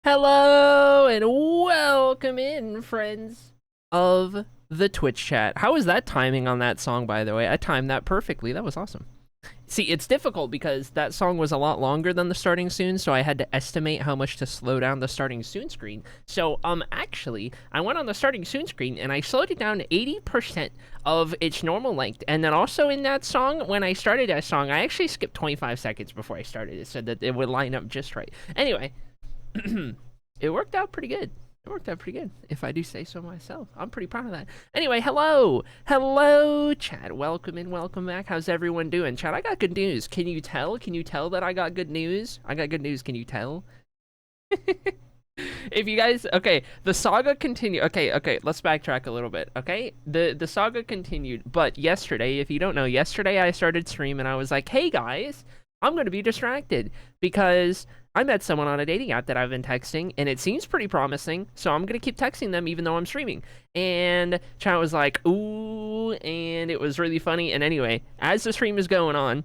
Hello and welcome in, friends of the Twitch chat. How was that timing on that song, by the way? I timed that perfectly. That was awesome. See, it's difficult because that song was a lot longer than the starting soon, so I had to estimate how much to slow down the starting soon screen. So, actually, I went on the starting soon screen and I slowed it down to 80% of its normal length. And then also in that song, when I started that song, I actually skipped 25 seconds before I started it so that it would line up just right. Anyway, it worked out pretty good. It worked out pretty good, if I do say so myself. I'm pretty proud of that. Anyway, hello. Hello, chat. Welcome and welcome back. How's everyone doing? Chat, I got good news. Can you tell? Can you tell that I got good news? I got good news. Can you tell? If you guys, okay, the saga continued. Okay, let's backtrack a little bit. Okay, the saga continued, but yesterday, if you don't know, yesterday I started stream and I was like, hey guys, I'm gonna be distracted because I met someone on a dating app that I've been texting and it seems pretty promising, so I'm gonna keep texting them even though I'm streaming. And chat was like, ooh, and it was really funny. And anyway, as the stream is going on,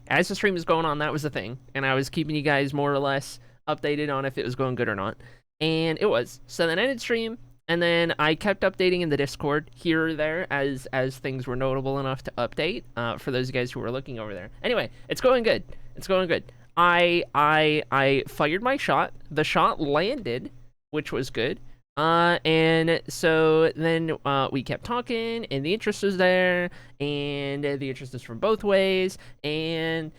that was the thing, and I was keeping you guys more or less updated on if it was going good or not, and it was. So then I ended stream, and then I kept updating in the Discord here or there as things were notable enough to update. For those guys who were looking over there. Anyway, it's going good. It's going good. I fired my shot. The shot landed, which was good. And so then we kept talking, and the interest was there, and the interest is from both ways, and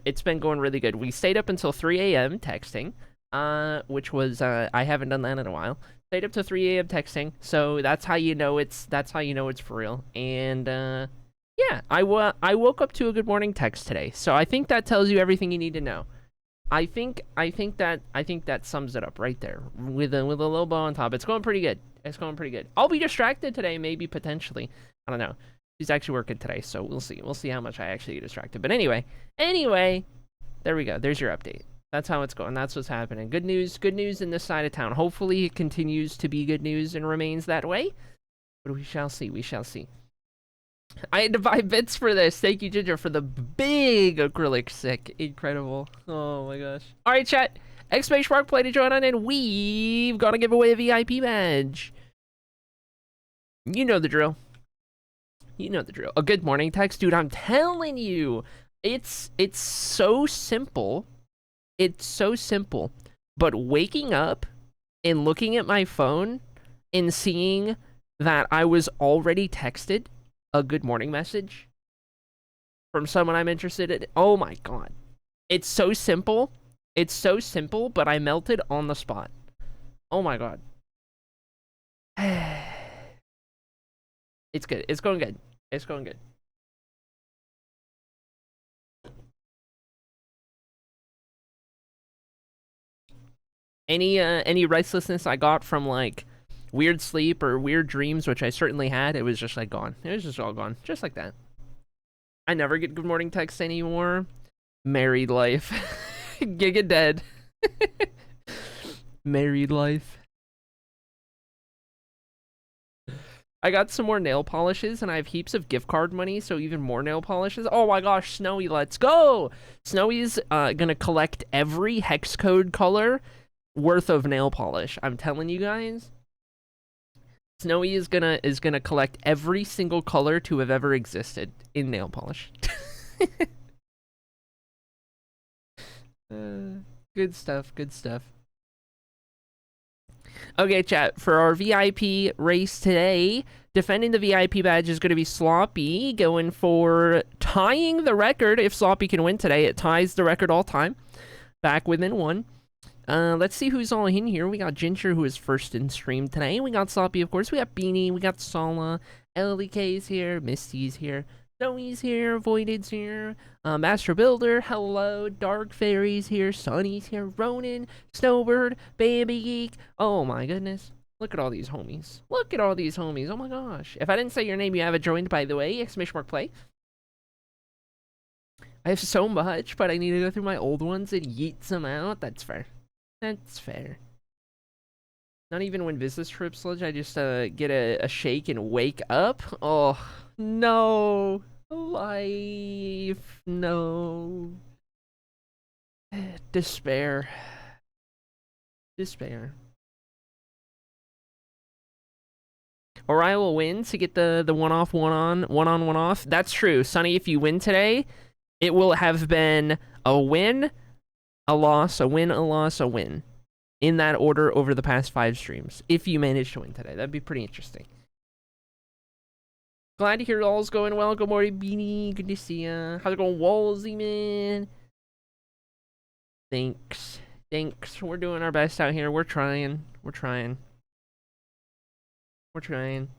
it's been going really good. We stayed up until 3 a.m. texting, which was I haven't done that in a while. Stayed up to 3 a.m. texting, so that's how you know it's for real. And yeah, I woke up to a good morning text today, so I think that tells you everything you need to know. I think that sums it up right there with a little bow on top. It's going pretty good. It's going pretty good. I'll be distracted today, maybe potentially. I don't know. She's actually working today, so we'll see. We'll see how much I actually get distracted. But anyway, there we go. There's your update. That's how it's going. That's what's happening. Good news in this side of town. Hopefully it continues to be good news and remains that way. But we shall see. We shall see. I had to buy bits for this. Thank you, Ginger, for the big acrylic stick. Incredible. Oh my gosh. All right, chat. Exclamation mark play to join on, and we've got to give away a VIP badge. You know the drill. You know the drill. A good morning text, dude. I'm telling you, it's so simple. It's so simple. But waking up and looking at my phone and seeing that I was already texted a good morning message from someone I'm interested in. Oh my god. It's so simple. It's so simple, but I melted on the spot. Oh my god. It's good. It's going good. It's going good. Any restlessness I got from like weird sleep or weird dreams, which I certainly had, it was just like gone. It was just all gone. Just like that. I never get good morning texts anymore. Married life. Giga dead. Married life. I got some more nail polishes, and I have heaps of gift card money, so even more nail polishes. Oh my gosh, Snowy, let's go! Snowy's gonna collect every hex code color worth of nail polish. I'm telling you guys. Snowy is gonna collect every single color to have ever existed in nail polish. Good stuff, good stuff. Okay, chat, for our VIP race today, defending the VIP badge is going to be Sloppy, going for tying the record. If Sloppy can win today, it ties the record all time, back within one. Let's see who's all in here. We got Ginger, who is first in stream today. We got Sloppy, of course. We got Beanie. We got Sala. LDK's here. Misty's here. Zoe's here. Voided's here. Master Builder. Hello. Dark Fairy's here. Sunny's here. Ronan. Snowbird. Baby Geek. Oh my goodness. Look at all these homies. Look at all these homies. Oh my gosh. If I didn't say your name, you have it joined, by the way. Exclamation mark play. I have so much, but I need to go through my old ones and yeet some out. That's fair. That's fair. Not even when business trip sludge, I just get a shake and wake up. Oh, no. Life. No. Despair. Despair. Or I will win to get the one off, one on, one off. That's true. Sonny, if you win today, it will have been a win, a loss, a win, a loss, a win. In that order over the past 5 streams. If you manage to win today. That'd be pretty interesting. Glad to hear all's going well. Good morning, Beanie. Good to see ya. How's it going, Wolsey, man? Thanks. Thanks. We're doing our best out here. We're trying. We're trying. We're trying.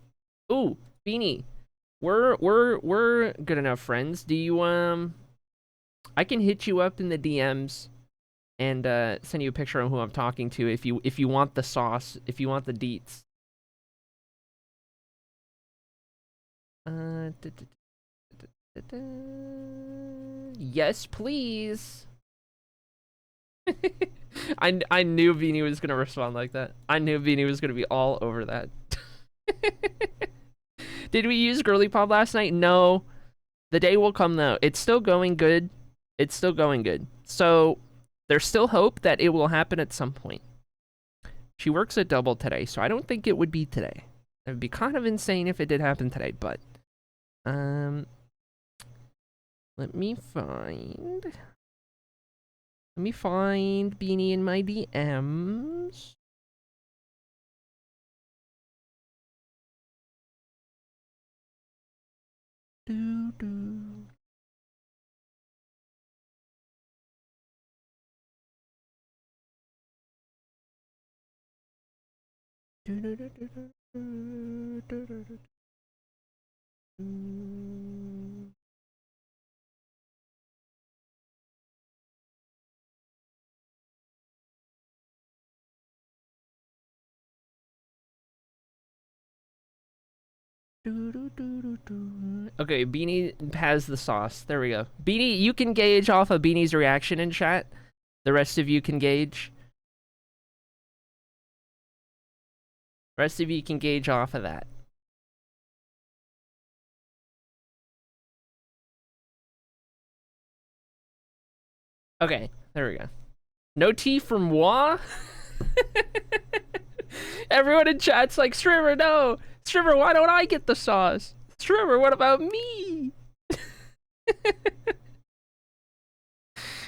Ooh, Beanie. We're good enough friends. Do you I can hit you up in the DMs and send you a picture of who I'm talking to if you want the sauce, if you want the deets. Yes, please. I knew Beanie was gonna respond like that. I knew Beanie was gonna be all over that. Did we use Girly Pop last night? No. The day will come though. It's still going good. It's still going good. So there's still hope that it will happen at some point. She works a double today, so I don't think it would be today. It would be kind of insane if it did happen today, but let me find Beanie in my DMs. Doo-doo. Okay, Beanie has the sauce. There we go. Beanie, you can gauge off of Beanie's reaction in chat. The rest of you can gauge. Rest of you can gauge off of that. Okay, there we go. No tea from moi? Everyone in chat's like, Strimmer, no! Strimmer, why don't I get the sauce? Strimmer, what about me?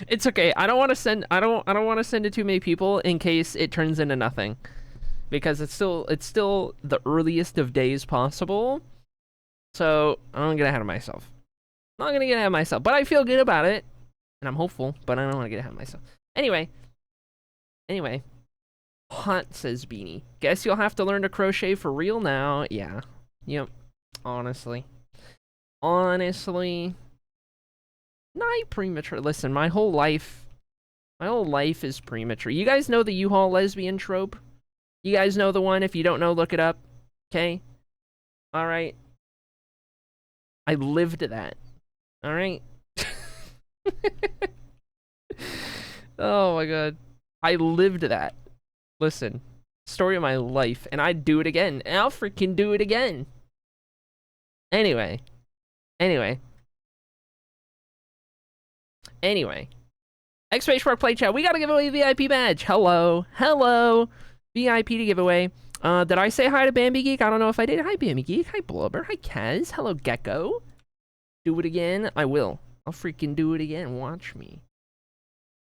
It's okay. I don't want to send want to send it to too many people in case it turns into nothing. Because it's still the earliest of days possible. So I'm gonna get ahead of myself. I'm not gonna get ahead of myself, but I feel good about it. And I'm hopeful, but I don't want to get ahead of myself. Anyway. Hunt, says Beanie. Guess you'll have to learn to crochet for real now. Yeah. Yep. Honestly. Not premature. Listen, my whole life is premature. You guys know the U-Haul lesbian trope? You guys know the one? If you don't know, look it up. Okay? Alright. I lived that. Alright? Oh my god. I lived that. Listen. Story of my life. And I'd do it again. And I'll freaking do it again. Anyway. X-Space Play Chat. We gotta give away a VIP badge. Hello. VIP to give away. Did I say hi to Bambi Geek? I don't know if I did. Hi, Bambi Geek. Hi, Blubber. Hi, Kaz. Hello, Gecko. Do it again? I will. I'll freaking do it again. Watch me.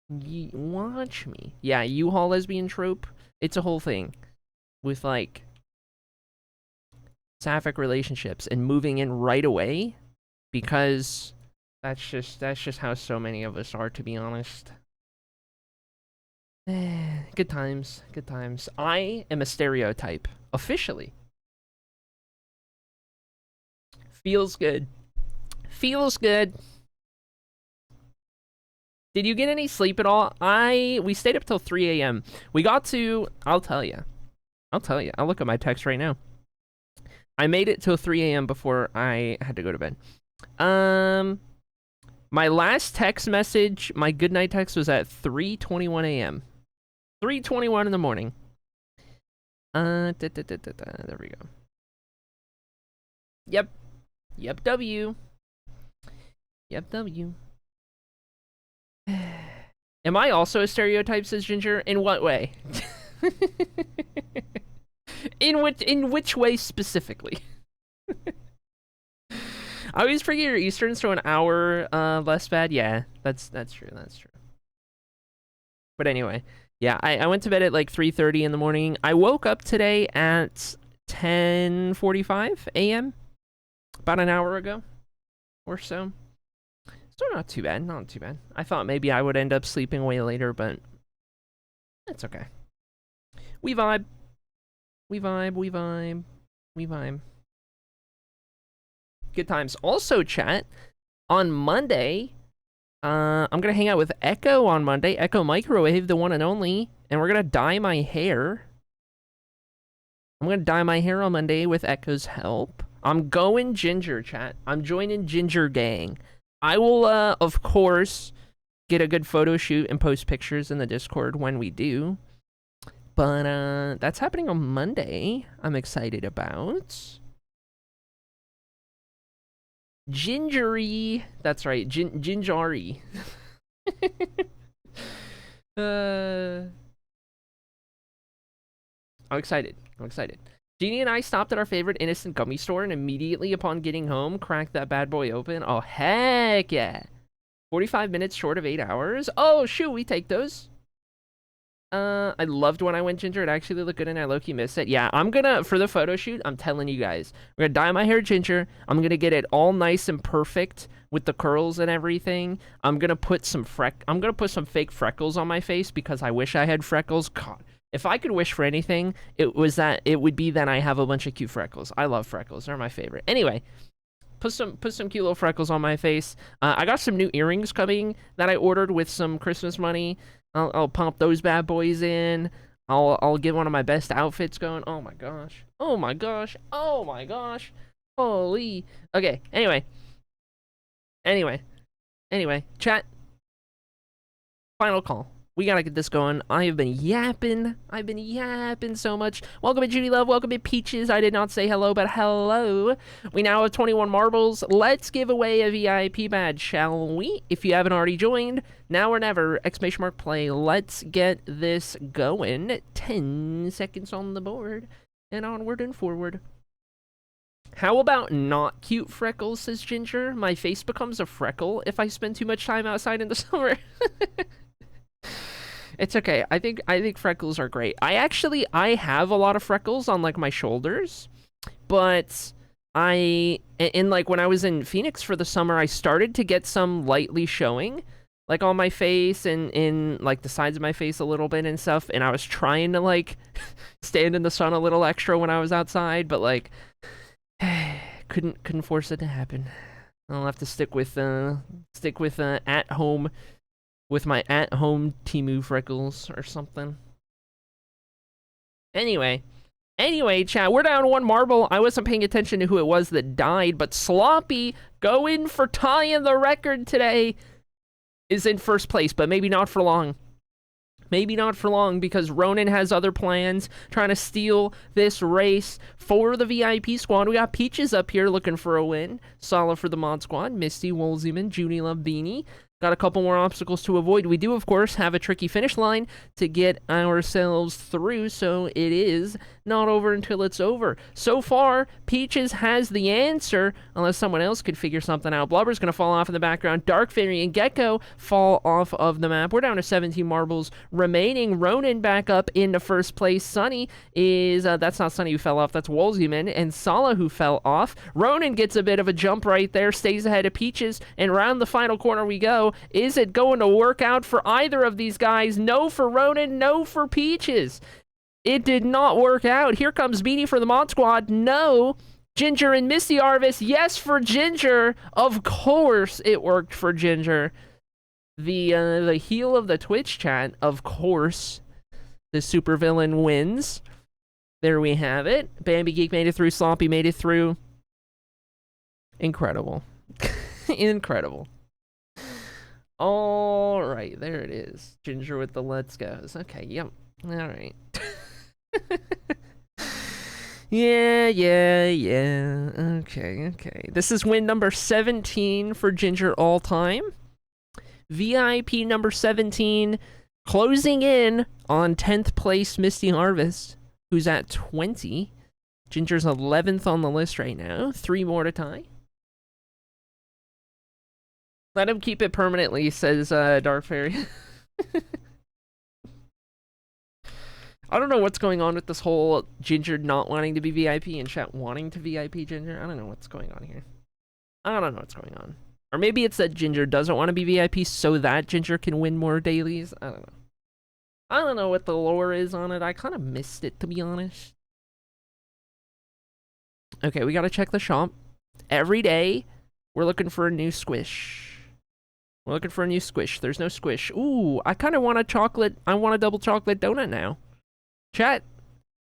Watch me. Yeah, U-Haul lesbian trope. It's a whole thing. With, like, sapphic relationships and moving in right away. Because that's just how so many of us are, to be honest. Good times. I am a stereotype. Officially. Feels good. Did you get any sleep at all? We stayed up till 3 a.m. We got to... I'll tell you. I'll look at my text right now. I made it till 3 a.m. before I had to go to bed. My last text message, my goodnight text, was at 3:21 a.m. 3:21 in the morning. There we go. Yep, W. Am I also a stereotype, says Ginger? In what way? In which way specifically? I always figure Eastern, so an hour less bad. Yeah, that's true. That's true. But anyway, yeah, I went to bed at like 3:30 in the morning. I woke up today at 10:45 a.m. about an hour ago or so. Still not too bad. Not too bad. I thought maybe I would end up sleeping way later, but it's okay. We vibe. We vibe. We vibe. We vibe. Good times. Also, chat, on Monday, I'm gonna hang out with Echo on Monday. Echo Microwave, the one and only, and we're gonna dye my hair. I'm gonna dye my hair on Monday with Echo's help. I'm going ginger, chat. I'm joining Ginger Gang. I will, of course, get a good photo shoot and post pictures in the Discord when we do. But, that's happening on Monday. I'm excited about. Gingery. That's right, Gingery. I'm excited. I'm excited. Jeannie and I stopped at our favorite innocent gummy store and immediately upon getting home, cracked that bad boy open. Oh, heck yeah. 45 minutes short of 8 hours. Oh, shoot, we take those. I loved when I went ginger. It actually looked good and I low-key missed it. Yeah, I'm gonna, for the photo shoot, I'm telling you guys, we're gonna dye my hair ginger. I'm gonna get it all nice and perfect with the curls and everything. I'm gonna put some fake freckles on my face because I wish I had freckles. God, if I could wish for anything, it would be that I have a bunch of cute freckles. I love freckles. They're my favorite. Anyway, put some cute little freckles on my face. I got some new earrings coming that I ordered with some Christmas money. I'll pump those bad boys in. I'll get one of my best outfits going. Oh my gosh. Oh my gosh. Oh my gosh. Holy. Okay, anyway. Chat. Final call. We gotta get this going. I have been yapping. I've been yapping so much. Welcome to Judy Love. Welcome to Peaches. I did not say hello, but hello. We now have 21 marbles. Let's give away a VIP badge, shall we? If you haven't already joined, now or never, exclamation mark play. Let's get this going. 10 seconds on the board. And onward and forward. How about not cute freckles, says Ginger? My face becomes a freckle if I spend too much time outside in the summer. It's okay. I think freckles are great. I have a lot of freckles on like my shoulders, but like when I was in Phoenix for the summer, I started to get some lightly showing, like on my face and in like the sides of my face a little bit and stuff. And I was trying to like stand in the sun a little extra when I was outside, but like couldn't force it to happen. I'll have to stick with at home. With my at-home Temu freckles or something. Anyway, chat, we're down 1 marble. I wasn't paying attention to who it was that died, but Sloppy, going for tying the record today, is in first place, but maybe not for long. Maybe not for long, because Ronan has other plans, trying to steal this race for the VIP squad. We got Peaches up here looking for a win. Sala for the mod squad. Misty, Woolseyman, Junie Love, Beanie. Got a couple more obstacles to avoid. We do, of course, have a tricky finish line to get ourselves through, so it is not over until it's over. So far, Peaches has the answer, unless someone else could figure something out. Blubber's going to fall off in the background. Dark Fairy and Gecko fall off of the map. We're down to 17 marbles remaining. Ronan back up into first place. Sunny is, that's not Sunny who fell off, that's Woolseyman, and Sala who fell off. Ronan gets a bit of a jump right there, stays ahead of Peaches, and round the final corner we go. Is it going to work out for either of these guys? No for Ronan, no for Peaches. It did not work out. Here comes Beanie for the mod squad. No. Ginger and Misty Arvis. Yes for Ginger. Of course it worked for Ginger. The heel of the Twitch chat, of course. The supervillain wins. There we have it. Bambi Geek made it through. Sloppy made it through. Incredible. Incredible. All right, there it is. Ginger with the let's goes. Okay, yep. All right. Yeah. Okay. This is win number 17 for Ginger all time. VIP number 17. Closing in on 10th place Misty Harvest, who's at 20. Ginger's 11th on the list right now. 3 more to tie. Let him keep it permanently, says Dark Fairy. I don't know what's going on with this whole Ginger not wanting to be VIP and chat wanting to VIP Ginger. I don't know what's going on here. I don't know what's going on. Or maybe it's that Ginger doesn't want to be VIP so that Ginger can win more dailies. I don't know. I don't know what the lore is on it. I kind of missed it, to be honest. Okay, we gotta check the shop. Every day, we're looking for a new squish. We're looking for a new squish. There's no squish. Ooh, I kind of want a chocolate. I want a double chocolate donut now. Chat,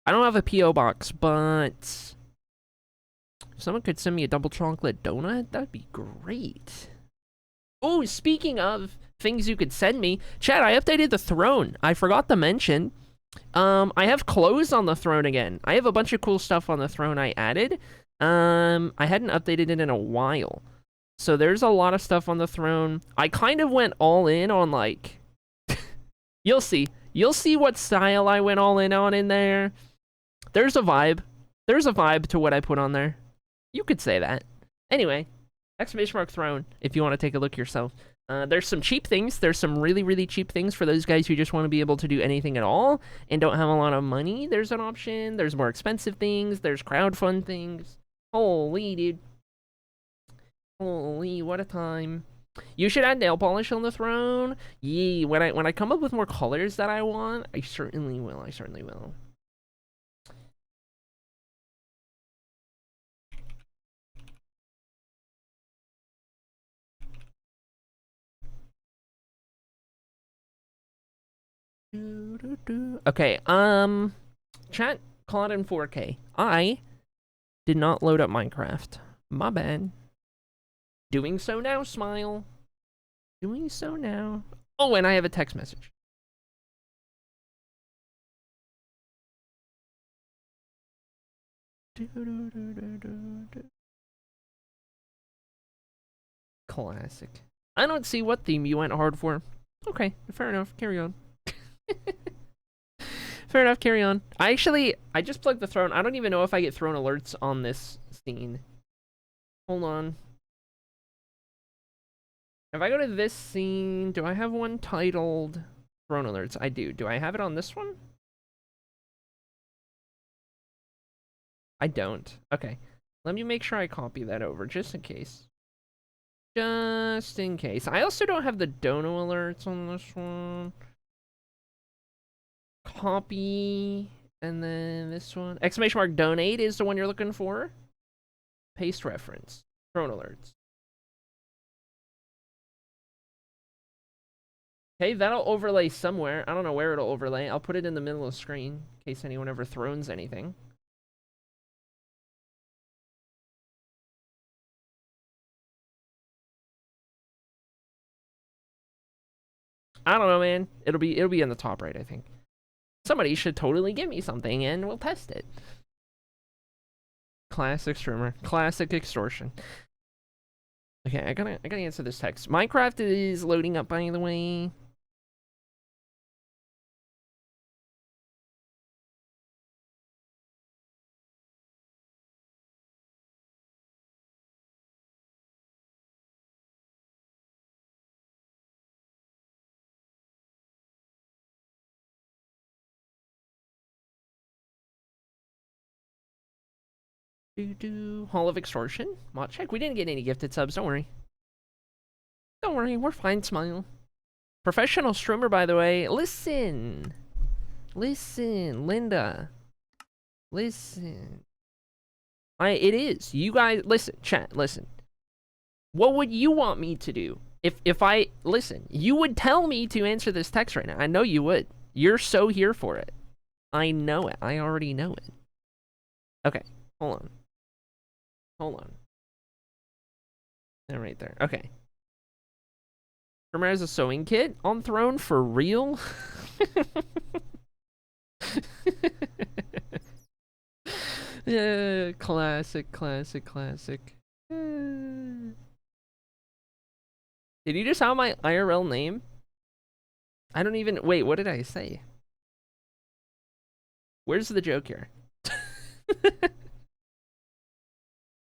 I don't have a P.O. box, but if someone could send me a double chocolate donut, that'd be great. Oh, speaking of things you could send me, chat, I updated the throne. I forgot to mention. I have clothes on the throne again. I have a bunch of cool stuff on the throne I added. I hadn't updated it in a while. So there's a lot of stuff on the throne. I kind of went all in on, like... You'll see. You'll see what style I went all in on in there. There's a vibe. There's a vibe to what I put on there. You could say that. Anyway, exclamation mark throne, if you want to take a look yourself. There's some cheap things. There's some really, really cheap things for those guys who just want to be able to do anything at all and don't have a lot of money. There's an option. There's more expensive things. There's crowdfund things. Holy, dude. Holy, what a time. You should add nail polish on the throne. Yee, when I come up with more colors that I want, I certainly will. I certainly will. Okay, chat, call it in 4K. I did not load up Minecraft. My bad. Doing so now, smile. Doing so now. Oh, and I have a text message. Classic. I don't see what theme you went hard for. Okay, fair enough. Carry on. Fair enough, carry on. I just plugged the throne. I don't even know if I get throne alerts on this scene. Hold on. If I go to this scene, do I have one titled throne alerts? I do. Do I have it on this one? I don't. Okay. Let me make sure I copy that over, just in case. Just in case. I also don't have the dono alerts on this one. Copy. And then this one. Exclamation mark donate is the one you're looking for. Paste reference. Throne alerts. Okay, that'll overlay somewhere. I don't know where it'll overlay. I'll put it in the middle of the screen in case anyone ever thrones anything. I don't know, man. It'll be in the top right, I think. Somebody should totally give me something and we'll test it. Classic streamer. Classic extortion. Okay, I gotta answer this text. Minecraft is loading up, by the way. Hall of Extortion. Mod check. We didn't get any gifted subs. Don't worry. Don't worry. We're fine. Smile. Professional streamer, by the way. Listen. Listen, Linda. Listen. It is. You guys, listen. Chat, listen. What would you want me to do? If I, listen, you would tell me to answer this text right now. I know you would. You're so here for it. I know it. I already know it. Okay. Hold on. Hold on. They're right there. Okay. Premiere has a sewing kit on throne for real? Yeah, classic, classic, classic. Did you just have my IRL name? I don't even... Wait, what did I say? Where's the joke here?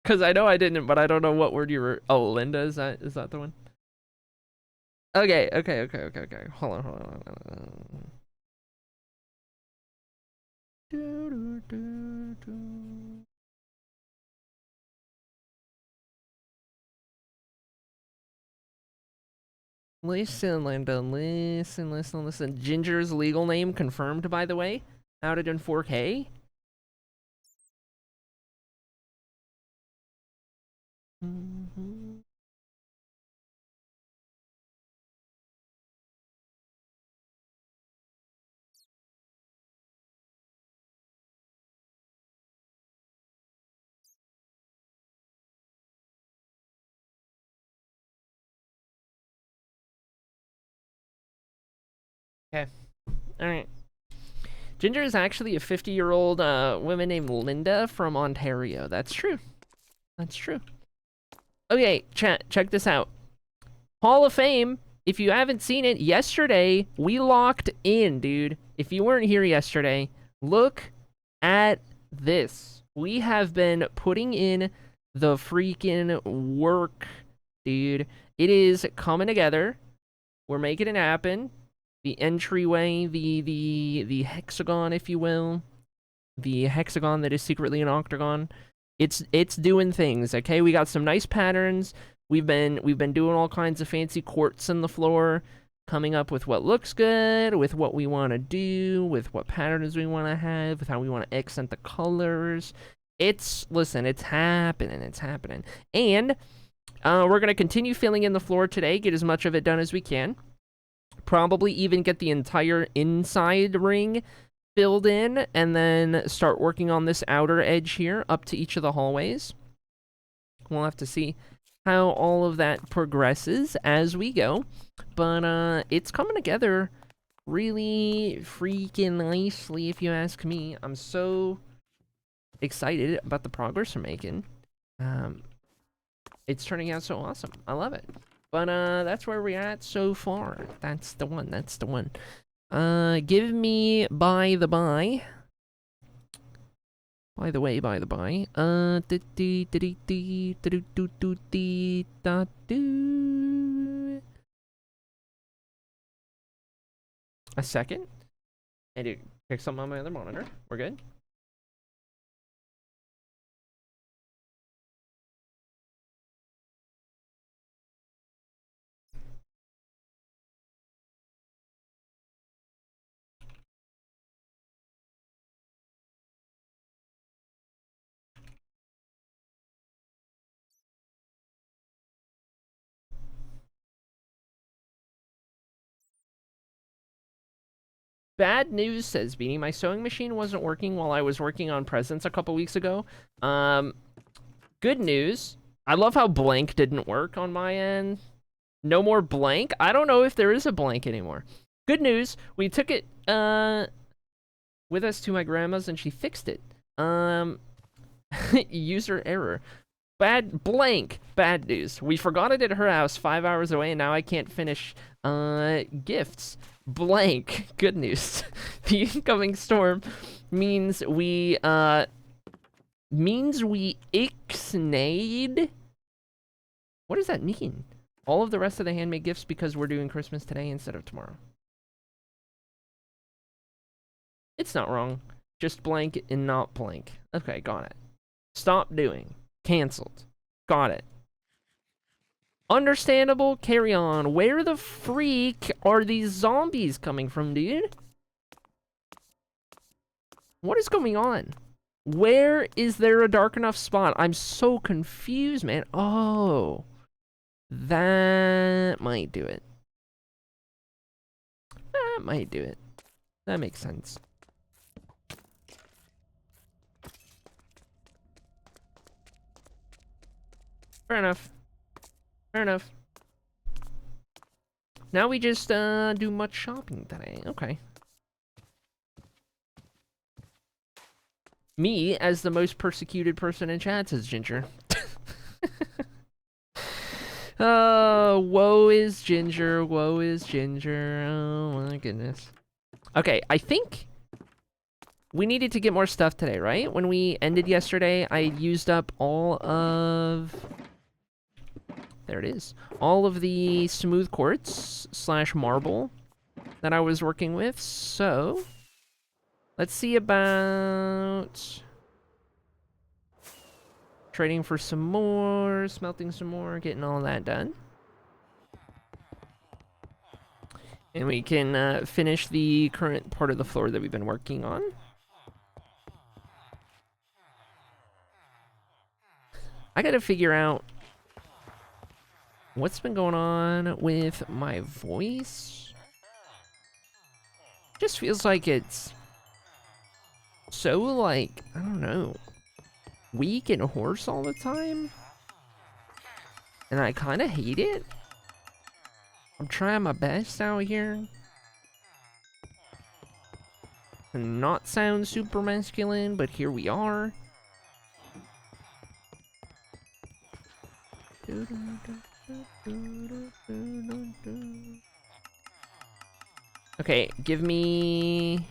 Because I know I didn't, but I don't know what word you were... Oh, Linda, is that the one? Okay. Hold on. Listen, Linda, listen. Ginger's legal name confirmed, by the way. Outed in 4K. Okay. Alright. Ginger is actually a 50-year-old woman named Linda from Ontario. That's true. That's true. Okay, chat, check this out. Hall of Fame, if you haven't seen it, yesterday, we locked in, dude. If you weren't here yesterday, look at this. We have been putting in the freaking work, dude. It is coming together. We're making it happen. The entryway, the hexagon, if you will. The hexagon that is secretly an octagon. It's doing things, okay? We got some nice patterns. We've been doing all kinds of fancy quartz in the floor, coming up with what looks good, with what we want to do, with what patterns we want to have, with how we want to accent the colors. Listen, it's happening. And we're gonna continue filling in the floor today, get as much of it done as we can. Probably even get the entire inside ring filled in, and then start working on this outer edge here up to each of the hallways. We'll have to see how all of that progresses as we go, but it's coming together really freaking nicely, if you ask me. I'm so excited about the progress we're making. It's turning out so awesome. I love it. But that's where we're at so far. That's the one. Give me by the by. By the way, a second. I need to check something on my other monitor. We're good. Bad news, says Beanie. My sewing machine wasn't working while I was working on presents a couple weeks ago. Good news. I love how blank didn't work on my end. No more blank? I don't know if there is a blank anymore. Good news. We took it with us to my grandma's and she fixed it. User error. Bad news. We forgot it at her house 5 hours away, and now I can't finish gifts. Blank. Good news. The incoming storm means we ixnayed. What does that mean? All of the rest of the handmade gifts because we're doing Christmas today instead of tomorrow. It's not wrong. Just blank and not blank. Okay, got it. Stop doing. Cancelled. Got it. Understandable. Carry on. Where the freak are these zombies coming from, dude? What is going on? Where is there a dark enough spot? I'm so confused, man. Oh. That might do it. That might do it. That makes sense. Fair enough. Fair enough. Now we just do much shopping today. Okay. Me as the most persecuted person in chat, says Ginger. Woe is Ginger. Woe is Ginger. Oh my goodness. Okay, I think we needed to get more stuff today, right? When we ended yesterday, I used up all of... There it is. All of the smooth quartz / marble that I was working with. So, let's see about trading for some more, smelting some more, getting all that done. And we can finish the current part of the floor that we've been working on. I gotta figure out what's been going on with my voice. Just feels like it's so, like, I don't know, weak and hoarse all the time. And I kind of hate it. I'm trying my best out here to not sound super masculine, but here we are. Okay, give me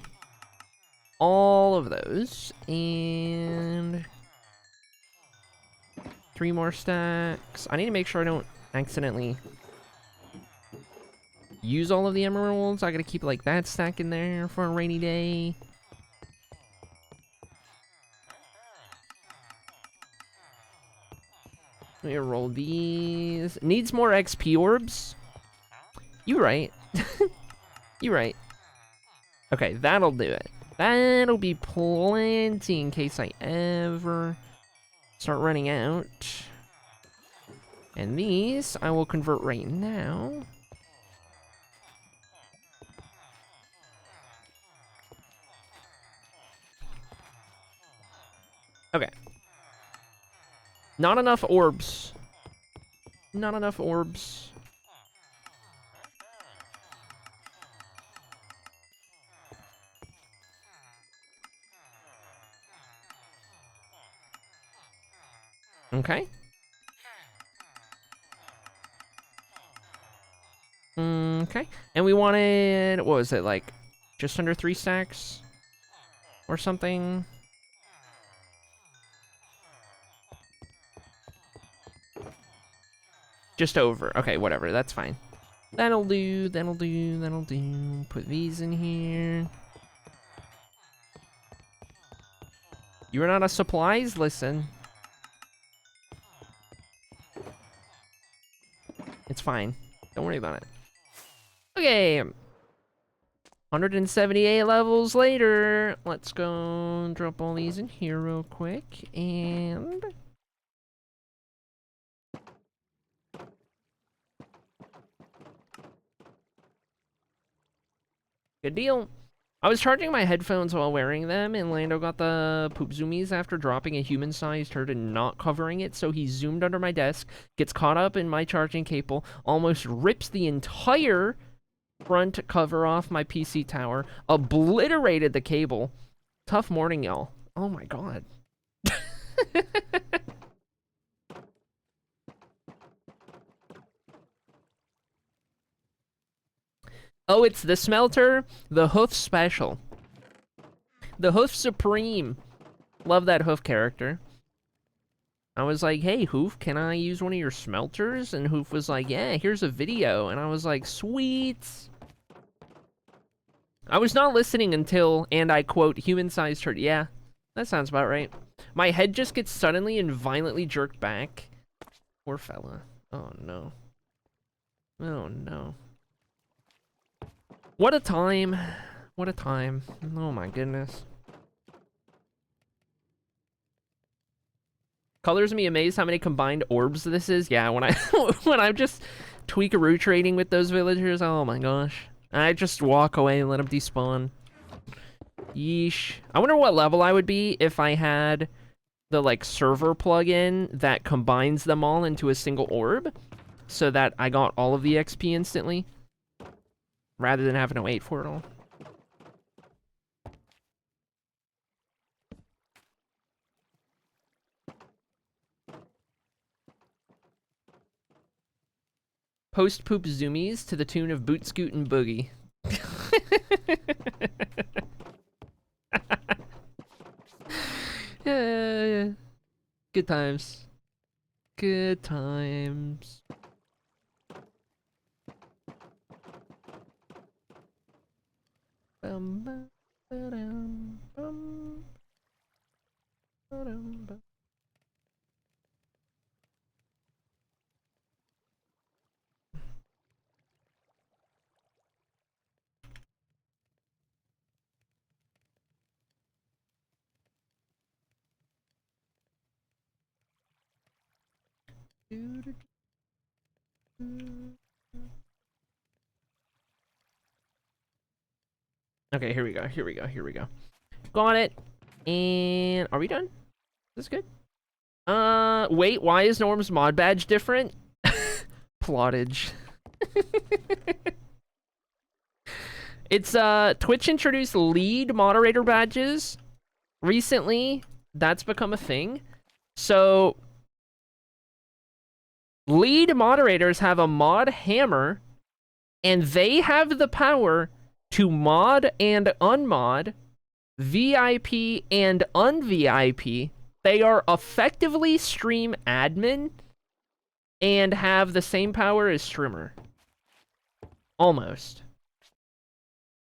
all of those, and 3 more stacks. I need to make sure I don't accidentally use all of the emeralds. I gotta keep like that stack in there for a rainy day. Let me roll these. Needs more XP orbs. You right. You right. Okay, that'll do it. That'll be plenty in case I ever start running out. And these I will convert right now. Okay. Not enough orbs. Not enough orbs. Okay. Okay. And we wanted, what was it, like, just under 3 stacks? Or something? Just over. Okay, whatever. That's fine. That'll do, that'll do, that'll do. Put these in here. You run out of supplies? Listen. It's fine. Don't worry about it. Okay. 178 levels later. Let's go drop all these in here real quick. And... good deal. I was charging my headphones while wearing them, and Lando got the poop zoomies after dropping a human-sized turd and not covering it, so he zoomed under my desk, gets caught up in my charging cable, almost rips the entire front cover off my PC tower, obliterated the cable. Tough morning, y'all. Oh my god. Oh, it's the smelter, the hoof special. The hoof supreme. Love that hoof character. I was like, hey, Hoof, can I use one of your smelters? And Hoof was like, yeah, here's a video. And I was like, sweet. I was not listening until, and I quote, human-sized turd. Yeah, that sounds about right. My head just gets suddenly and violently jerked back. Poor fella. Oh, no. Oh, no. What a time. What a time. Oh, my goodness. Colors me amazed how many combined orbs this is. Yeah, when I'm just tweakaroo trading with those villagers, oh my gosh. I just walk away and let them despawn. Yeesh. I wonder what level I would be if I had the, like, server plugin that combines them all into a single orb, so that I got all of the XP instantly, rather than having to wait for it all. Post-poop zoomies to the tune of Boot Scoot and Boogie. Yeah. Good times. Good times. Okay, here we go. Got it. And are we done? Is this good? Wait, why is Norm's mod badge different? Plottage. It's, Twitch introduced lead moderator badges recently. That's become a thing. So, lead moderators have a mod hammer, and they have the power to mod and unmod, VIP and un-VIP. They are effectively stream admin and have the same power as streamer. Almost.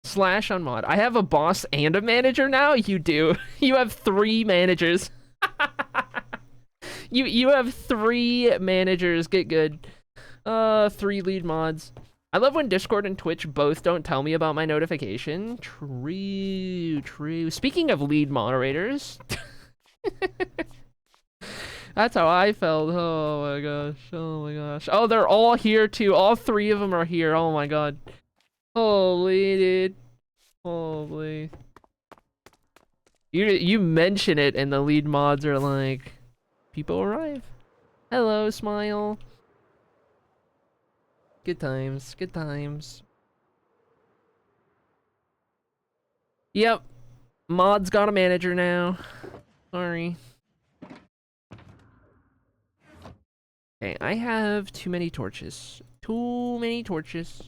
Slash unmod. I have a boss and a manager now? You do. You have 3 managers. You have 3 managers. Get good. 3 lead mods. I love when Discord and Twitch both don't tell me about my notification. True. Speaking of lead moderators. That's how I felt. Oh my gosh. Oh, they're all here too. All 3 of them are here. Oh my god. Holy dude. Holy. You mention it and the lead mods are like, people arrive. Hello, smile. Good times. Good times. Yep. Mod's got a manager now. Sorry. Okay, I have too many torches. Too many torches.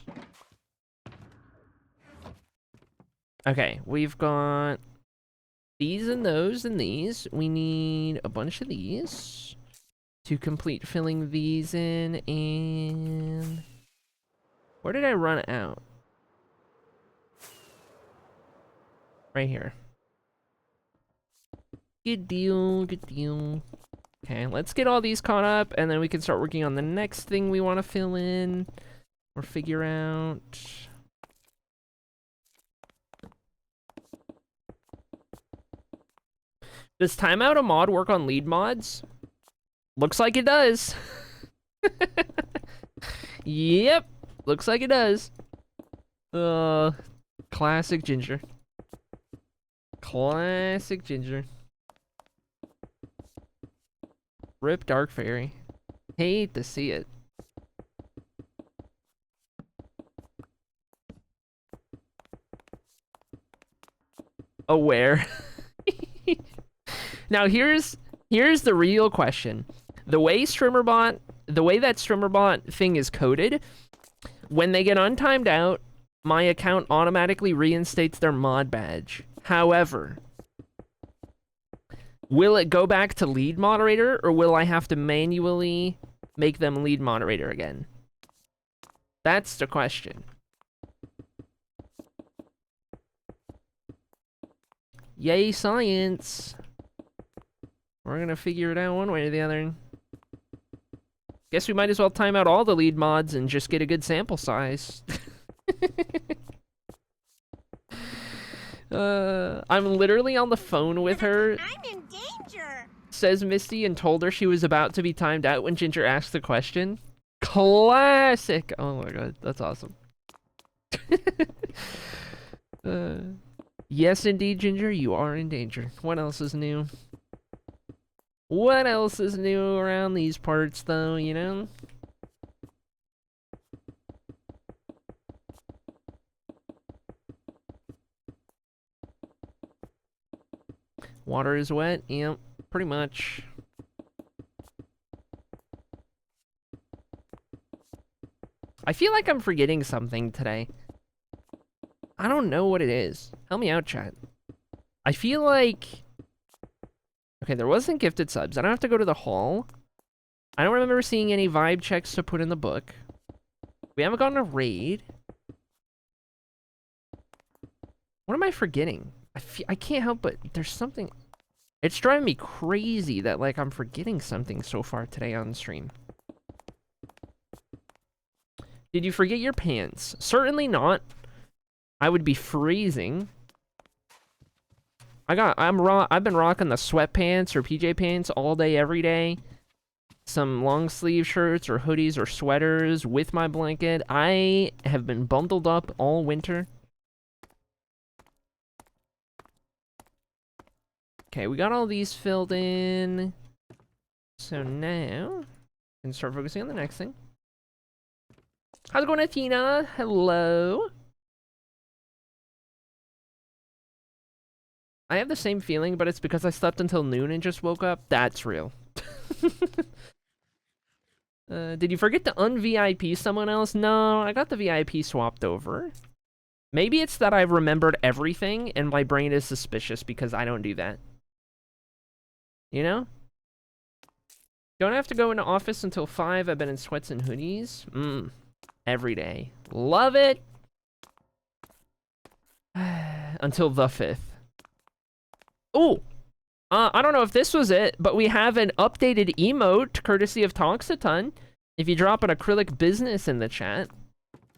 Okay, we've got these and those and these. We need a bunch of these to complete filling these in. And where did I run out? Right here. Good deal, good deal. Okay, let's get all these caught up, and then we can start working on the next thing we want to fill in or figure out. Does timeout a mod work on lead mods? Looks like it does. Yep, looks like it does. Classic Ginger. Classic Ginger. Rip Dark Fairy. Hate to see it. Aware. Now here's the real question. The way that StreamerBot thing is coded, when they get untimed out, my account automatically reinstates their mod badge. However, will it go back to lead moderator, or will I have to manually make them lead moderator again? That's the question. Yay, science! We're gonna figure it out one way or the other. Guess we might as well time out all the lead mods and just get a good sample size. I'm literally on the phone with her. I'm in danger, says Misty, and told her she was about to be timed out when Ginger asked the question. Classic! Oh my god, that's awesome. Yes, indeed, Ginger, you are in danger. What else is new? What else is new around these parts, though, you know? Water is wet? Yep, pretty much. I feel like I'm forgetting something today. I don't know what it is. Help me out, chat. I feel like... Okay, there wasn't gifted subs. I don't have to go to the hall. I don't remember seeing any vibe checks to put in the book. We haven't gotten a raid. What am I forgetting? I can't help but... There's something... It's driving me crazy that, like, I'm forgetting something so far today on stream. Did you forget your pants? Certainly not. I would be freezing. I've been rocking the sweatpants or PJ pants all day, every day. Some long sleeve shirts or hoodies or sweaters with my blanket. I have been bundled up all winter. Okay, we got all these filled in. So now, we can start focusing on the next thing. How's it going, Athena? Hello. I have the same feeling, but it's because I slept until noon and just woke up. That's real. Did you forget to un-VIP someone else? No, I got the VIP swapped over. Maybe it's that I've remembered everything and my brain is suspicious because I don't do that. You know? Don't have to go into office until 5. I've been in sweats and hoodies. Every day. Love it! Until the 5th. Ooh! I don't know if this was it, but we have an updated emote, courtesy of Talks a Ton. If you drop an acrylic business in the chat.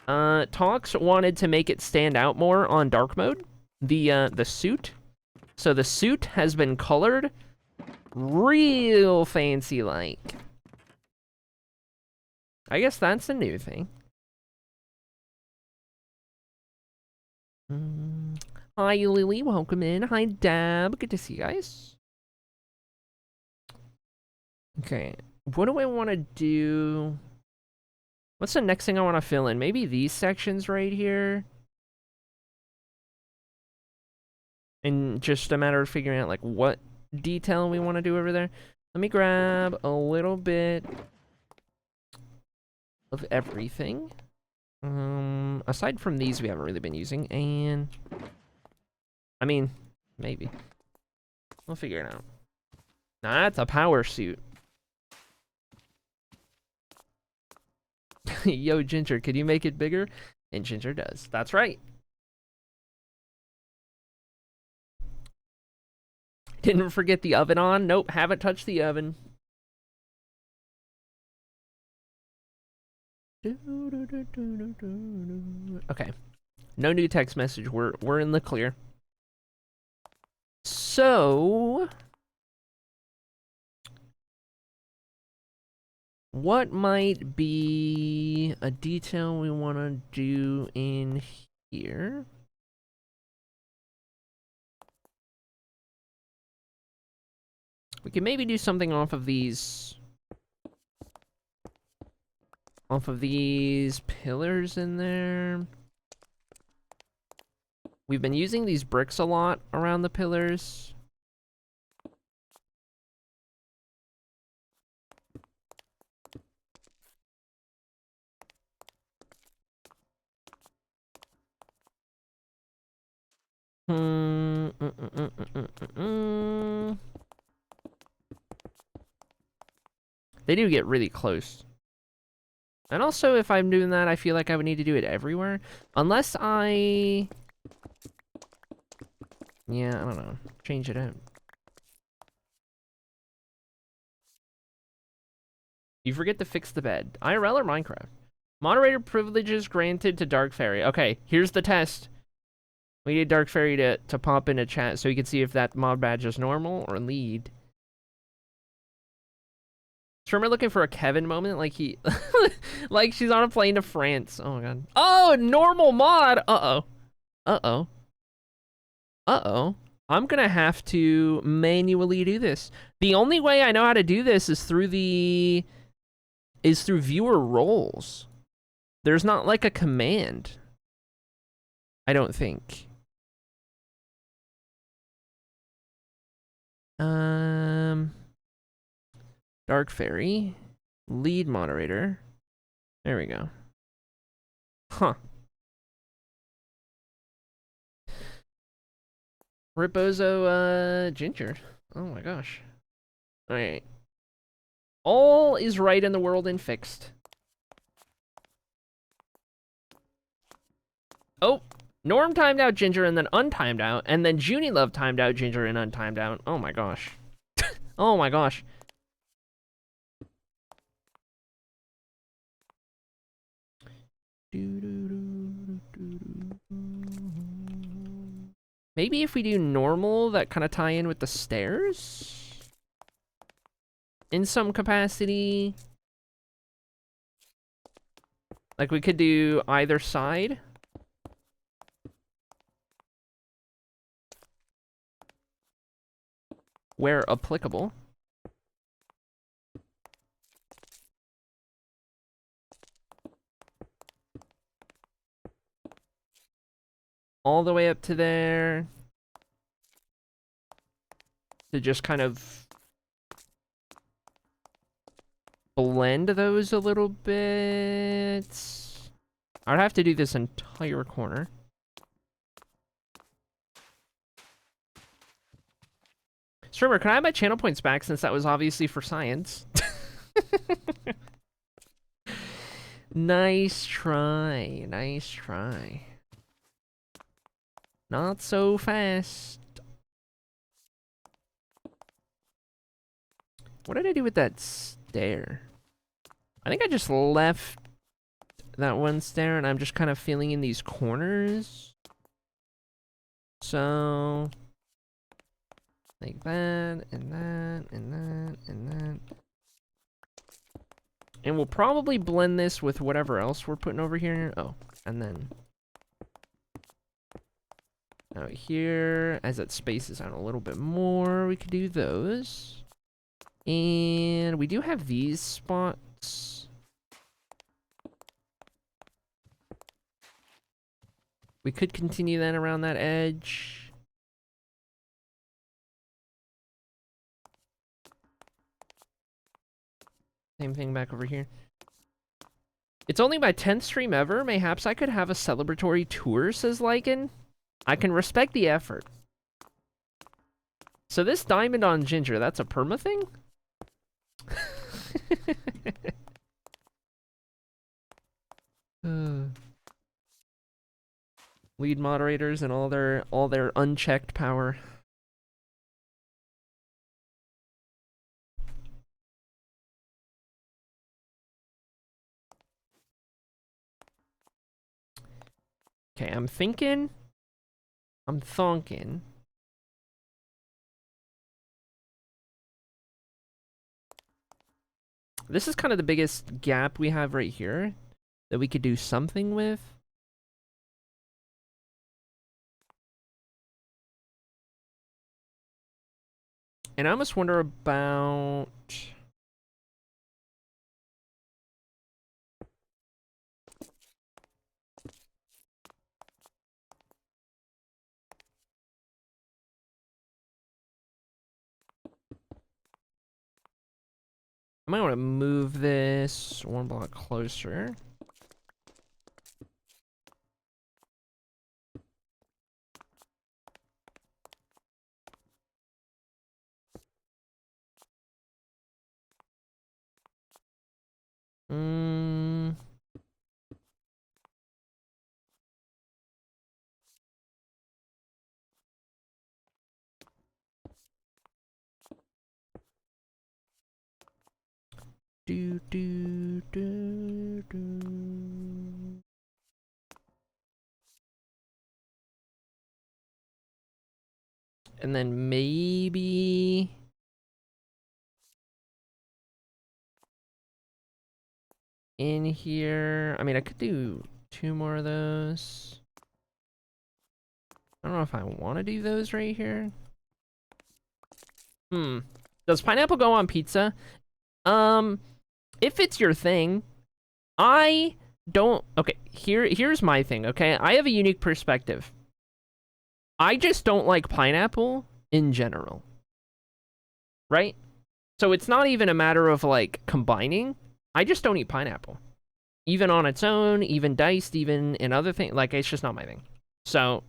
Talks wanted to make it stand out more on dark mode. The suit. So the suit has been colored real fancy like. I guess that's a new thing. Hi, Lily. Welcome in. Hi, Dab. Good to see you guys. Okay. What do I want to do? What's the next thing I want to fill in? Maybe these sections right here. And just a matter of figuring out, like, what detail we want to do over there. Let me grab a little bit of everything. Aside from these, we haven't really been using, and... I mean, maybe. We'll figure it out. Now, that's a power suit. Yo, Ginger, could you make it bigger? And Ginger does. That's right. Didn't forget the oven on. Nope, haven't touched the oven. Okay. No new text message. We're in the clear. So... what might be a detail we want to do in here? We can maybe do something off of these pillars in there. We've been using these bricks a lot around the pillars. They do get really close. And also, if I'm doing that, I feel like I would need to do it everywhere. Unless I... yeah, I don't know. Change it out. You forget to fix the bed. IRL or Minecraft? Moderator privileges granted to Dark Fairy. Okay, here's the test. We need Dark Fairy to pop into chat so we can see if that mod badge is normal or lead. Remember looking for a Kevin moment? Like he... like she's on a plane to France. Oh my god. Oh, normal mod! Uh-oh. Uh-oh. Uh-oh. I'm gonna have to manually do this. The only way I know how to do this is through the... is through viewer roles. There's not like a command. I don't think. Dark Fairy. Lead moderator. There we go. Huh. Ripozo, ginger. Oh my gosh. Alright. All is right in the world and fixed. Oh, Norm timed out Ginger and then untimed out, and then Junie Love timed out Ginger and untimed out. Oh my gosh. Oh my gosh. Maybe if we do normal, that kind of tie in with the stairs? In some capacity. Like we could do either side. Where applicable. All the way up to there. To just kind of blend those a little bit. I'd have to do this entire corner. Streamer, can I have my channel points back since that was obviously for science? Nice try. Nice try. Not so fast. What did I do with that stair? I think I just left that one stair and I'm just kind of filling in these corners. So, like that, and that, and that, and that. And we'll probably blend this with whatever else we're putting over here. Oh, and then out here, as it spaces out a little bit more, we could do those. And we do have these spots. We could continue then around that edge. Same thing back over here. It's only my 10th stream ever. Mayhaps I could have a celebratory tour, says Lycan. I can respect the effort. So this diamond on Ginger, that's a perma thing? Lead moderators and all their unchecked power. Okay, I'm thonking. This is kind of the biggest gap we have right here that we could do something with. And I almost wonder about... I might want to move this one block closer. Do, do, do, do. And then maybe... in here... I mean, I could do 2 more of those. I don't know if I want to do those right here. Does pineapple go on pizza? If it's your thing, I don't... Okay, here's my thing, okay? I have a unique perspective. I just don't like pineapple in general. Right? So it's not even a matter of, like, combining. I just don't eat pineapple. Even on its own, even diced, even in other things. Like, it's just not my thing. So,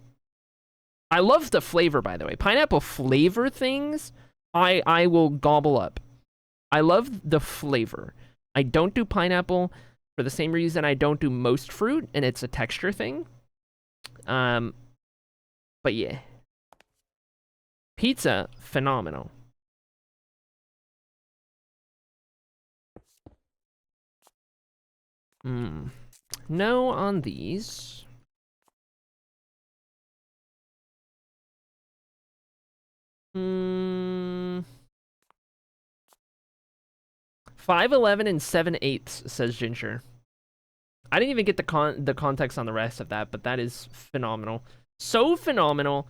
I love the flavor, by the way. Pineapple flavor things, I will gobble up. I love the flavor. I don't do pineapple for the same reason I don't do most fruit, and it's a texture thing. But yeah. Pizza, phenomenal. No on these. Hmm. 5'11" and 7/8, says Ginger. I didn't even get the context on the rest of that, but that is phenomenal. So phenomenal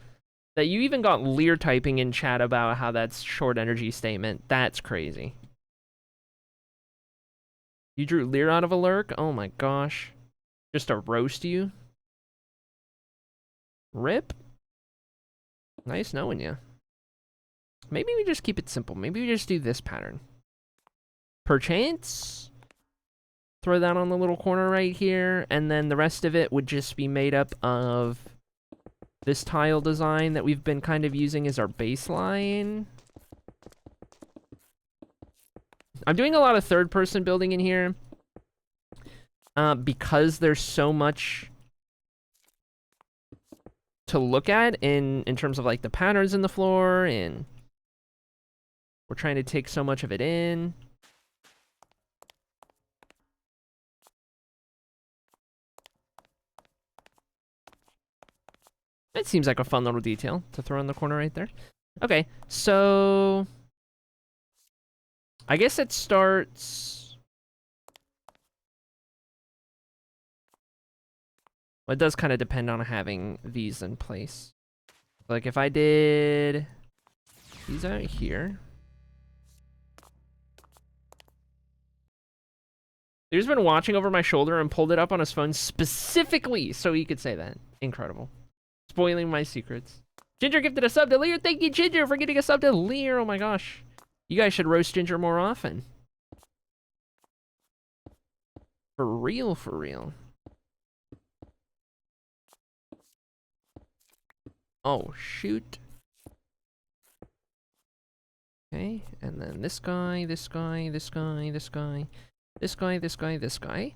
that you even got Lear typing in chat about how that's short energy statement. That's crazy. You drew Lear out of a lurk? Oh my gosh. Just to roast you? Rip? Nice knowing you. Maybe we just keep it simple. Maybe we just do this pattern. Perchance? Throw that on the little corner right here, and then the rest of it would just be made up of this tile design that we've been kind of using as our baseline. I'm doing a lot of third-person building in here because there's so much to look at in terms of like the patterns in the floor, and we're trying to take so much of it in. It seems like a fun little detail to throw in the corner right there. Okay, so I guess it starts. Well, it does kind of depend on having these in place. Like if I did these out here. He's been watching over my shoulder and pulled it up on his phone specifically so he could say that. Incredible. Spoiling my secrets. Ginger gifted a sub to Lear. Thank you, Ginger, for getting a sub to Lear. Oh my gosh. You guys should roast Ginger more often. For real, for real. Oh, shoot. Okay, and then this guy, this guy, this guy, this guy, this guy, this guy, this guy.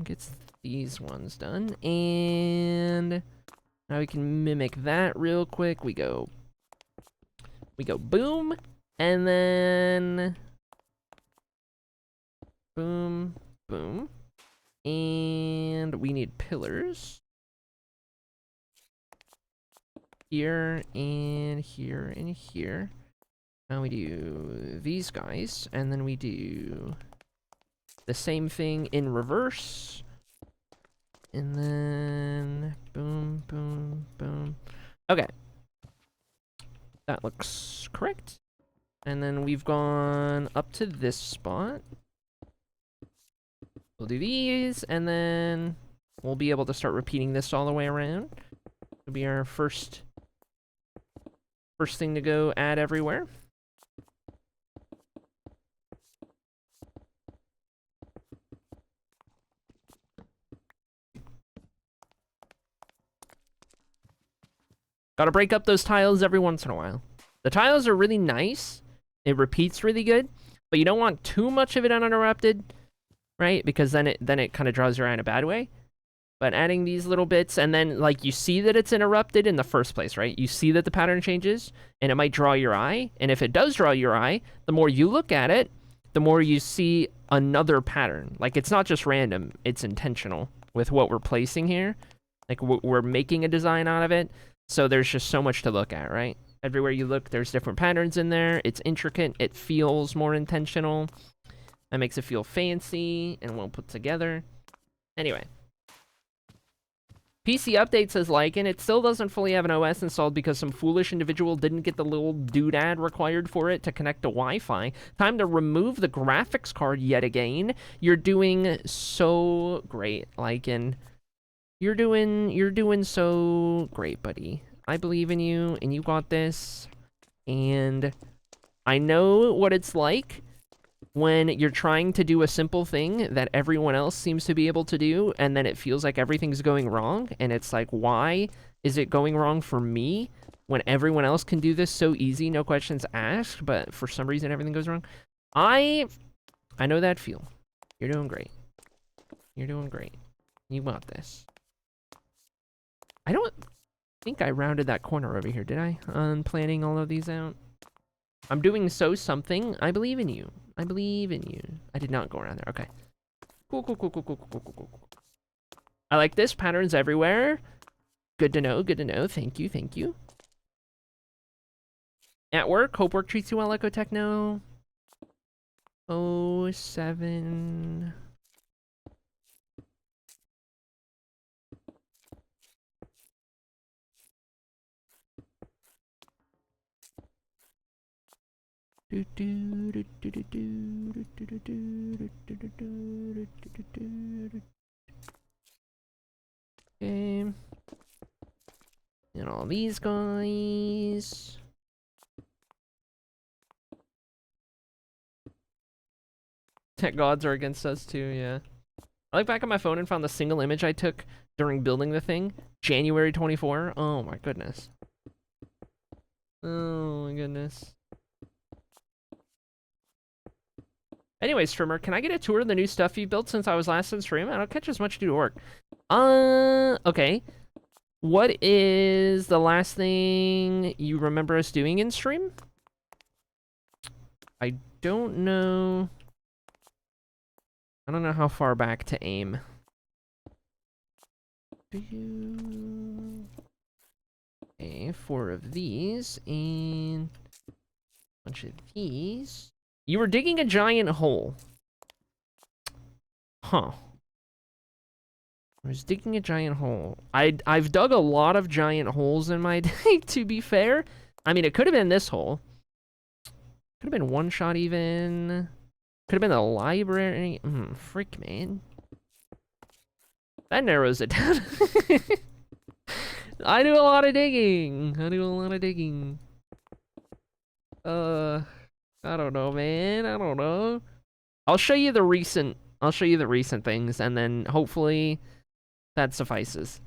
Gets these ones done. And now we can mimic that real quick. We go boom, and then boom, boom. And we need pillars. Here, and here, and here. Now we do these guys, and then we do the same thing in reverse. And then boom, boom, boom. Okay. That looks correct. And then we've gone up to this spot. We'll do these, and then we'll be able to start repeating this all the way around. It'll be our first thing to go add everywhere. Gotta break up those tiles every once in a while. The tiles are really nice. It repeats really good, but you don't want too much of it uninterrupted, right? Because then it kind of draws your eye in a bad way. But adding these little bits, and then like you see that it's interrupted in the first place, right? You see that the pattern changes, and it might draw your eye. And if it does draw your eye, the more you look at it, the more you see another pattern. Like it's not just random, it's intentional with what we're placing here. Like we're making a design out of it. So there's just so much to look at, right? Everywhere you look, there's different patterns in there. It's intricate. It feels more intentional. That makes it feel fancy and well put together. Anyway. PC Update says Lycan, it still doesn't fully have an OS installed because some foolish individual didn't get the little doodad required for it to connect to Wi-Fi. Time to remove the graphics card yet again. You're doing so great, Lycan. You're doing so great, buddy. I believe in you, and you got this. And I know what it's like when you're trying to do a simple thing that everyone else seems to be able to do, and then it feels like everything's going wrong, and it's like, why is it going wrong for me when everyone else can do this so easy, no questions asked, but for some reason everything goes wrong? I know that feel. You're doing great. You're doing great. You got this. I don't think I rounded that corner over here, did I? On planning all of these out. I'm doing something. I believe in you. I believe in you. I did not go around there. Okay. Cool, cool, cool, cool, cool, cool, cool, cool. I like this. Patterns everywhere. Good to know. Good to know. Thank you. Thank you. At work. Hope work treats you well, Echo Techno. 07. Okay. And all these guys. Tech gods are against us too, yeah. I look back at my phone and found the single image I took during building the thing. January 24. Oh my goodness. Oh my goodness. Anyway, streamer, can I get a tour of the new stuff you built since I was last in stream? I don't catch as much due to work. Okay. What is the last thing you remember us doing in stream? I don't know. I don't know how far back to aim. Okay, 4 of these and a bunch of these. You were digging a giant hole. Huh. I was digging a giant hole. I've dug a lot of giant holes in my day, to be fair. I mean, it could have been this hole. Could have been one shot even. Could have been the library. Freak, man. That narrows it down. I do a lot of digging. I don't know, man. I don't know. I'll show you the recent things, and then hopefully that suffices.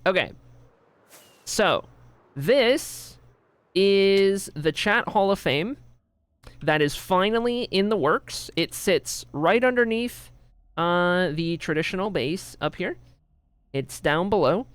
Okay. So, this is the Chat Hall of Fame that is finally in the works. It sits right underneath the traditional base up here. It's down below.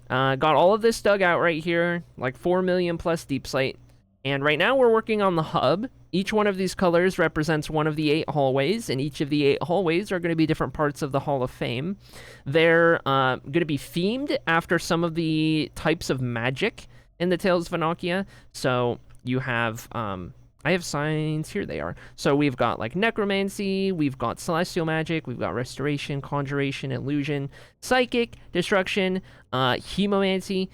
Got all of this dug out right here, like 4 million plus deep slate. And right now we're working on the hub. Each one of these colors represents one of the 8 hallways, and each of the 8 hallways are going to be different parts of the Hall of Fame. They're going to be themed after some of the types of magic in the Tales of Annocia. So you have, I have signs, here they are. So we've got like necromancy, we've got celestial magic, we've got restoration, conjuration, illusion, psychic, destruction, hemomancy,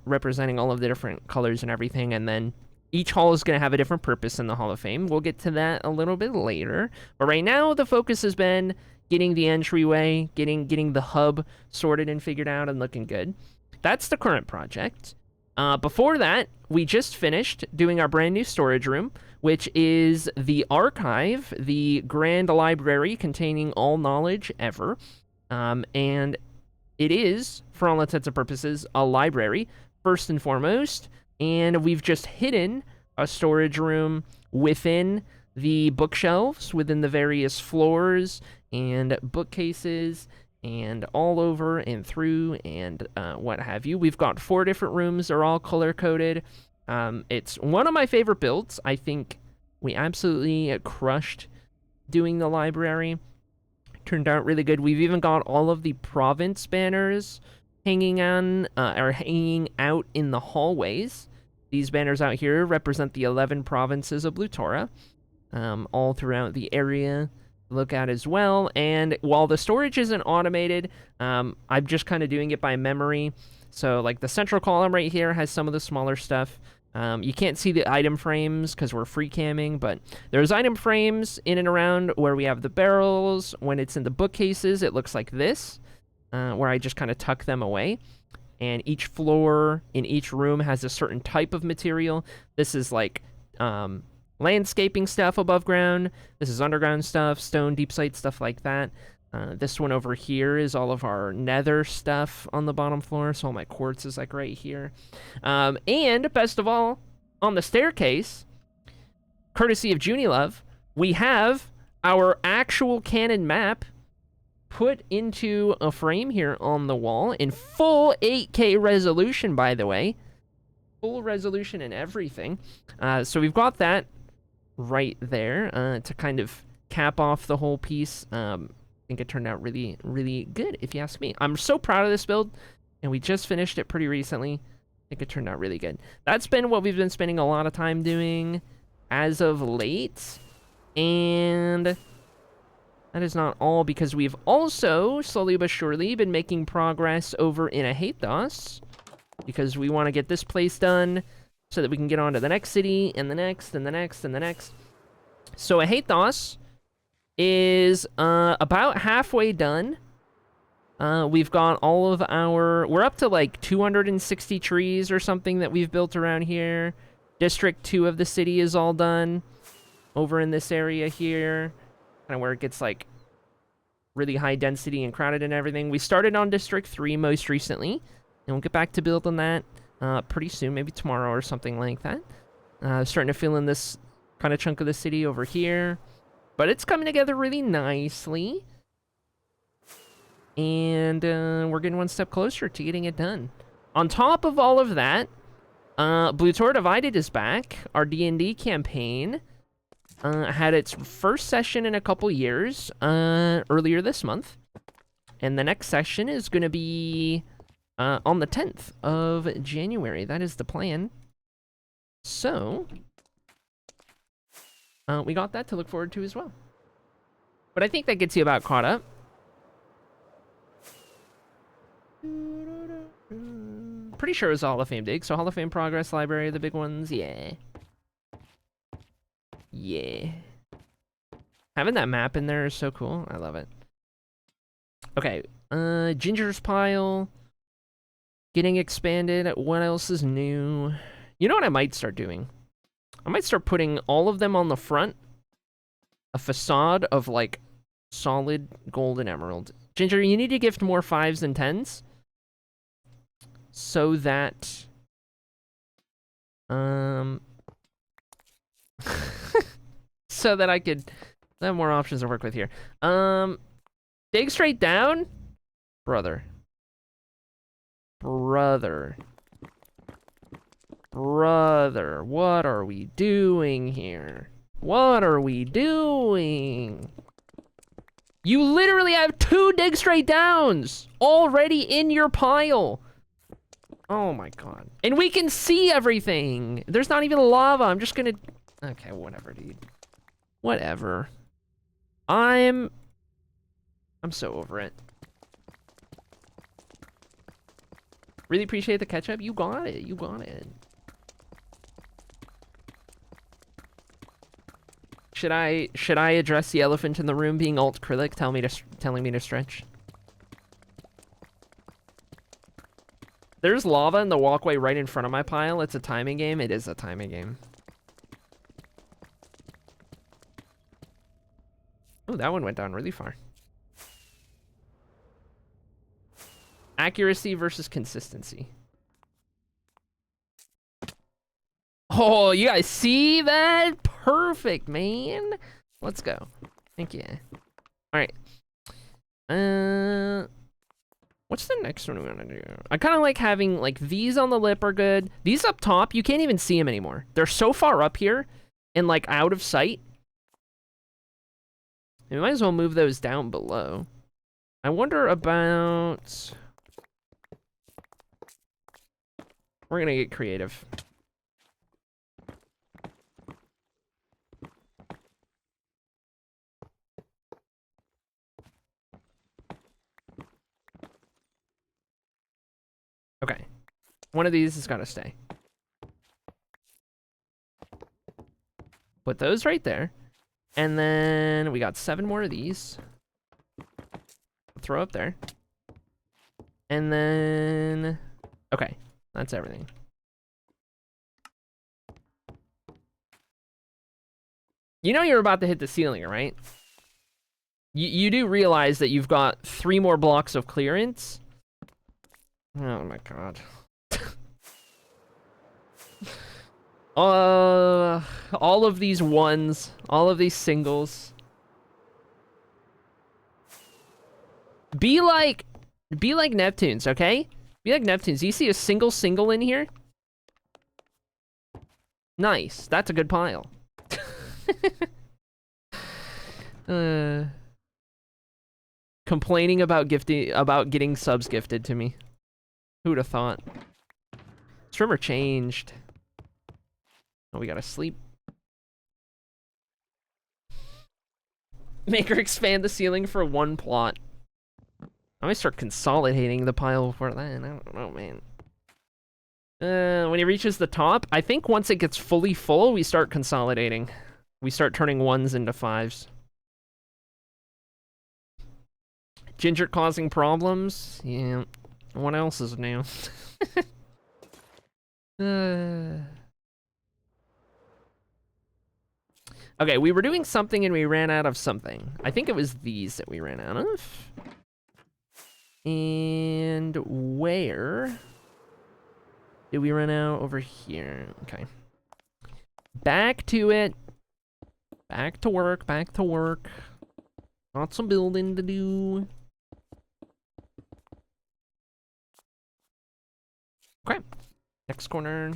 representing all of the different colors and everything, and then each hall is going to have a different purpose in the Hall of Fame. We'll get to that a little bit later. But right now, the focus has been getting the entryway, getting the hub sorted and figured out and looking good. That's the current project. Before that, we just finished doing our brand new storage room, which is the archive, the grand library containing all knowledge ever. And it is, for all intents and purposes, a library, first and foremost. And we've just hidden a storage room within the bookshelves, within the various floors and bookcases, and all over and through and what have you. We've got 4 different rooms. They're all color-coded. It's one of my favorite builds. I think we absolutely crushed doing the library. Turned out really good. We've even got all of the province banners hanging on, or hanging out in the hallways. These banners out here represent the 11 provinces of Blutora, all throughout the area. Look at as well. And while the storage isn't automated, I'm just kind of doing it by memory. So like the central column right here has some of the smaller stuff. You can't see the item frames because we're free camming, but there's item frames in and around where we have the barrels. When it's in the bookcases, it looks like this, where I just kind of tuck them away. And each floor in each room has a certain type of material. This is like landscaping stuff above ground. This is underground stuff, stone, deep slate, stuff like that. This one over here is all of our nether stuff on the bottom floor, so all my quartz is like right here. And best of all, on the staircase, courtesy of Junie Love, we have our actual canon map put into a frame here on the wall in full 8K resolution, by the way. Full resolution and everything. So we've got that right there to kind of cap off the whole piece. I think it turned out really, really good, if you ask me. I'm so proud of this build, and we just finished it pretty recently. I think it turned out really good. That's been what we've been spending a lot of time doing as of late. And that is not all, because we've also, slowly but surely, been making progress over in Ahathos, because we want to get this place done so that we can get on to the next city, and the next, and the next, and the next. So Ahathos is about halfway done. We've got all of our... We're up to like 260 trees or something that we've built around here. District 2 of the city is all done over in this area here. Kind of where it gets like really high density and crowded and everything. We started on District 3 most recently, and we'll get back to building that pretty soon, maybe tomorrow or something like that. Starting to fill in this kind of chunk of the city over here. But it's coming together really nicely. And we're getting one step closer to getting it done. On top of all of that, Blue Tor Divided is back. Our D&D campaign had its first session in a couple years earlier this month. And the next session is going to be on the 10th of January. That is the plan. So... we got that to look forward to as well. But I think that gets you about caught up. Pretty sure it was a Hall of Fame dig. So Hall of Fame Progress Library, the big ones, yeah. Yeah. Having that map in there is so cool. I love it. Okay. Ginger's Pile. Getting expanded. What else is new? You know what I might start doing? I might start putting all of them on the front. A facade of, like, solid gold and emerald. Ginger, you need to gift more 5s and 10s. So that... so that I could have more options to work with here. Dig straight down? Brother. Brother, what are we doing here? What are we doing? You literally have 2 dig straight downs already in your pile. Oh my god. And we can see everything. There's not even lava. I'm just gonna... Okay, whatever, dude. Whatever. I'm so over it. Really appreciate the catch-up. You got it. You got it. Should I address the elephant in the room being alt acrylic telling me to stretch? There's lava in the walkway right in front of my pile. It's a timing game. It is a timing game. Oh, that one went down really far. Accuracy versus consistency. Oh, you guys see that? Perfect, man. Let's go. Thank you. All right. What's the next one we want to do? I kind of like having, like, these on the lip are good. These up top, you can't even see them anymore. They're so far up here and, like, out of sight. We might as well move those down below. I wonder about... We're gonna get creative. Okay. One of these has got to stay. Put those right there. And then we got 7 more of these. Throw up there. And then... Okay. That's everything. You know you're about to hit the ceiling, right? You do realize that you've got 3 more blocks of clearance? Oh my god. All of these ones, all of these singles. Be like Neptunes, okay? Be like Neptunes. Do you see a single in here? Nice. That's a good pile. Complaining about getting subs gifted to me. Who'd have thought? Trimmer changed. Oh, we gotta sleep. Make her expand the ceiling for 1 plot. I might start consolidating the pile before then. I don't know, man. When he reaches the top, I think once it gets fully full, we start consolidating. We start turning 1s into 5s. Ginger causing problems? Yeah. What else is new? Okay, we were doing something and we ran out of something. I think it was these that we ran out of. And where did we run out? Over here. Okay. Back to it. Back to work, back to work. Got some building to do. Okay. Next corner.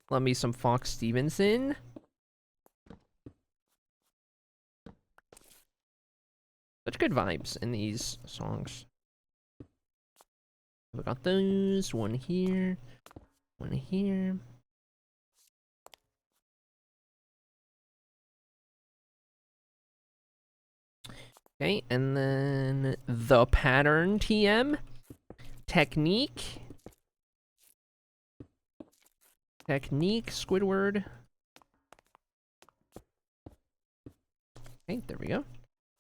Love me some Fox Stevenson. Such good vibes in these songs. We got those. One here. One here. Okay, and then the pattern TM. Technique. Technique, Squidward. Okay, there we go.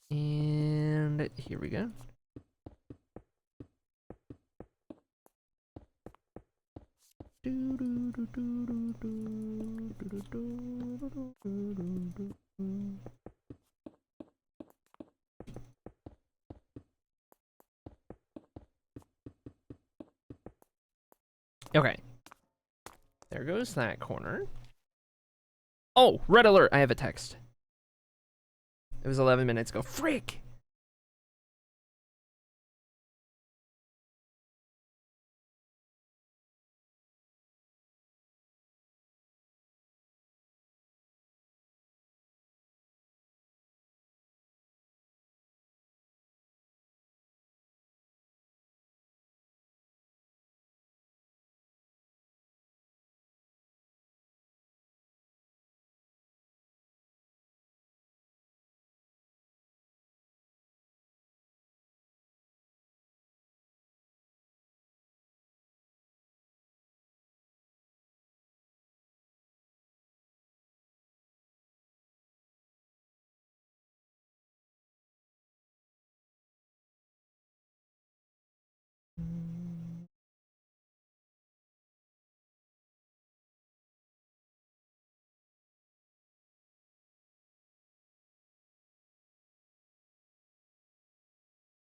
And here we go. Okay. There goes that corner. Oh, red alert. I have a text. It was 11 minutes ago. Frick!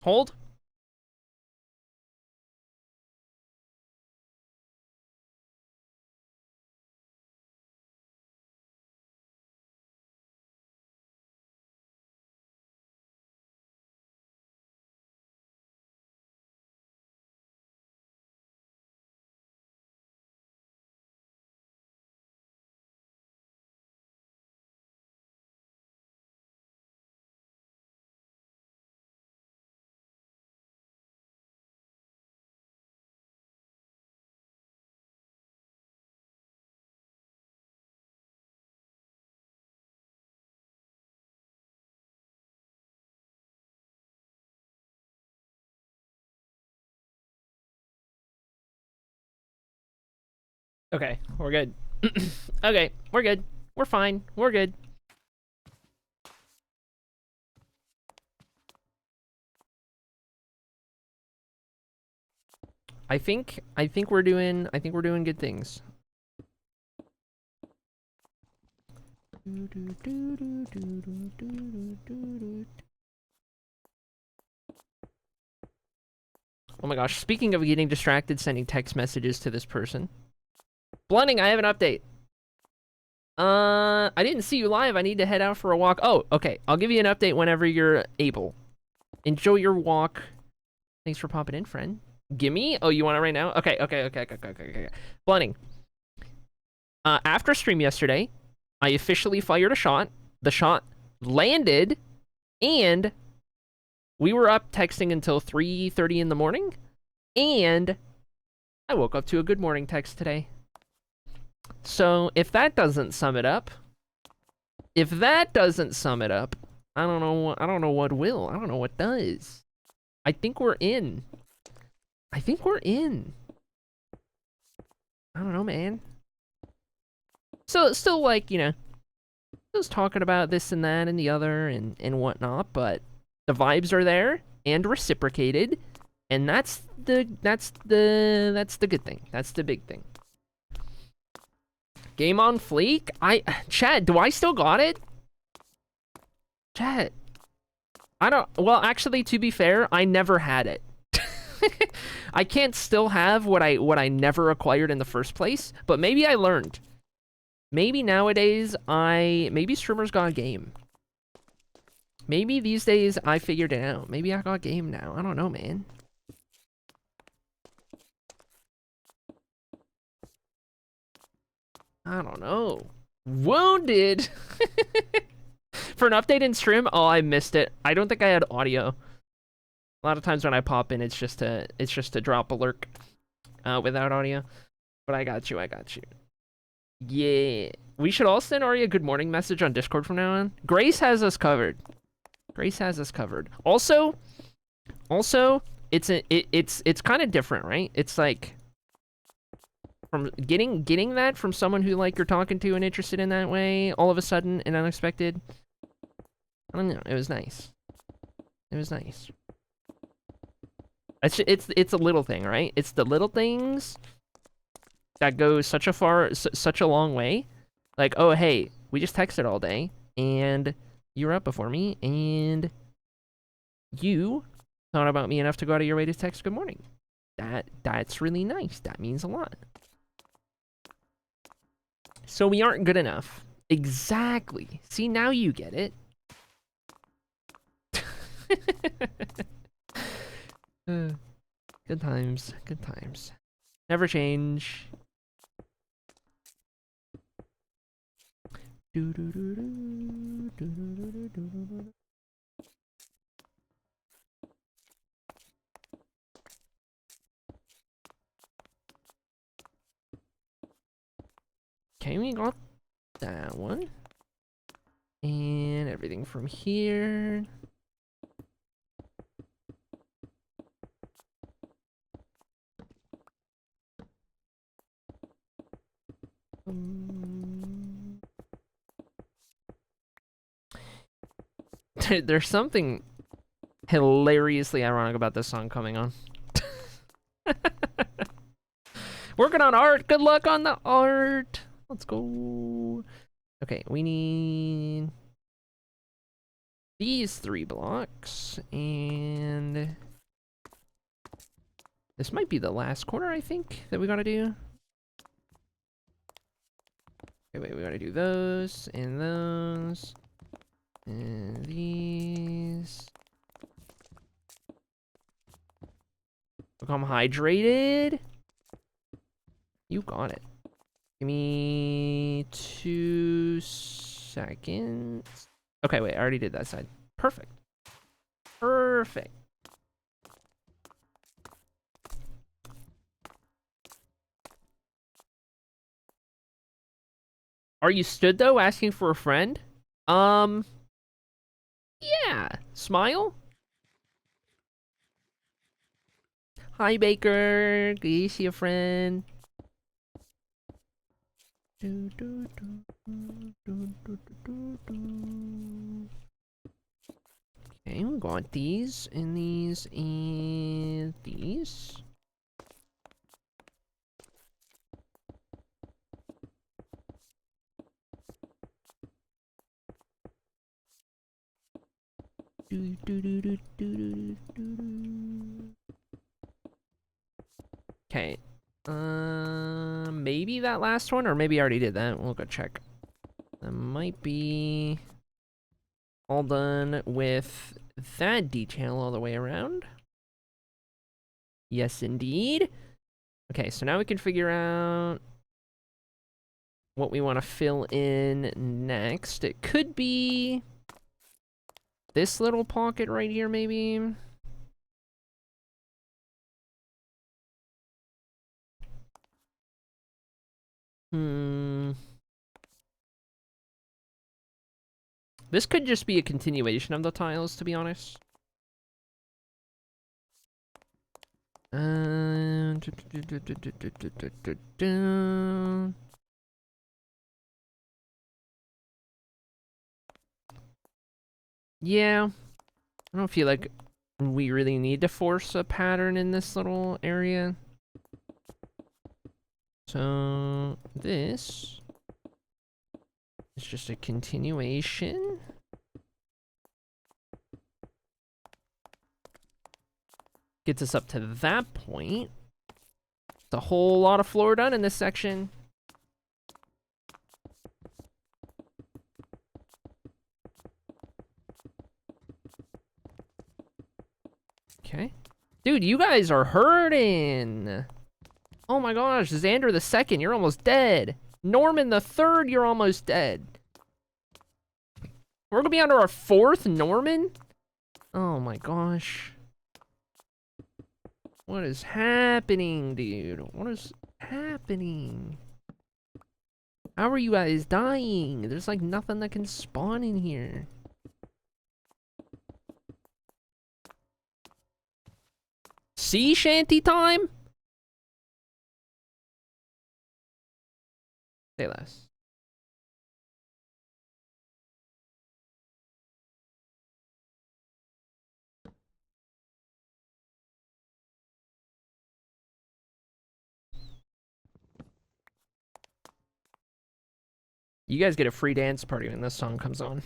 Hold. Okay, we're good. Okay, we're good. We're fine. We're good. I think we're doing good things. Oh my gosh, speaking of getting distracted sending text messages to this person. Blunting, I have an update. I didn't see you live. I need to head out for a walk. Oh, okay. I'll give you an update whenever you're able. Enjoy your walk. Thanks for popping in, friend. Gimme? Oh, you want it right now? Okay. Blunting. After stream yesterday, I officially fired a shot. The shot landed, and we were up texting until 3:30 in the morning, and I woke up to a good morning text today. So if that doesn't sum it up, I don't know what will. I don't know what does. I think we're in. I don't know, man. So still, like, you know, just talking about this and that and the other and whatnot, but the vibes are there and reciprocated, and that's the good thing. That's the big thing. Game on fleek? Chad, do I still got it? Chad. Well, actually, to be fair, I never had it. I can't still have what I never acquired in the first place, but maybe I learned. Maybe nowadays maybe streamers got game. Maybe these days I figured it out. Maybe I got game now. I don't know, man. I don't know. Wounded! For an update in stream? Oh, I missed it. I don't think I had audio. A lot of times when I pop in, it's just to drop a lurk without audio. But I got you. Yeah. We should all send Ari a good morning message on Discord from now on. Grace has us covered. Also, it's kind of different, right? It's like from getting that from someone who, like, you're talking to and interested in that way, all of a sudden and unexpected. I don't know. It was nice. It's a little thing, right? It's the little things that go such a long way. Like, oh, hey, we just texted all day, and you were up before me, and you thought about me enough to go out of your way to text good morning. That's really nice. That means a lot. So we aren't good enough. Exactly. See, now you get it. Good times. Never change. Okay, we got that one. And everything from here. There's something hilariously ironic about this song coming on. Working on art. Good luck on the art. Let's go. Okay, we need these 3 blocks, and this might be the last corner, I think, that we gotta do. Okay, wait, we gotta do those, and these. Become hydrated. You got it. Give me 2 seconds. Okay, wait, I already did that side. Perfect. Are you stood though, asking for a friend? Yeah. Smile. Hi, Baker. Good to see a friend. Okay, we got these and these and these. Okay. Maybe that last one, or maybe I already did that. We'll go check. That might be all done with that detail all the way around. Yes, indeed. Okay, so now we can figure out what we want to fill in next. It could be this little pocket right here, maybe. This could just be a continuation of the tiles, to be honest. Yeah, I don't feel like we really need to force a pattern in this little area. So this is just a continuation. Gets us up to that point. It's a whole lot of floor done in this section. Okay. Dude, you guys are hurting. Oh my gosh, Xander the Second, you're almost dead. Norman the Third, you're almost dead. We're gonna be on to our 4th Norman? Oh my gosh. What is happening, dude? What is happening? How are you guys dying? There's like nothing that can spawn in here. Sea shanty time? Say less. You guys get a free dance party when this song comes on.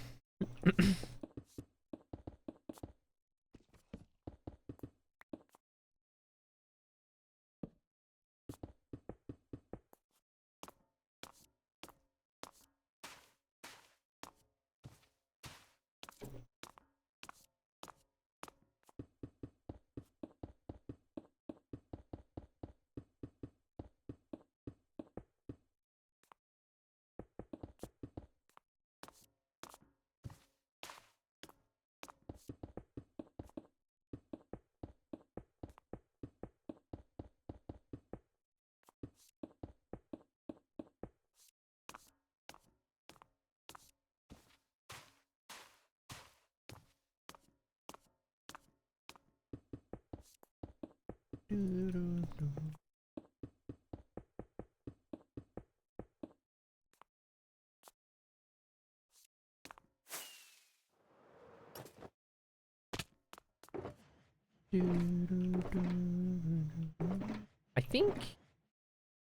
I think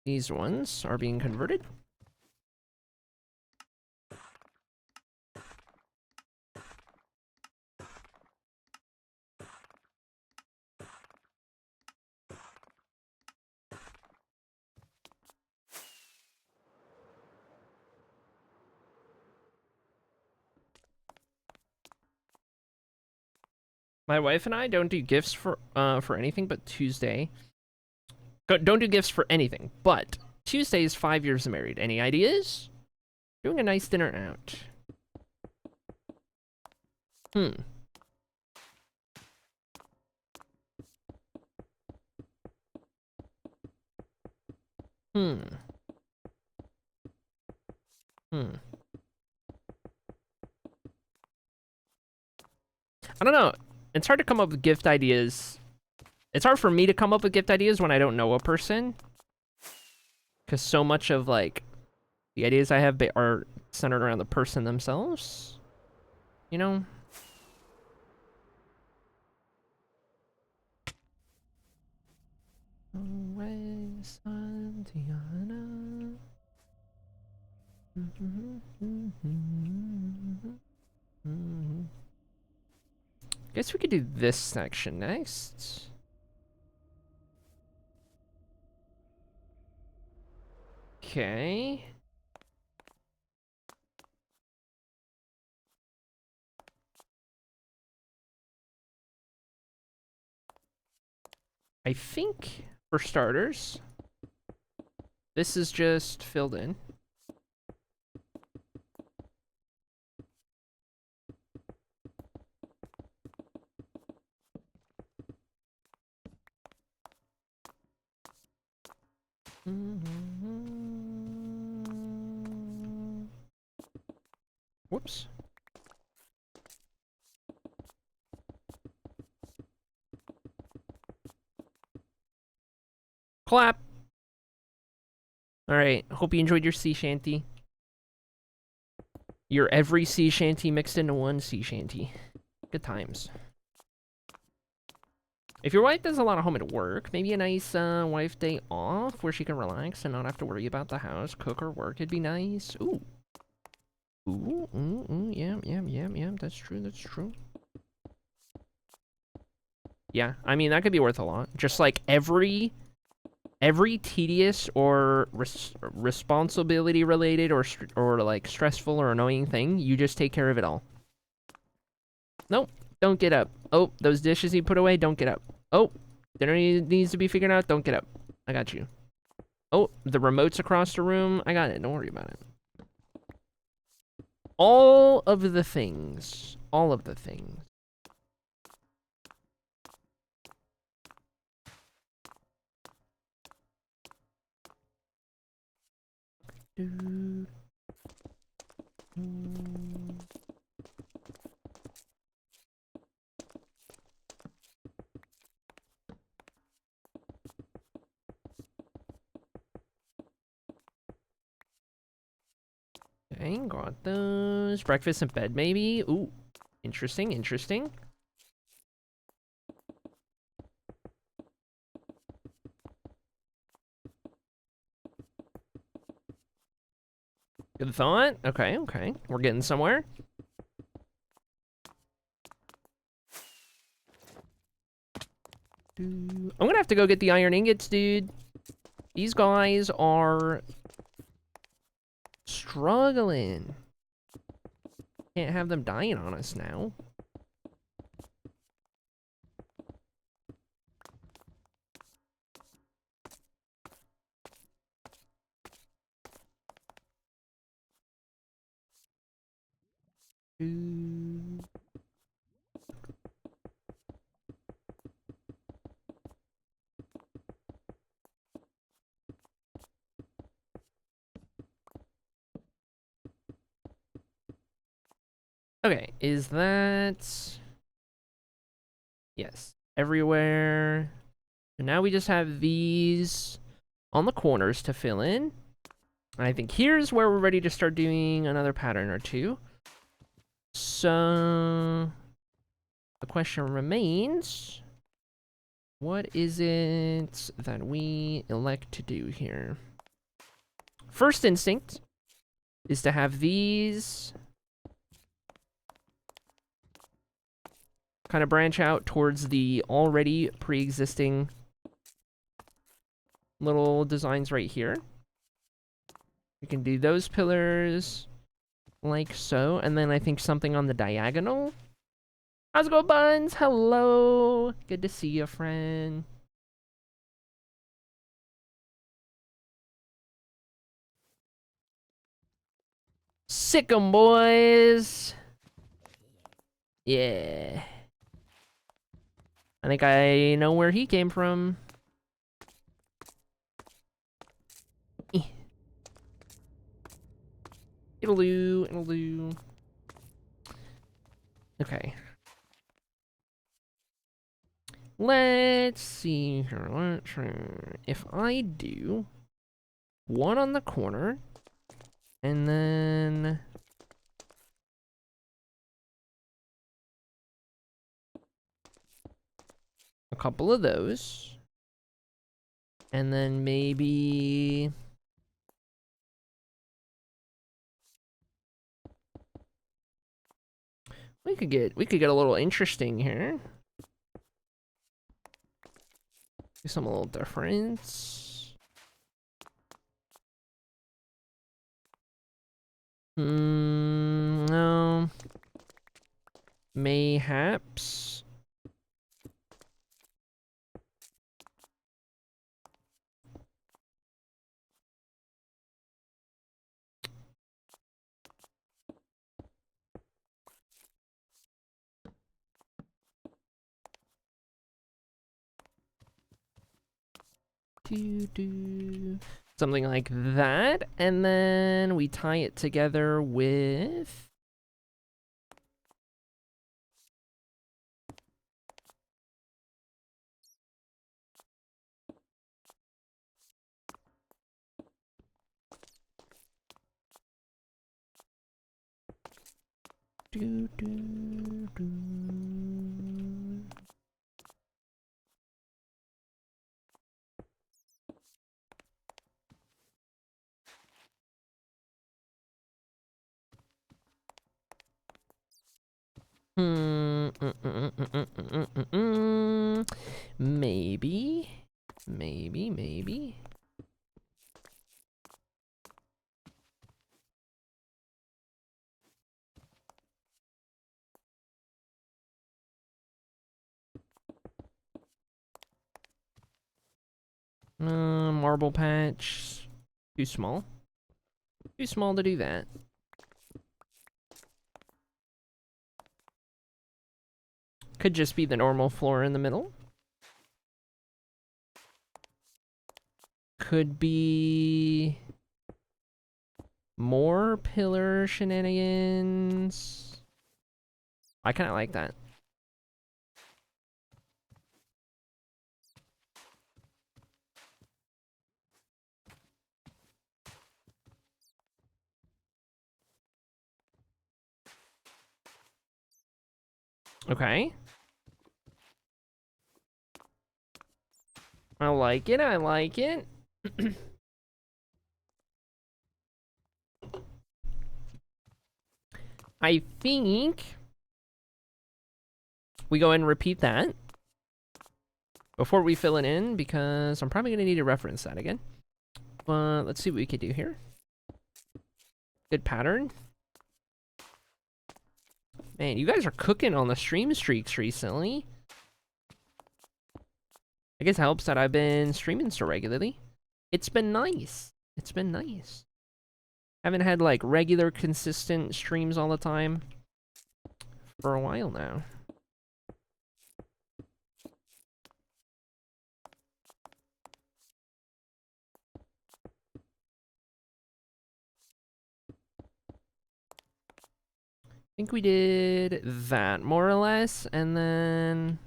these ones are being converted. My wife and I don't do gifts for anything but Tuesday. Don't do gifts for anything, but Tuesday is 5 years married. Any ideas? Doing a nice dinner out. Hmm. Hmm. I don't know. It's hard to come up with gift ideas. It's hard for me to come up with gift ideas when I don't know a person. Because so much of, like, The ideas I have are centered around the person themselves. You know? Always Santiana. Guess we could do this section next. Okay. I think, for starters, this is just filled in. Whoops. Clap. All right. Hope you enjoyed your sea shanty. Your every sea shanty mixed into one sea shanty. Good times. If your wife does a lot of home at work, maybe a nice wife day off where she can relax and not have to worry about the house, cook, or work. It'd be nice. Ooh. Ooh, yeah. That's true, that's true. Yeah, I mean, that could be worth a lot. Just like every tedious or responsibility related or like stressful or annoying thing, you just take care of it all. Nope, don't get up. Oh, those dishes you put away, don't get up. Oh, dinner needs to be figured out, don't get up. I got you. Oh, the remote's across the room. I got it, don't worry about it. All of the things. All of the things. Okay, got those. Breakfast in bed, maybe? Ooh, interesting, interesting. Good thought. Okay, okay. We're getting somewhere. I'm gonna have to go get the iron ingots, dude. These guys are struggling. Can't have them dying on us now. Okay, is that... Yes, everywhere. And now we just have these on the corners to fill in. And I think here's where we're ready to start doing another pattern or two. So... the question remains... what is it that we elect to do here? First instinct is to have these kind of branch out towards the already pre-existing little designs right here. We can do those pillars like so, and then I think something on the diagonal. How's it going, Buns? Hello. Good to see you, friend. Sick 'em, boys. Yeah. I think I know where he came from. It'll do, it'll do. Okay. Let's see here. If I do one on the corner And then a couple of those. And then maybe we could get a little interesting here. Do something a little different. No. Mayhaps. Something like that, and then we tie it together with maybe. Marble patch. Too small. Too small to do that. Could just be the normal floor in the middle. Could be more pillar shenanigans. I kind of like that. Okay. I like it, I like it. I think we go ahead and repeat that before we fill it in, because I'm probably going to need to reference that again. But let's see what we could do here. Good pattern. Man, you guys are cooking on the stream streaks recently. I guess it helps that I've been streaming so regularly. It's been nice. It's been nice. Haven't had like regular consistent streams all the time for a while now. I think we did that more or less, and then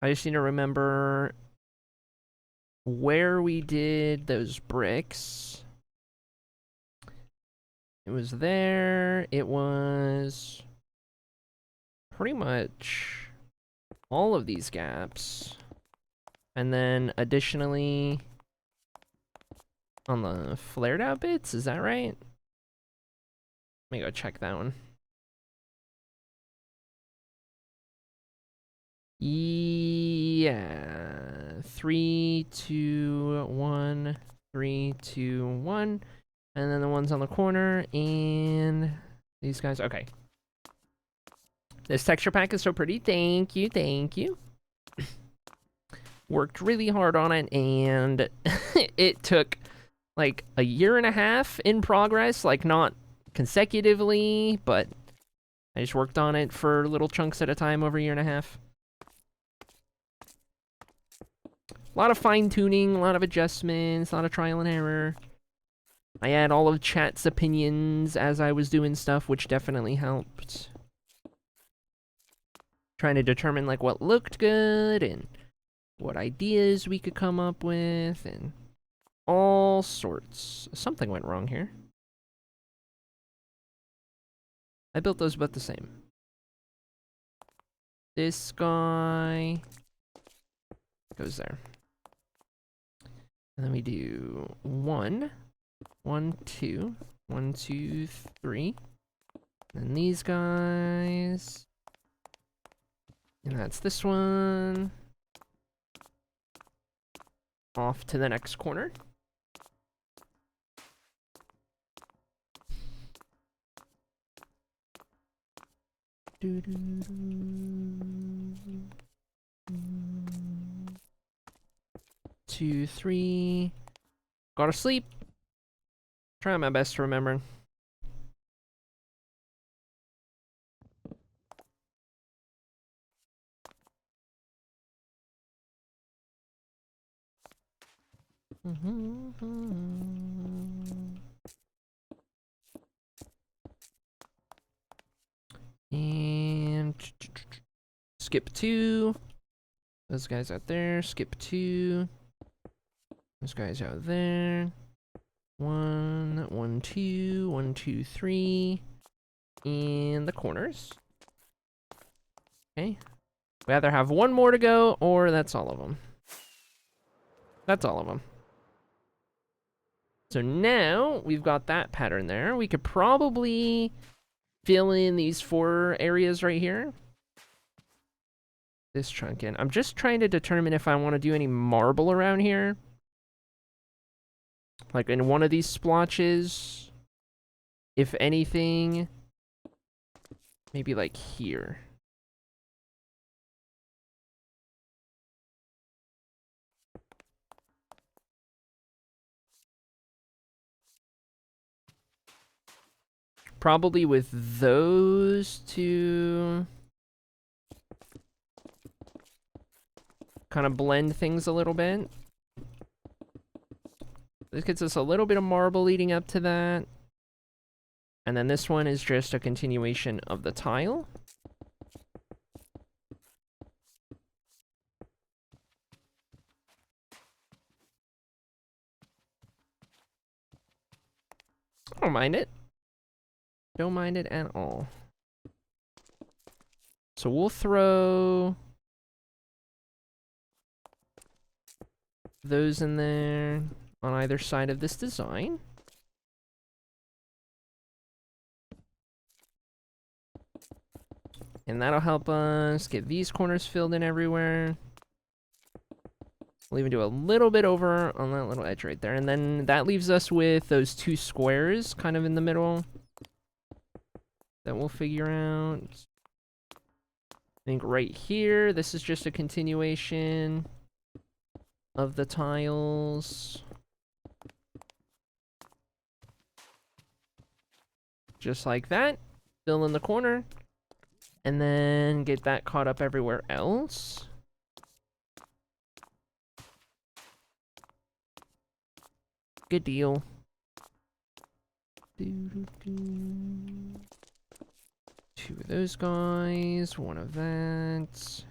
I just need to remember where we did those bricks. It was there. It was pretty much all of these gaps. And then additionally on the flared out bits, is that right? Let me go check that one. Yeah. 3, 2, 1. 3, 2, 1. And then the ones on the corner and these guys. Okay. This texture pack is so pretty. Thank you, thank you. Worked really hard on it, and it took like a year and a half in progress, like not consecutively, but I just worked on it for little chunks at a time over a year and a half. A lot of fine-tuning, a lot of adjustments, a lot of trial and error. I had all of chat's opinions as I was doing stuff, which definitely helped. Trying to determine like what looked good and what ideas we could come up with, and all sorts. Something went wrong here. I built those both the same. This guy goes there. And then we do 1, 1, 2, 1, 2, 3. And these guys. And that's this one. Off to the next corner. Doo -doo -doo. 2, 3. Gotta sleep. Trying my best to remember. And skip 2. Those guys out there. Skip 2. Those guys out there. 1, 1, 2, 1, 2, 3. And the corners. Okay. We either have one more to go, or that's all of them. That's all of them. So now we've got that pattern there. We could probably fill in these 4 areas right here. This chunk in. I'm just trying to determine if I want to do any marble around here. Like in one of these splotches. If anything, maybe like here. Probably with those two. Kind of blend things a little bit. This gets us a little bit of marble leading up to that. And then this one is just a continuation of the tile. I don't mind it. Don't mind it at all. So we'll throw those in there on either side of this design. And that'll help us get these corners filled in everywhere. We'll even do a little bit over on that little edge right there. And then that leaves us with those 2 squares kind of in the middle that we'll figure out. I think right here, this is just a continuation of the tiles. Just like that. Fill in the corner. And then get that caught up everywhere else. Good deal. 2 of those guys, 1 of that.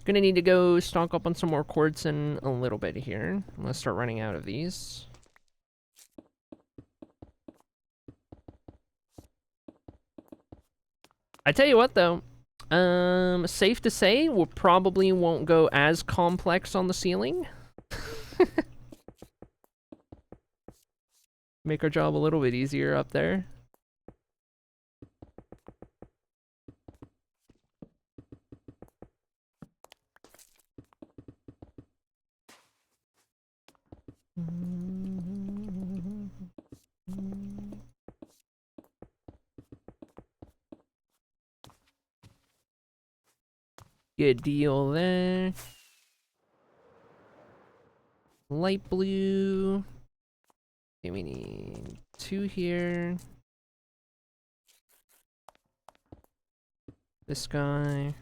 Gonna need to go stock up on some more quartz in a little bit here. I'm gonna start running out of these. I tell you what though, safe to say we probably won't go as complex on the ceiling. Make our job a little bit easier up there. Good deal there. Light blue. Okay, we need 2 here. This guy.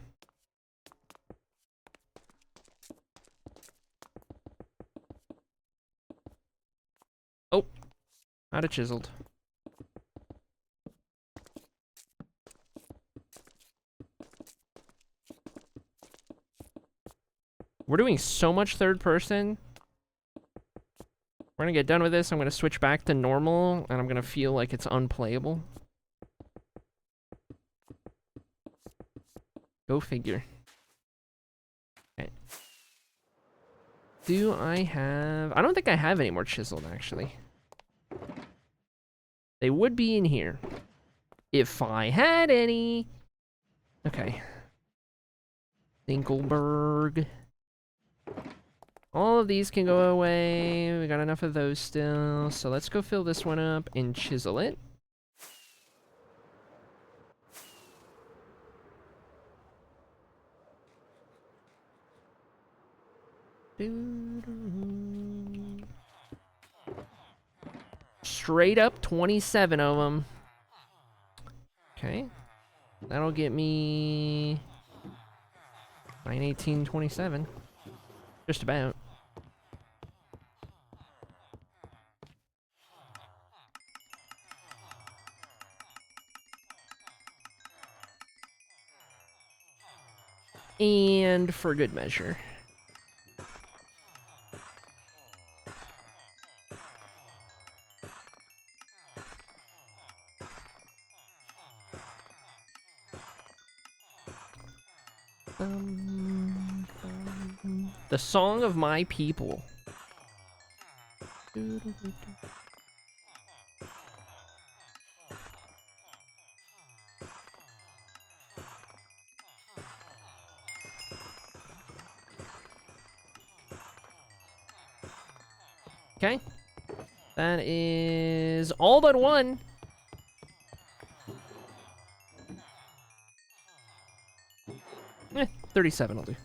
Oh, out of chiseled. We're doing so much third person. We're gonna get done with this. I'm gonna switch back to normal, and I'm gonna feel like it's unplayable. Go figure. Okay. Do I have... I don't think I have any more chiseled, actually. They would be in here. If I had any. Okay. Dinkelberg. All of these can go away. We got enough of those still. So let's go fill this one up and chisel it. Straight up 27 of them. Okay. That'll get me 91827. Just about. And for good measure. The Song of My People. Okay. That is all but one. Eh, 37 will do.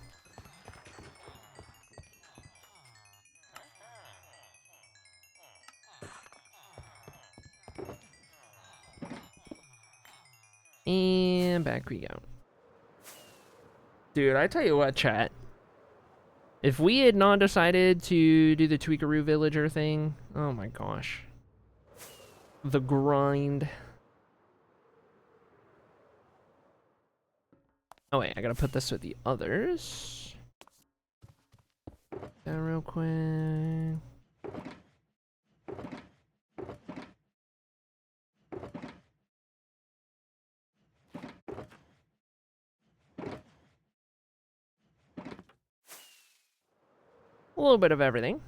And back we go. Dude, I tell you what, chat. If we had not decided to do the Tweakaroo villager thing, oh my gosh. The grind. Oh wait, I gotta put this with the others. That real quick. A little bit of everything.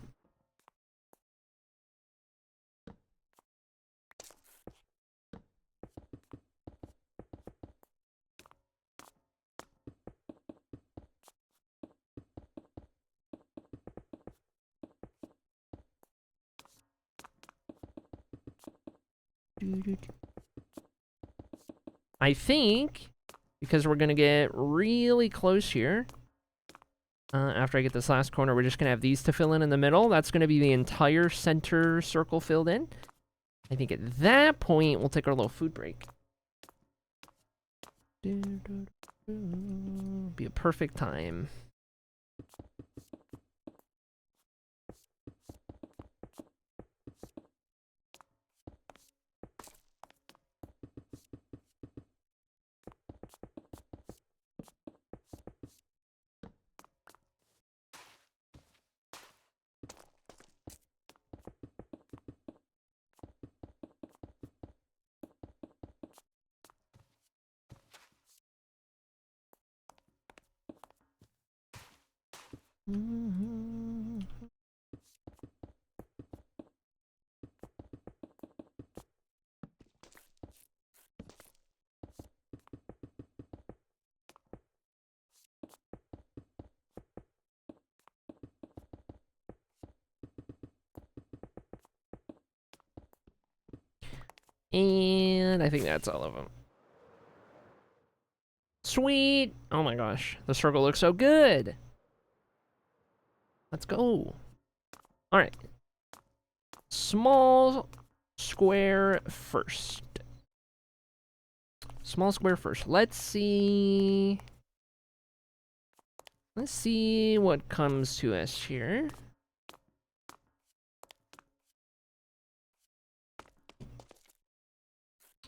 I think, because we're gonna get really close here, after I get this last corner, we're just gonna have these to fill in the middle. That's gonna be the entire center circle filled in. I think at that point, we'll take our little food break. Be a perfect time. And I think that's all of them. Sweet! Oh my gosh, the circle looks so good! Let's go. Alright. Small square first. Small square first. Let's see... Let's see what comes to us here.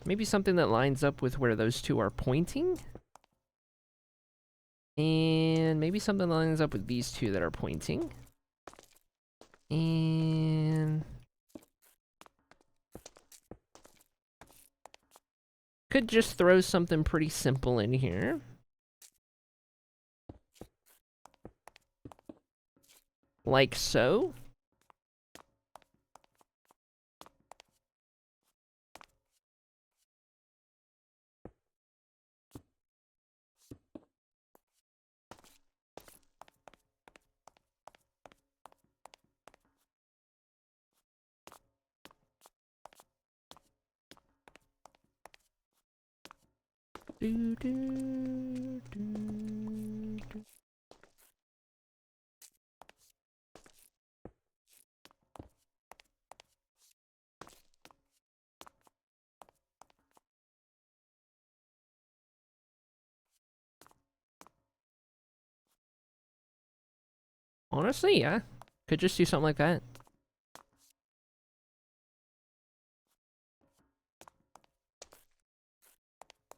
Maybe something that lines up with where those two are pointing. And maybe something lines up with these two that are pointing. And could just throw something pretty simple in here. Like so. Do, do, do. Honestly, yeah. Could just do something like that.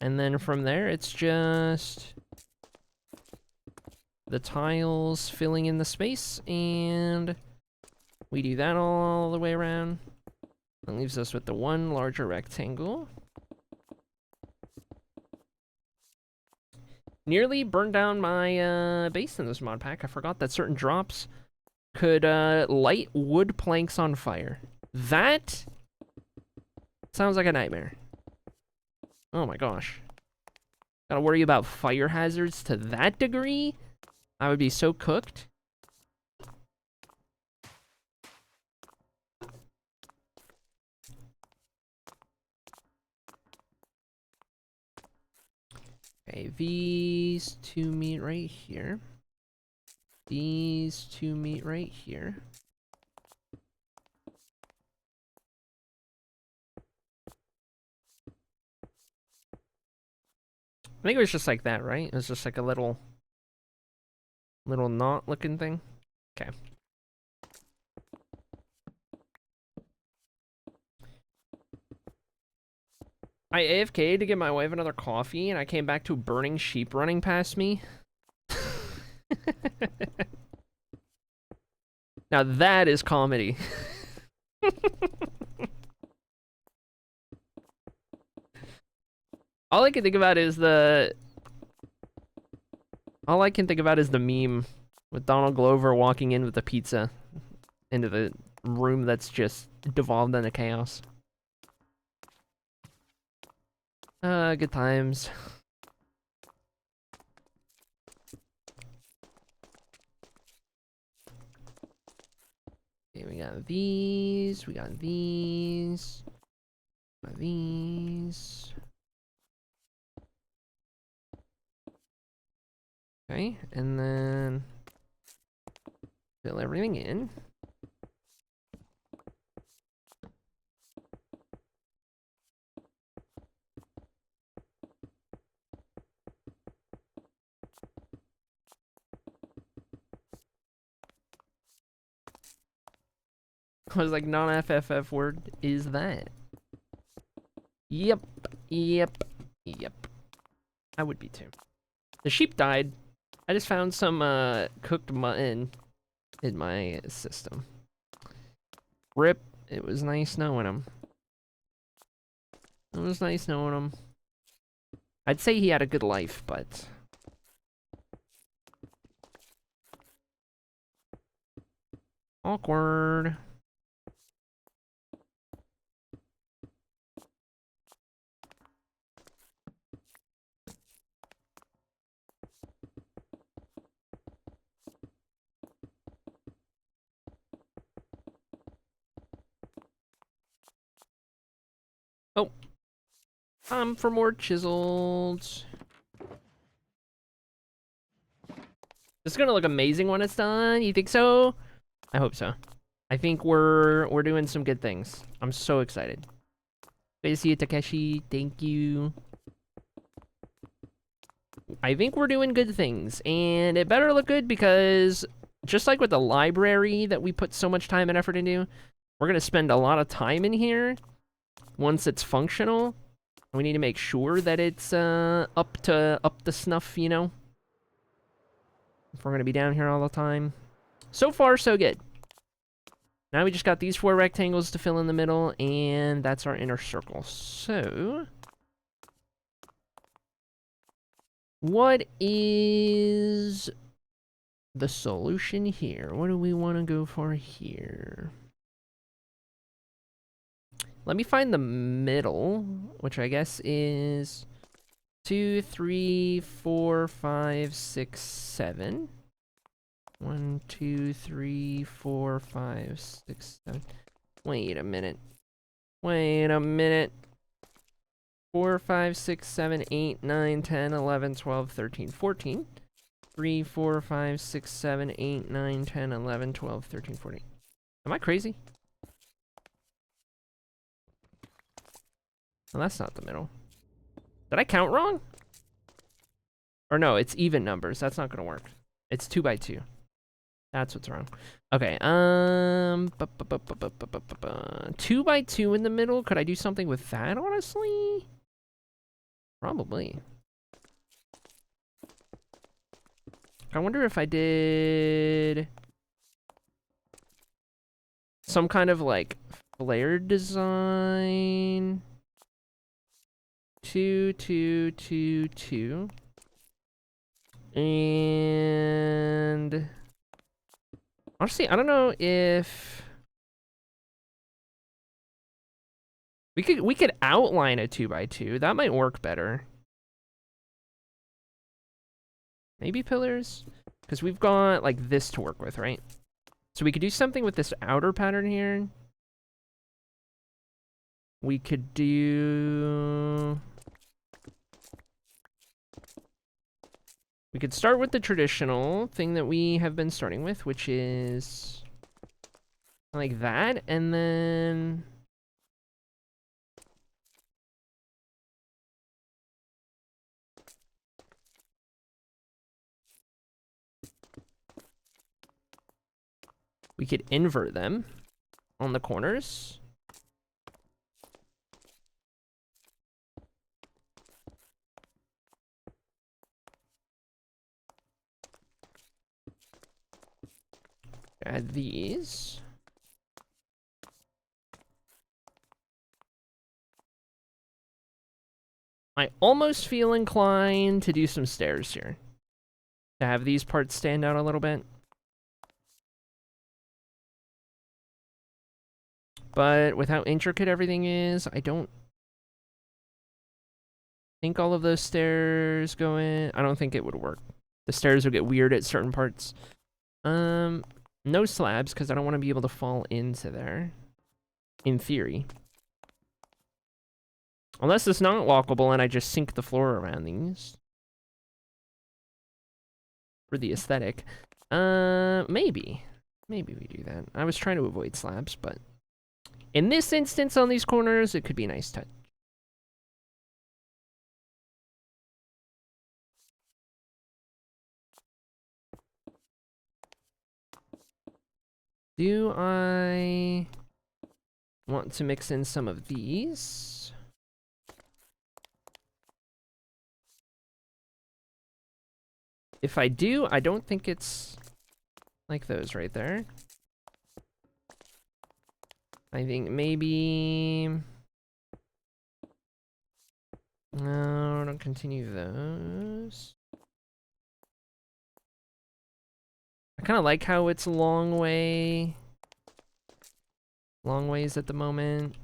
And then from there, it's just the tiles filling in the space, and we do that all the way around. That leaves us with the one larger rectangle. Nearly burned down my base in this mod pack. I forgot that certain drops could light wood planks on fire. That sounds like a nightmare. Oh my gosh. Gotta worry about fire hazards to that degree? I would be so cooked. Okay, these two meet right here. These two meet right here. I think it was just like that, right? It was just like a little knot looking thing. Okay. I AFK'd to get my wife another coffee, and I came back to burning sheep running past me. Now that is comedy. All I can think about is the meme with Donald Glover walking in with the pizza into the room that's just devolved into chaos. Good times. Okay, we got these, we got these, got these. Okay, and then fill everything in. I was like, non-FFF word is that? Yep, yep, yep. I would be too. The sheep died. I just found some cooked mutton in my system. Rip. It was nice knowing him. It was nice knowing him. I'd say he had a good life, but... awkward. Oh. For more chiseled. This is gonna look amazing when it's done. You think so? I hope so. I think we're doing some good things. I'm so excited. Good to see you, Takeshi. Thank you. I think we're doing good things, and it better look good because just like with the library that we put so much time and effort into, we're gonna spend a lot of time in here once it's functional. We need to make sure that it's up to snuff, you know. If we're gonna be down here all the time. So far, so good. Now we just got these 4 rectangles to fill in the middle, and that's our inner circle. So, what is the solution here? What do we want to go for here? Let me find the middle, which I guess is 2, 3, 4, 5, 6, 7. 1, 2, 3, 4, 5, 6, 7. Wait a minute. Wait a minute. 4, 5, 6, 7, 8, 9, 10, 11, 12, 13, 14. 3, 4, 5, 6, 7, 8, 9, 10, 11, 12, 13, 14. Am I crazy? Well, that's not the middle. Did I count wrong? Or no, it's even numbers. That's not gonna work. It's 2 by 2. That's what's wrong. Okay, 2 by 2 in the middle. Could I do something with that, honestly? Probably. I wonder if I did some kind of, like, flared design. 2, 2, 2, 2. And honestly, I don't know if we could outline a 2 by 2. That might work better. Maybe pillars? Because we've got like this to work with, right? So we could do something with this outer pattern here. We could do... We could start with the traditional thing that we have been starting with, which is like that, and then we could invert them on the corners. Add these. I almost feel inclined to do some stairs here. To have these parts stand out a little bit. But with how intricate everything is, I don't think all of those stairs go in. I don't think it would work. The stairs would get weird at certain parts. No slabs, because I don't want to be able to fall into there. In theory. Unless it's not walkable and I just sink the floor around these. For the aesthetic. Maybe. Maybe we do that. I was trying to avoid slabs, but... in this instance, on these corners, it could be a nice touch. Do I want to mix in some of these? If I do, I don't think it's like those right there. I think maybe... no, don't continue those. I kind of like how it's long ways at the moment.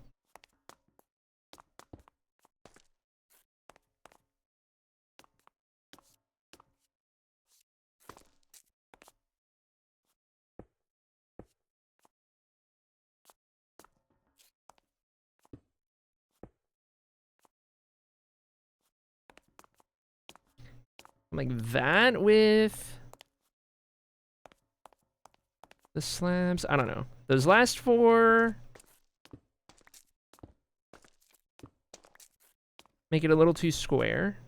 Like that with the slabs. I don't know. Those last 4 make it a little too square.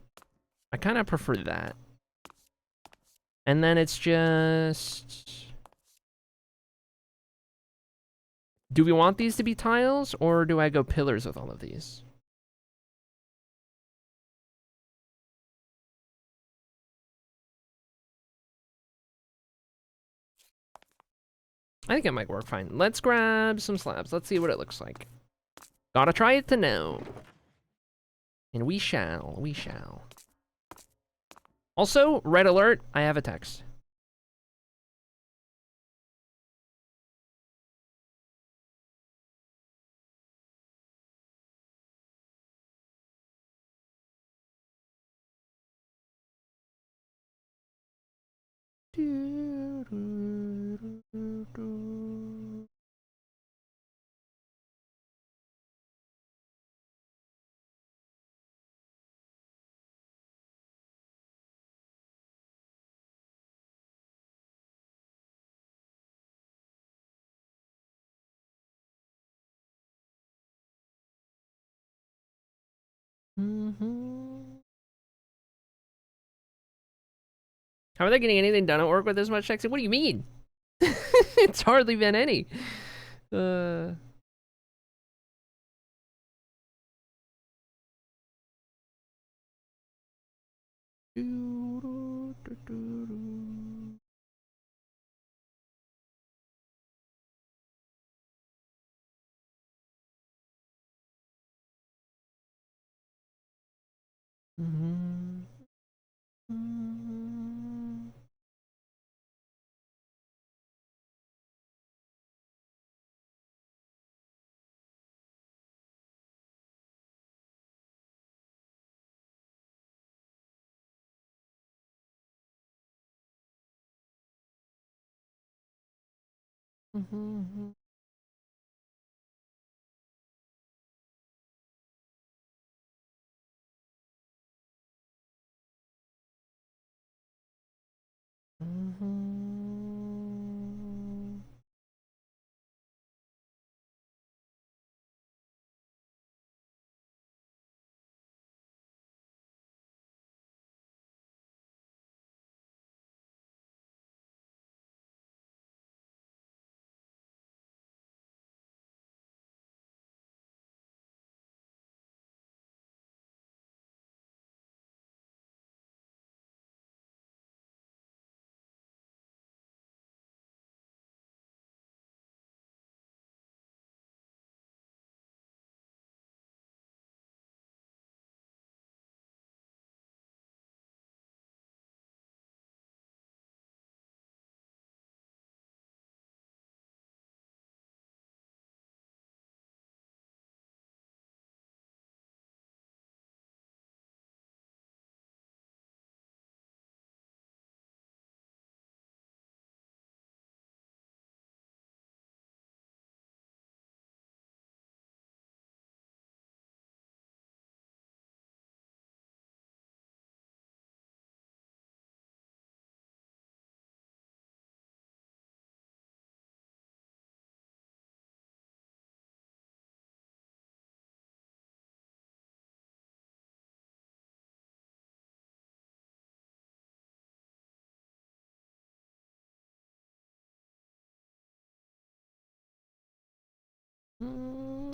I kind of prefer that. And then it's just... do we want these to be tiles, or do I go pillars with all of these? I think it might work fine. Let's grab some slabs. Let's see what it looks like. Gotta try it to know. And we shall, we shall. Also, red alert, I have a text. How are they getting anything done at work with this much texting? What do you mean? It's hardly been any.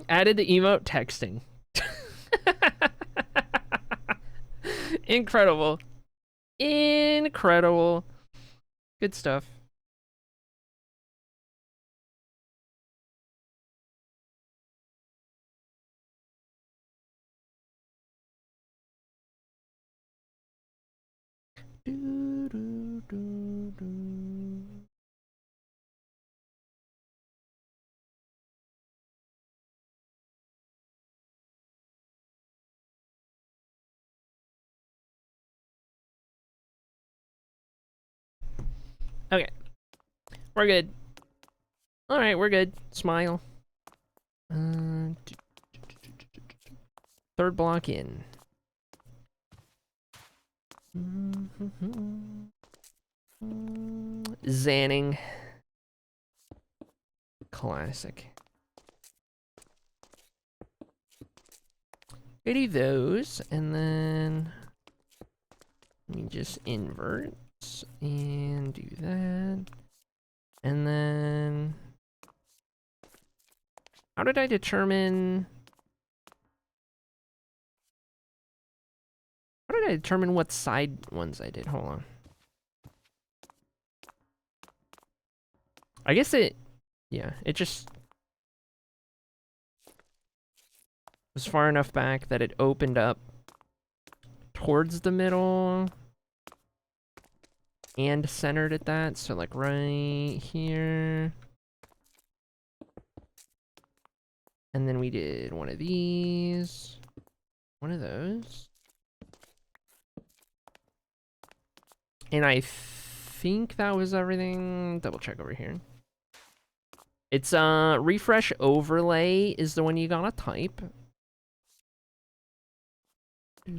Added the emote texting. Incredible. Incredible. Good stuff. Okay. We're good. Alright, we're good. Smile. Third block in. Zanning. Classic. Goody those, and then let me just invert and do that. And then how did I determine what side ones I did? Hold on. I guess it Yeah, it just was far enough back that it opened up towards the middle and centered at that. So like right here. And then we did one of these, one of those. And I think that was everything. Double check over here. It's refresh overlay is the one you gotta type. Okay,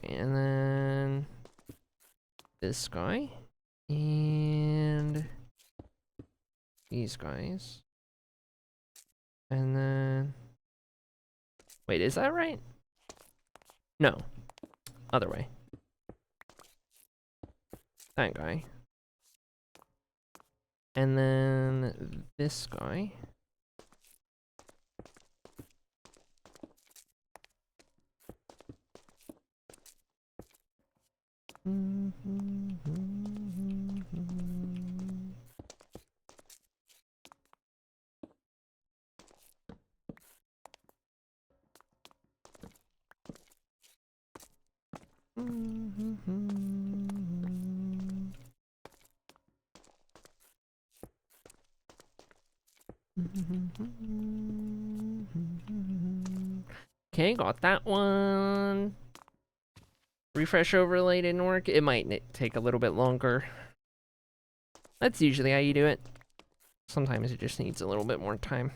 and then this guy and these guys. And then wait, is that right? No. Other way. That guy. And then this guy. Okay, got that one. Refresh overlay didn't work. It might take a little bit longer. That's usually how you do it. Sometimes it just needs a little bit more time.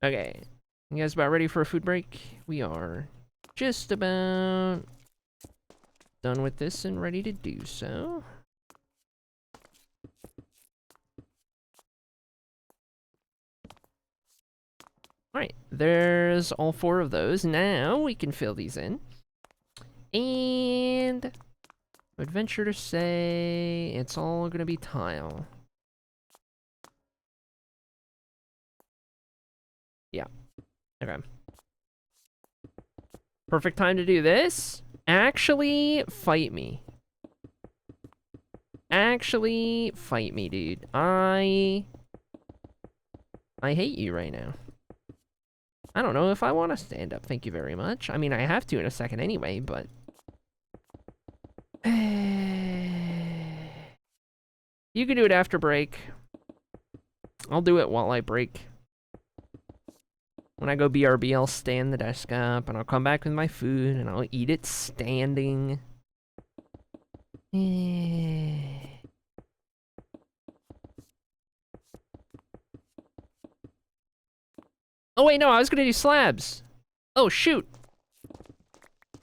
Okay, you guys about ready for a food break? We are just about done with this and ready to do so. Alright, there's all 4 of those. Now we can fill these in. And I would venture to say it's all gonna be tile. Yeah. Okay. Perfect time to do this. Actually, fight me. Actually, fight me, dude. I hate you right now. I don't know if I want to stand up, thank you very much. I mean, I have to in a second anyway, but... You can do it after break. I'll do it while I break. When I go BRB, I'll stand the desk up, and I'll come back with my food, and I'll eat it standing. Oh wait, no, I was gonna do slabs. Oh shoot.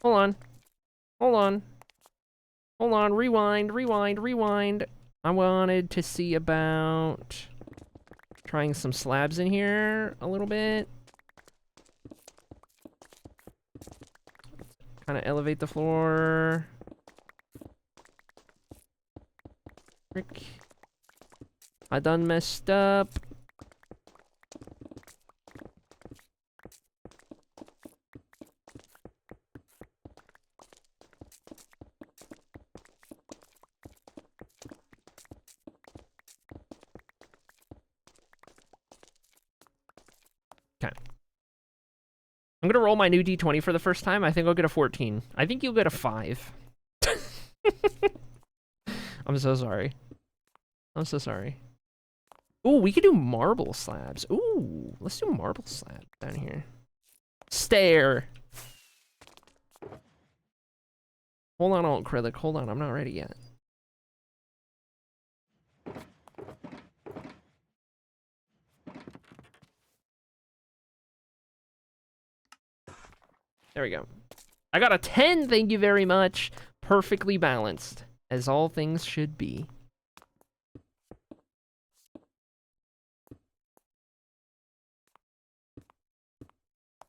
Hold on. Hold on. Hold on, rewind, rewind, rewind. I wanted to see about trying some slabs in here a little bit. Kind of elevate the floor. Frick. I done messed up. Okay. I'm gonna roll my new D20 for the first time. I think I'll get a 14. I think you'll get a 5. I'm so sorry. I'm so sorry. Ooh, we could do marble slabs. Ooh, let's do marble slabs down here. Stair. Hold on, alt acrylic. Hold on, I'm not ready yet. There we go. I got a 10, thank you very much. Perfectly balanced, as all things should be.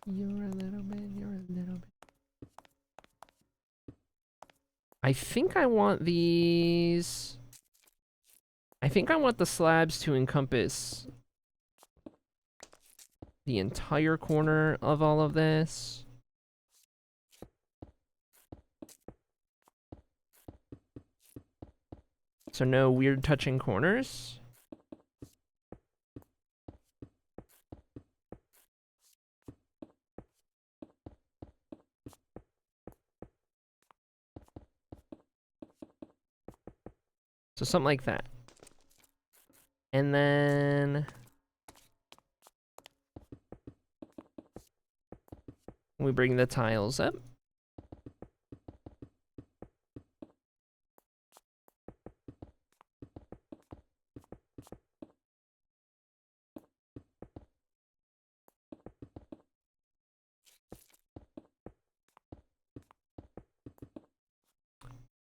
You're a little bit, you're a little bit. I think I want these... I think I want the slabs to encompass the entire corner of all of this. So no weird touching corners. So something like that. And then we bring the tiles up.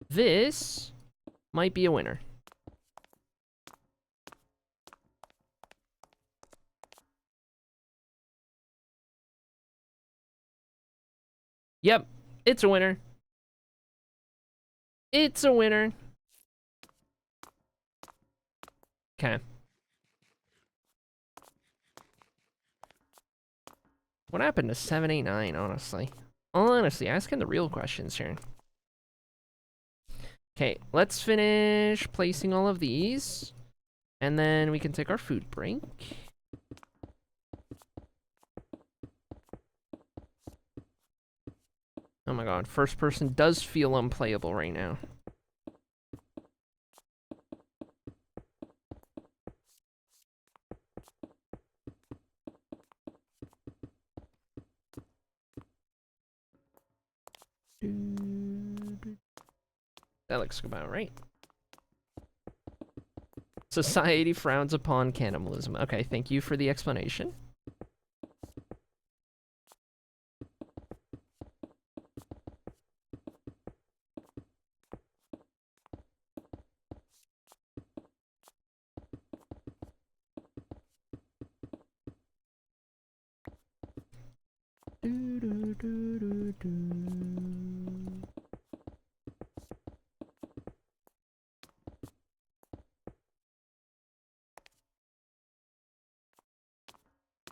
This might be a winner. Yep, it's a winner. It's a winner. Okay. What happened to 789, honestly? Honestly, asking the real questions here. Okay, let's finish placing all of these. And then we can take our food break. Oh my god, first person does feel unplayable right now. That looks about right. Society frowns upon cannibalism. Okay, thank you for the explanation.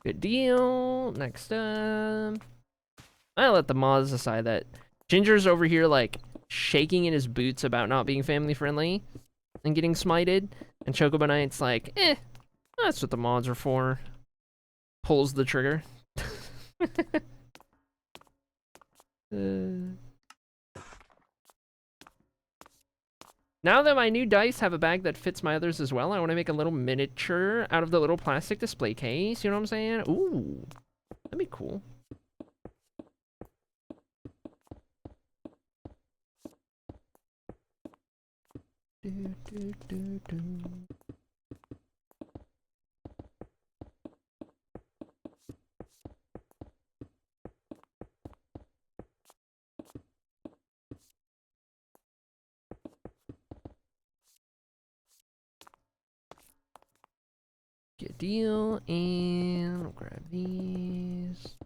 Good deal. Next up. I'll let the mods decide that. Ginger's over here, like, shaking in his boots about not being family friendly and getting smited. And Chocobo Knight's like, that's what the mods are for. Pulls the trigger. Now that my new dice have a bag that fits my others as well, I want to make a little miniature out of the little plastic display case. You know what I'm saying? Ooh, that'd be cool. Good deal, and I'll grab these.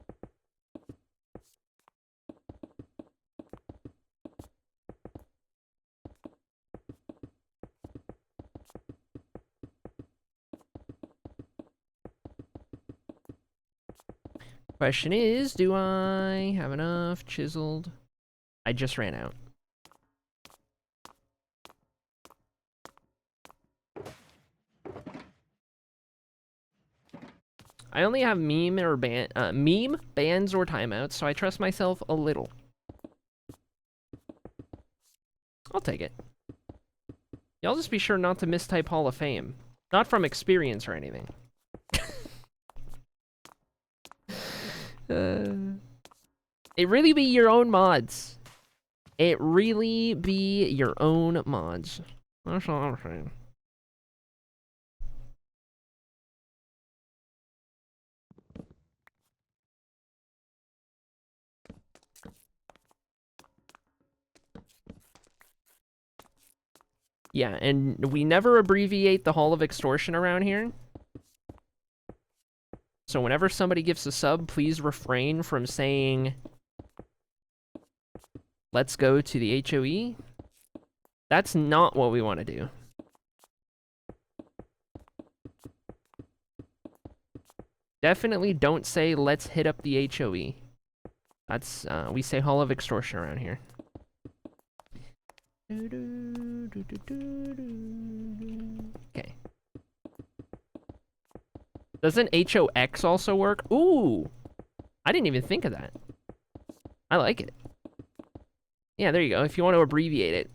Question is, do I have enough chiseled? I just ran out. I only have meme, bans, or timeouts, so I trust myself a little. I'll take it. Y'all just be sure not to mistype Hall of Fame. Not from experience or anything. It really be your own mods. It really be your own mods. That's all I'm saying. Yeah, and we never abbreviate the Hall of Extortion around here. So whenever somebody gives a sub, please refrain from saying, let's go to the HOE. That's not what we want to do. Definitely don't say, let's hit up the HOE. That's, we say Hall of Extortion around here. Okay. Doesn't HOX also work? Ooh! I didn't even think of that. I like it. Yeah, there you go. If you want to abbreviate it.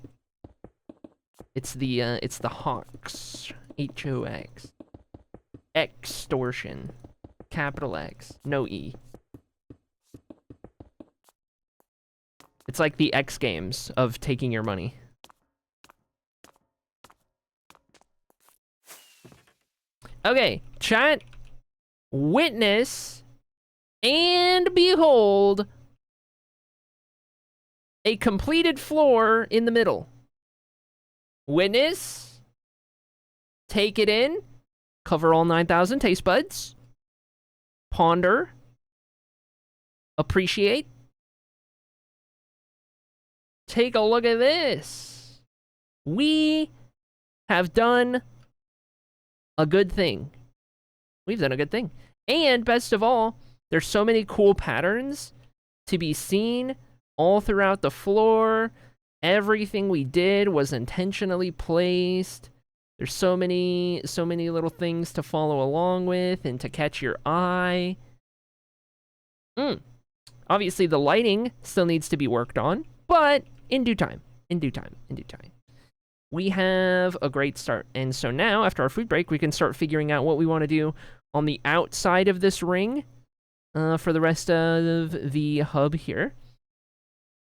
It's the Hawks. HOX. Extortion. Capital X. No E. It's like the X Games of taking your money. Okay, chat. Witness and behold a completed floor in the middle. Witness. Take it in. Cover all 9,000 taste buds. Ponder. Appreciate. Take a look at this. We have done a good thing. We've done a good thing. And best of all, there's so many cool patterns to be seen all throughout the floor. Everything we did was intentionally placed. There's so many little things to follow along with and to catch your eye. Obviously, the lighting still needs to be worked on, but in due time. In due time. In due time. We have a great start. And so now, after our food break, we can start figuring out what we want to do on the outside of this ring for the rest of the hub here,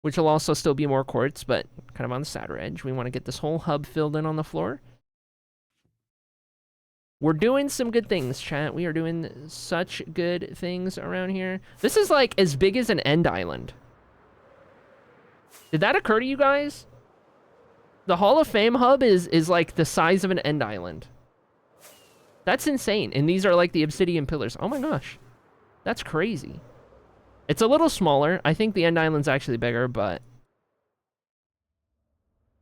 which will also still be more quartz, but kind of on the sadder edge. We want to get this whole hub filled in on the floor. We're doing some good things, chat. We are doing such good things around here. This is like as big as an end island. Did that occur to you guys? The Hall of Fame hub is like the size of an end island. That's insane. And these are like the obsidian pillars. Oh my gosh. That's crazy. It's a little smaller. I think the end island's actually bigger, but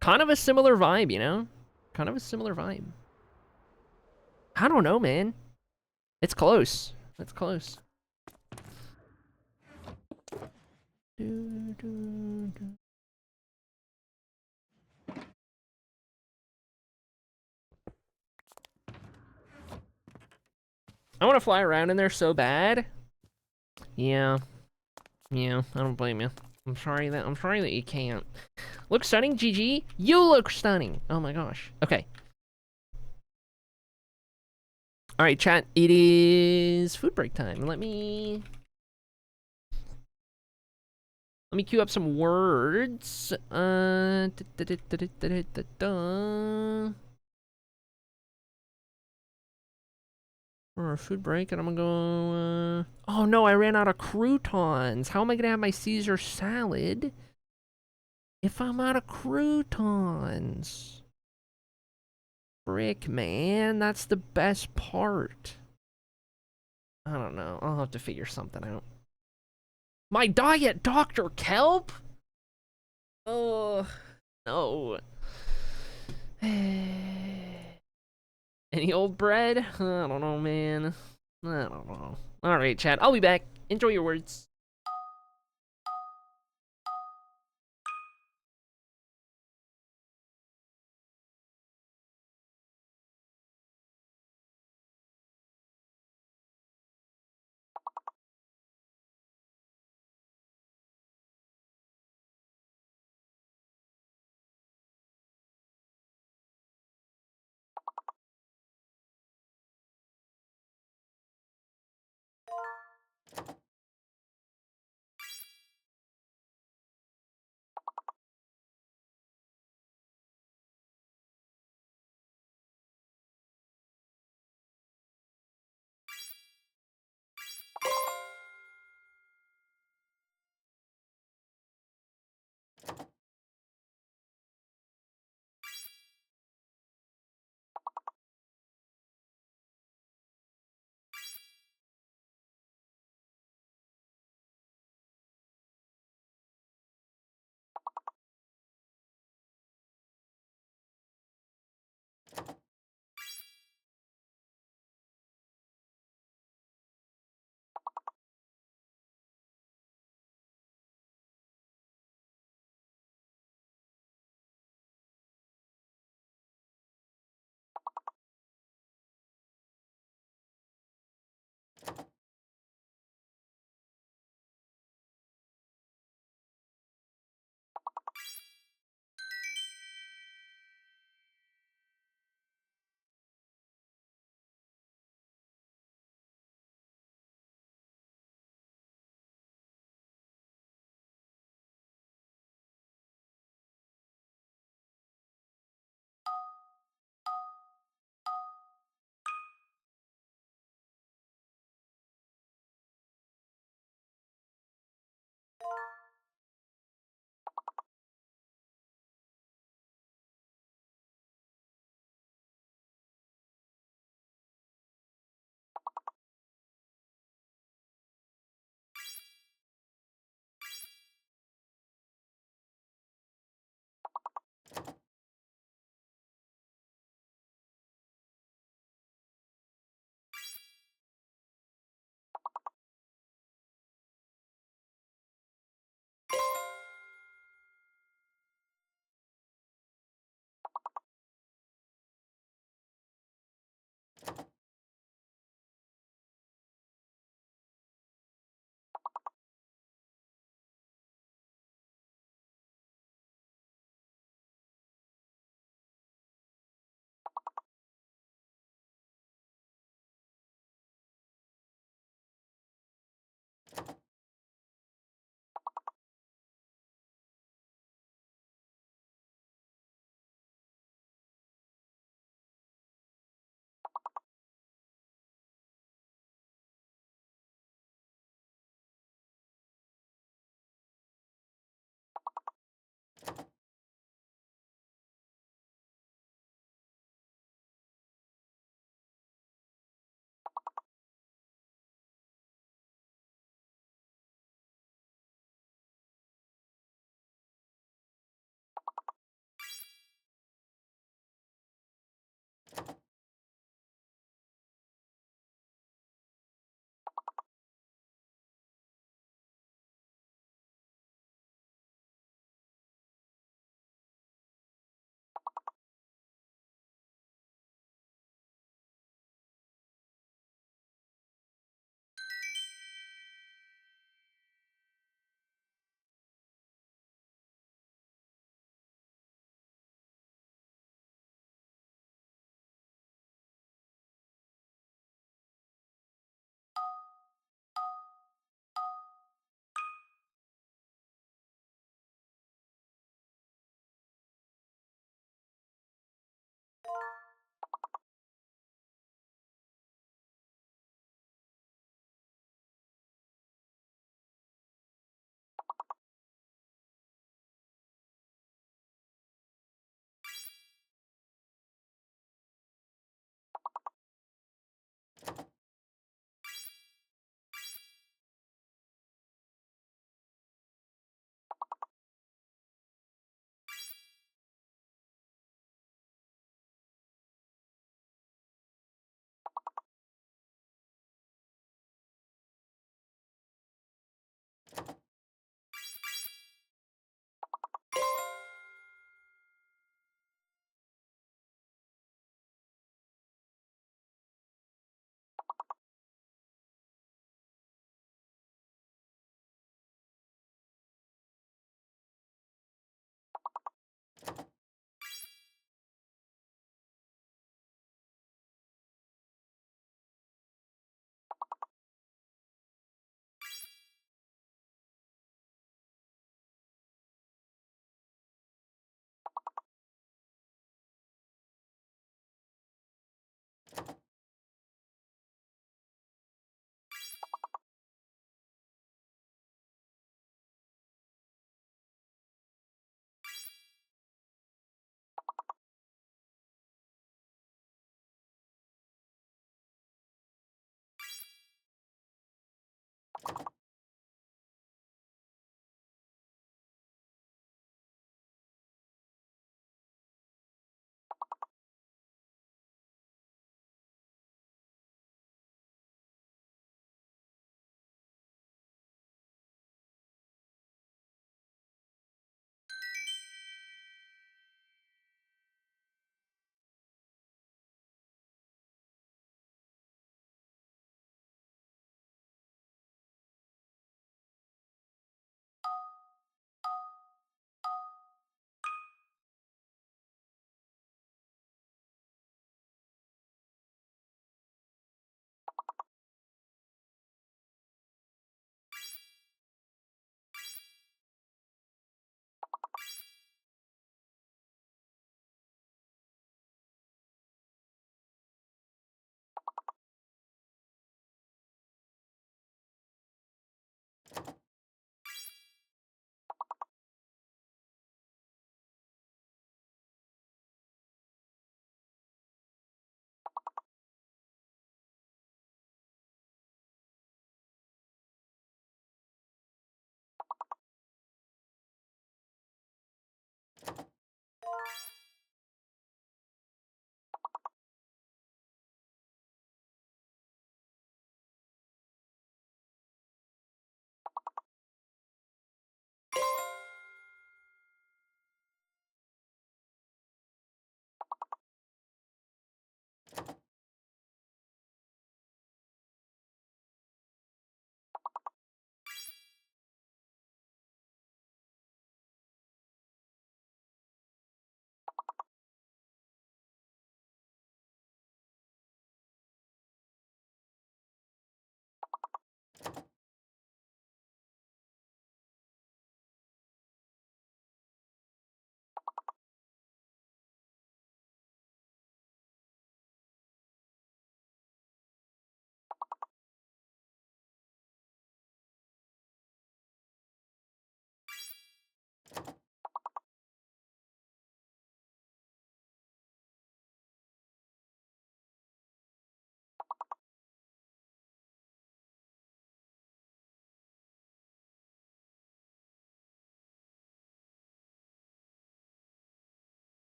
kind of a similar vibe, you know? Kind of a similar vibe. I don't know, man. It's close. It's close. I want to fly around in there so bad. Yeah. Yeah, I don't blame you. I'm sorry that you can't. Look stunning, GG. You look stunning. Oh my gosh. Okay. All right, chat. It is food break time. Let me queue up some words. For our food break, and I'm gonna go. Oh no, I ran out of croutons. How am I gonna have my Caesar salad if I'm out of croutons? Frick, man, that's the best part. I don't know. I'll have to figure something out. My diet, Dr. Kelp? Oh, no. Any old bread? I don't know, man. I don't know. Alright, chat. I'll be back. Enjoy your words.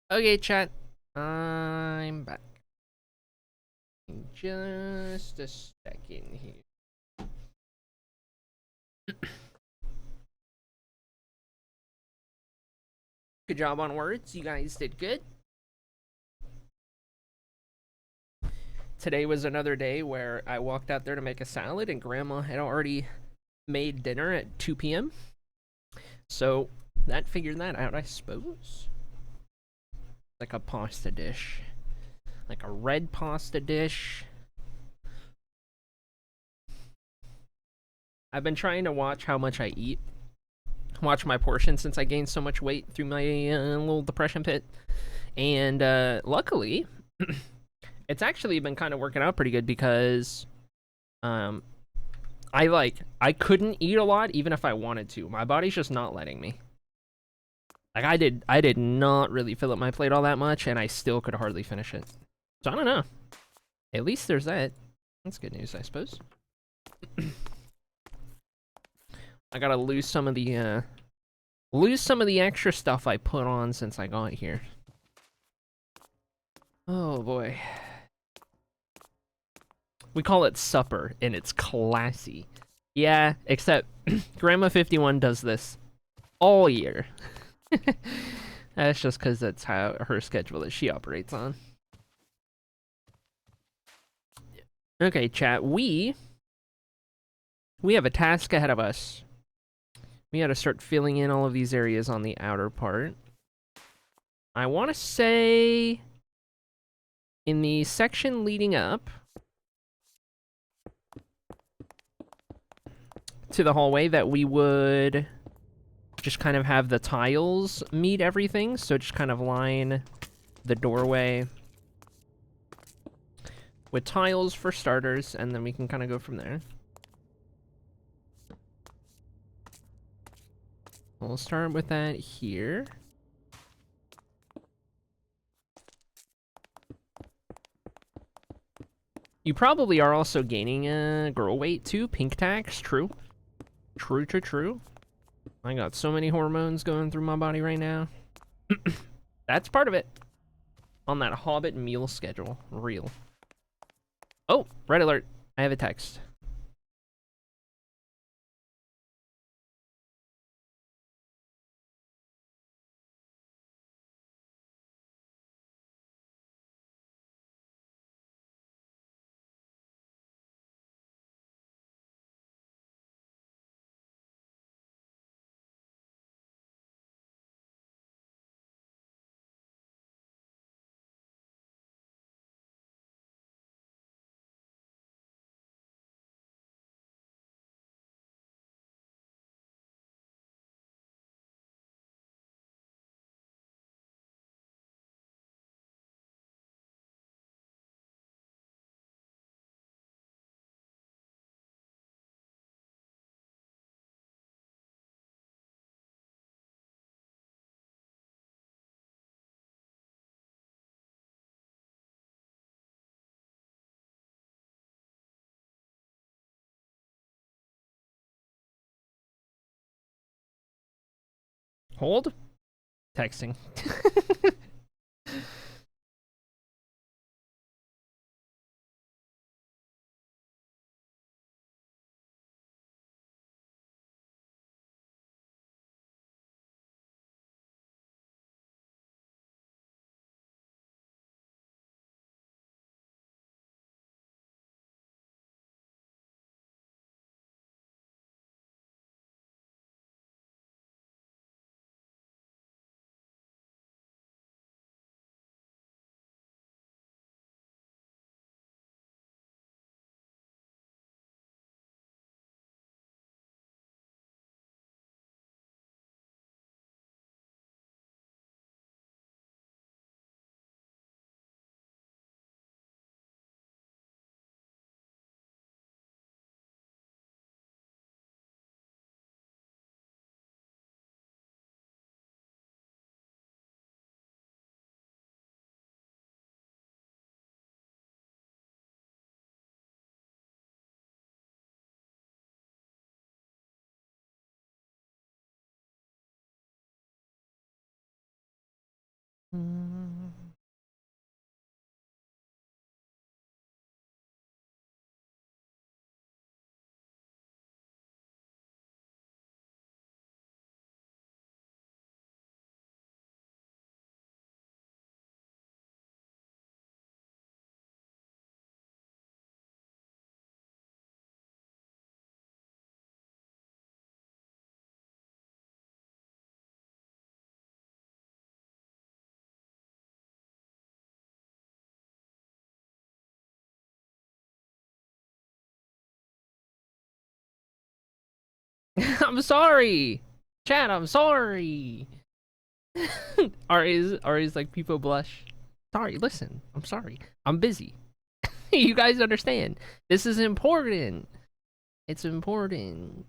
Okay, chat. I'm back. Just a second here. Good job on words. You guys did good. Today was another day where I walked out there to make a salad and Grandma had already made dinner at 2 p.m. So that figured that out, I suppose. Like a pasta dish. Like a red pasta dish. I've been trying to watch how much I eat. Watch my portion since I gained so much weight through my little depression pit. And luckily, it's actually been kind of working out pretty good because um, I couldn't eat a lot even if I wanted to. My body's just not letting me. Like I did not really fill up my plate all that much, and I still could hardly finish it. So I don't know. At least there's that. That's good news, I suppose. I gotta lose some of the extra stuff I put on since I got here. Oh boy. We call it supper, and it's classy. Yeah, except Grandma 51 does this all year. That's just because that's how her schedule that she operates on. Okay, chat. We have a task ahead of us. We got to start filling in all of these areas on the outer part. I want to say in the section leading up to the hallway that we would just kind of have the tiles meet everything. So just kind of line the doorway with tiles for starters, and then we can kind of go from there. We'll start with that here. You probably are also gaining a girl weight too. Pink tax, true. True. I got so many hormones going through my body right now. That's part of it. On that Hobbit meal schedule. Real. Oh, red alert. I have a text. Hold. Texting. I'm sorry. Chat, I'm sorry. Ari's like, people blush. Sorry, listen. I'm sorry. I'm busy. You guys understand. This is important. It's important.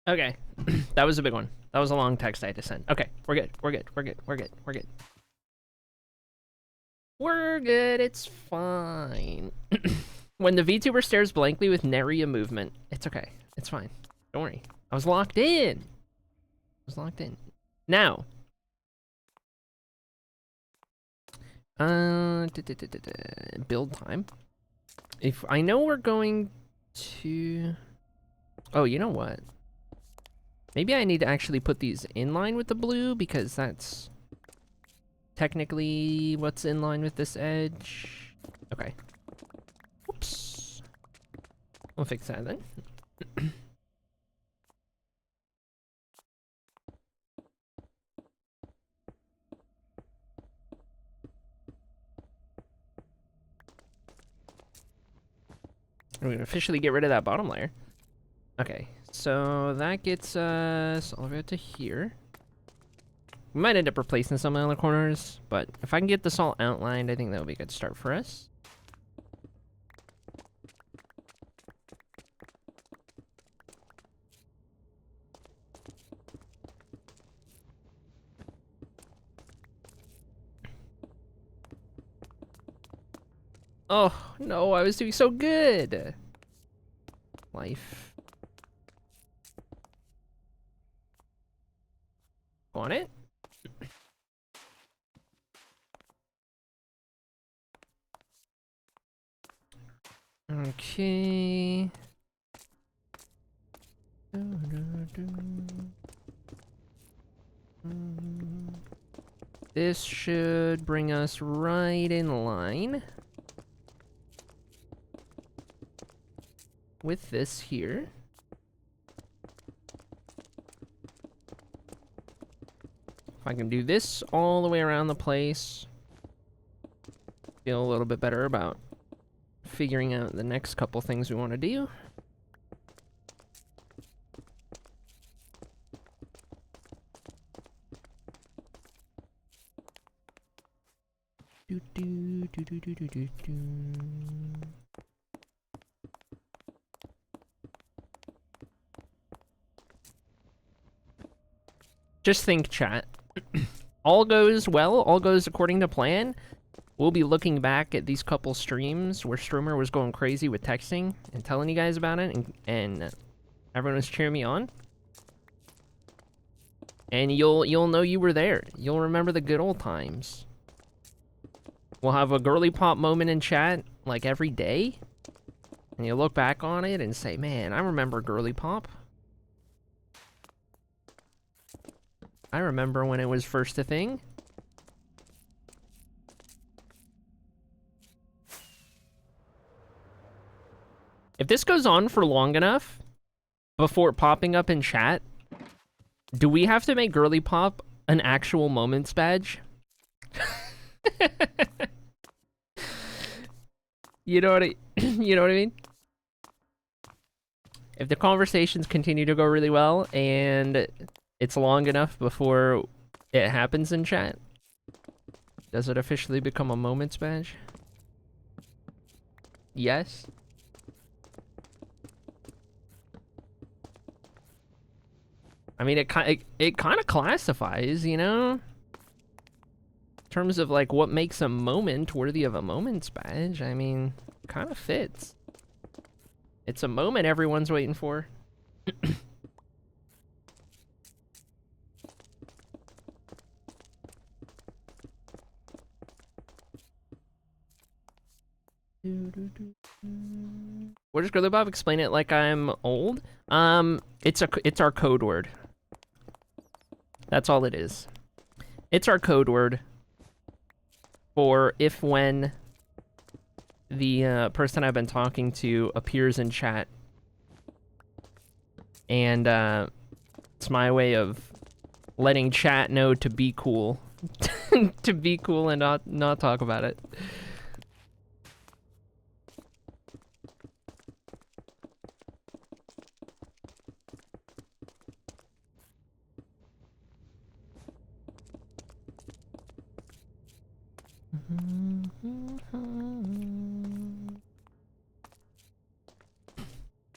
Okay. That was a big one. That was a long text I had to send. Okay, we're good. We're good. We're good. We're good. We're good. We're good. It's fine. When the VTuber stares blankly with nary a movement, it's okay. It's fine. Don't worry. I was locked in. I was locked in. Now. Build time. If I know we're going to... Oh, you know what? Maybe I need to actually put these in line with the blue, because that's technically what's in line with this edge. Okay. Oops. We'll fix that then. We're gonna officially get rid of that bottom layer. Okay, so that gets us all the way up to here. We might end up replacing some of the corners, but if I can get this all outlined, I think that would be a good start for us. Oh, no, I was doing so good. Life. Want it? Okay. This should bring us right in line with this here. If I can do this all the way around the place, feel a little bit better about figuring out the next couple things we want to do. Just think, chat. All goes well, all goes according to plan. We'll be looking back at these couple streams where Streamer was going crazy with texting and telling you guys about it, and everyone was cheering me on. And you'll know you were there. You'll remember the good old times. We'll have a girly pop moment in chat like every day, and you look back on it and say, "Man, I remember girly pop. I remember when it was first a thing." If this goes on for long enough before popping up in chat, do we have to make girly pop an actual moments badge? You know what I you know what I mean? If the conversations continue to go really well and it's long enough before it happens in chat, does it officially become a moments badge? Yes. I mean, it kind of classifies, you know, in terms of like what makes a moment worthy of a moments badge. I mean, kind of fits. It's a moment everyone's waiting for. What does Gorilla Bob explain it like I'm old? It's our code word. That's all it is. It's our code word for if when the person I've been talking to appears in chat, and it's my way of letting chat know to be cool, to be cool and not talk about it.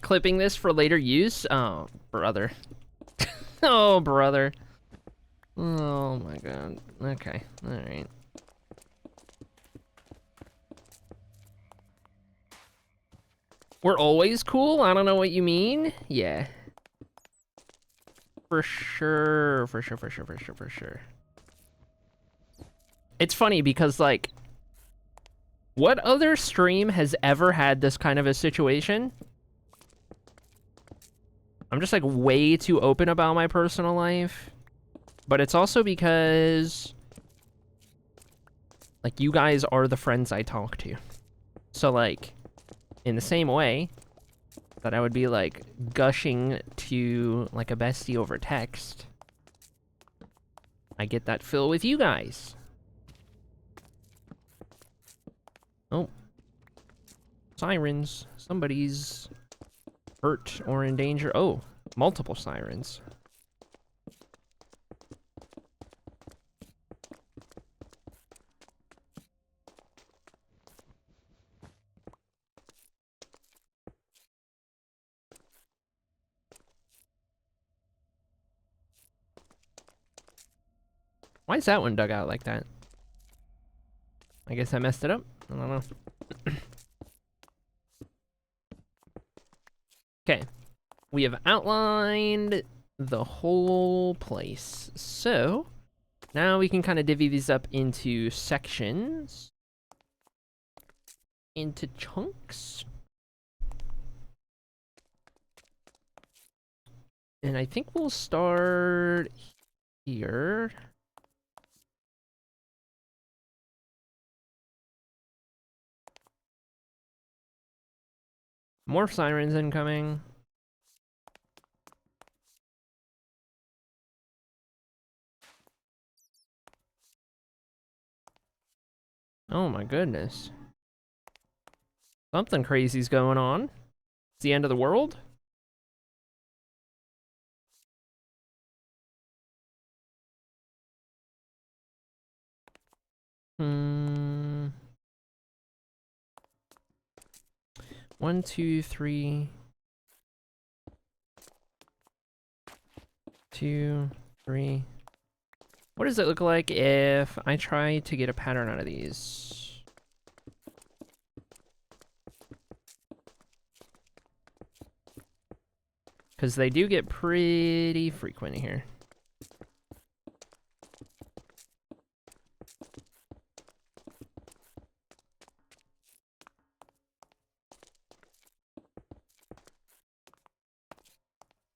Clipping this for later use? Oh, brother. Oh, brother. Oh my god. Okay, alright. We're always cool? I don't know what you mean. Yeah. For sure, for sure, for sure, for sure, for sure. It's funny because, like, what other stream has ever had this kind of a situation? I'm just, like, way too open about my personal life. But it's also because, like, you guys are the friends I talk to. So, like, in the same way that I would be, like, gushing to, like, a bestie over text, I get that fill with you guys. Oh. Sirens. Somebody's hurt or in danger. Oh, multiple sirens. Why is that one dug out like that? I guess I messed it up. I don't know. Okay. We have outlined the whole place. So, now we can kind of divvy these up into sections. Into chunks. And I think we'll start here. More sirens incoming. Oh my goodness. Something crazy's going on. It's the end of the world? Hmm. 1, 2, 3. 2, 3. What does it look like if I try to get a pattern out of these? Because they do get pretty frequent here.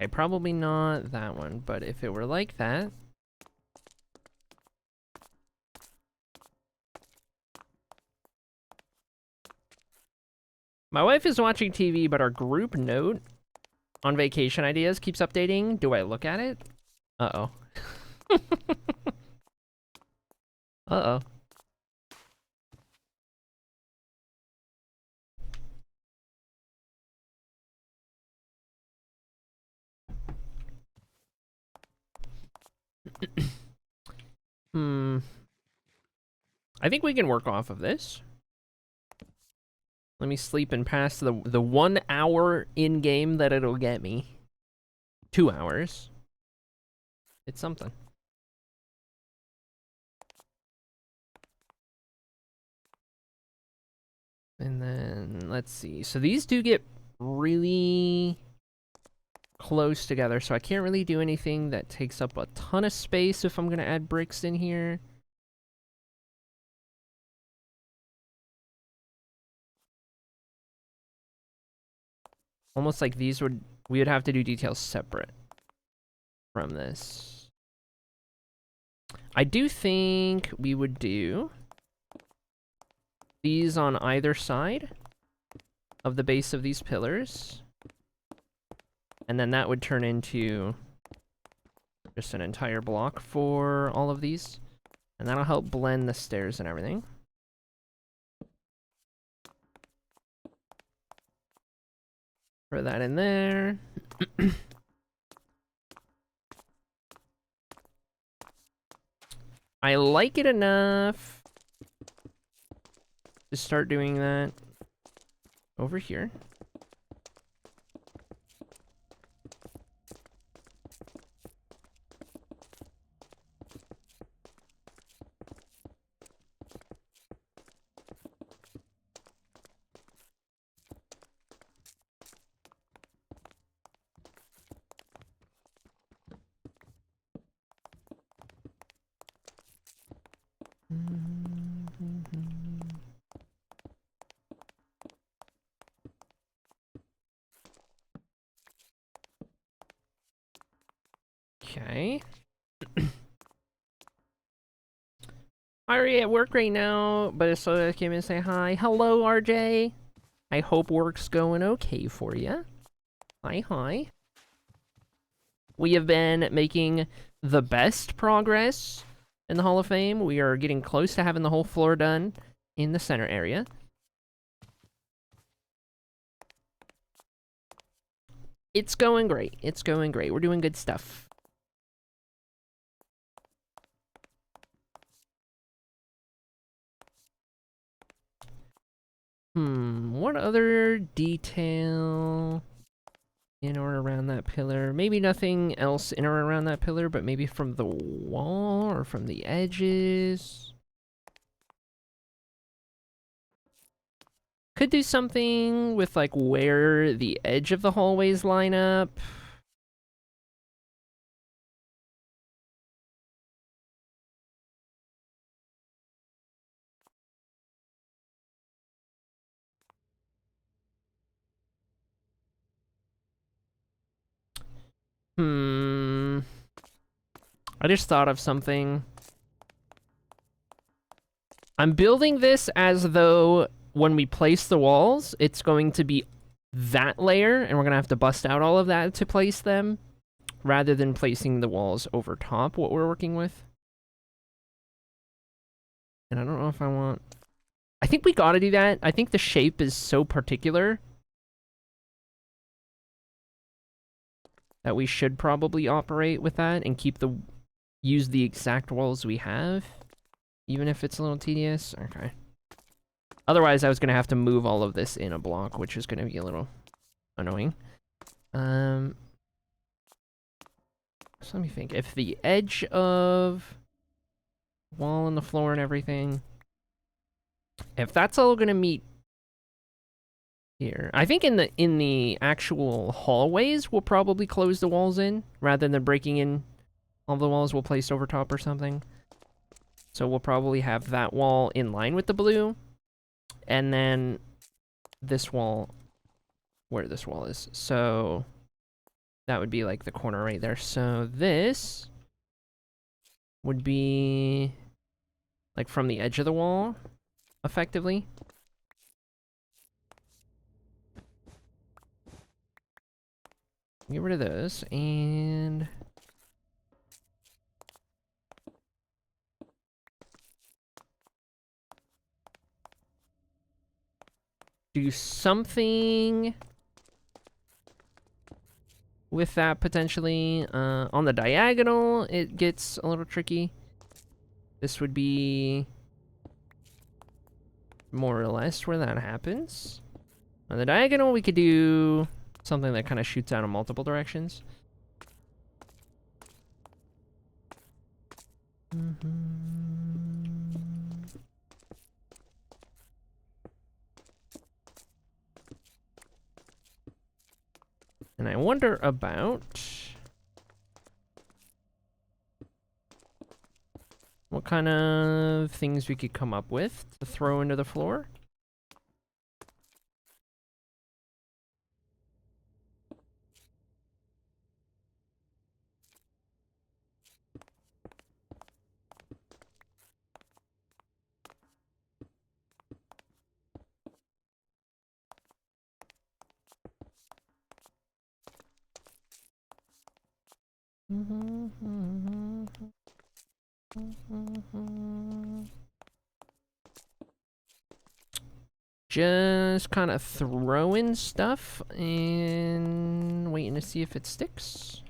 Okay, probably not that one, but if it were like that... My wife is watching TV, but our group note on vacation ideas keeps updating. Do I look at it? Uh-oh. Uh-oh. Hmm. I think we can work off of this. Let me sleep and pass the 1 hour in game that it'll get me. 2 hours. It's something. And then let's see. So these do get really close together, so I can't really do anything that takes up a ton of space if I'm gonna add bricks in here. Almost like we would have to do details separate from this. I do think we would do these on either side of the base of these pillars. And then that would turn into just an entire block for all of these. And that'll help blend the stairs and everything. Throw that in there. I like it enough to start doing that over here. Okay. I'm already at work right now, but so I came in and say hi. Hello, RJ. I hope work's going okay for you. Hi. We have been making the best progress in the Hall of Fame. We are getting close to having the whole floor done in the center area. It's going great. It's going great. We're doing good stuff. What other detail in or around that pillar? Maybe nothing else in or around that pillar, but maybe from the wall or from the edges. Could do something with, like, where the edge of the hallways line up. I just thought of something. I'm building this as though when we place the walls, it's going to be that layer, and we're going to have to bust out all of that to place them, rather than placing the walls over top what we're working with. And I don't know if I want... I think we gotta do that. I think the shape is so particular that we should probably operate with that and use the exact walls we have, even if it's a little tedious. Okay. Otherwise, I was gonna have to move all of this in a block, which is gonna be a little annoying. So let me think. If the edge of wall and the floor and everything, if that's all gonna meet here, I think in the actual hallways, we'll probably close the walls in rather than breaking in all the walls we'll place over top or something. So we'll probably have that wall in line with the blue, and then this wall where this wall is. So that would be like the corner right there. So this would be like from the edge of the wall, effectively. Get rid of those, and do something with that potentially. On the diagonal, it gets a little tricky. This would be more or less where that happens. On the diagonal, we could do something that kind of shoots out in multiple directions. And I wonder about what kind of things we could come up with to throw into the floor. Just kind of throwing stuff and waiting to see if it sticks.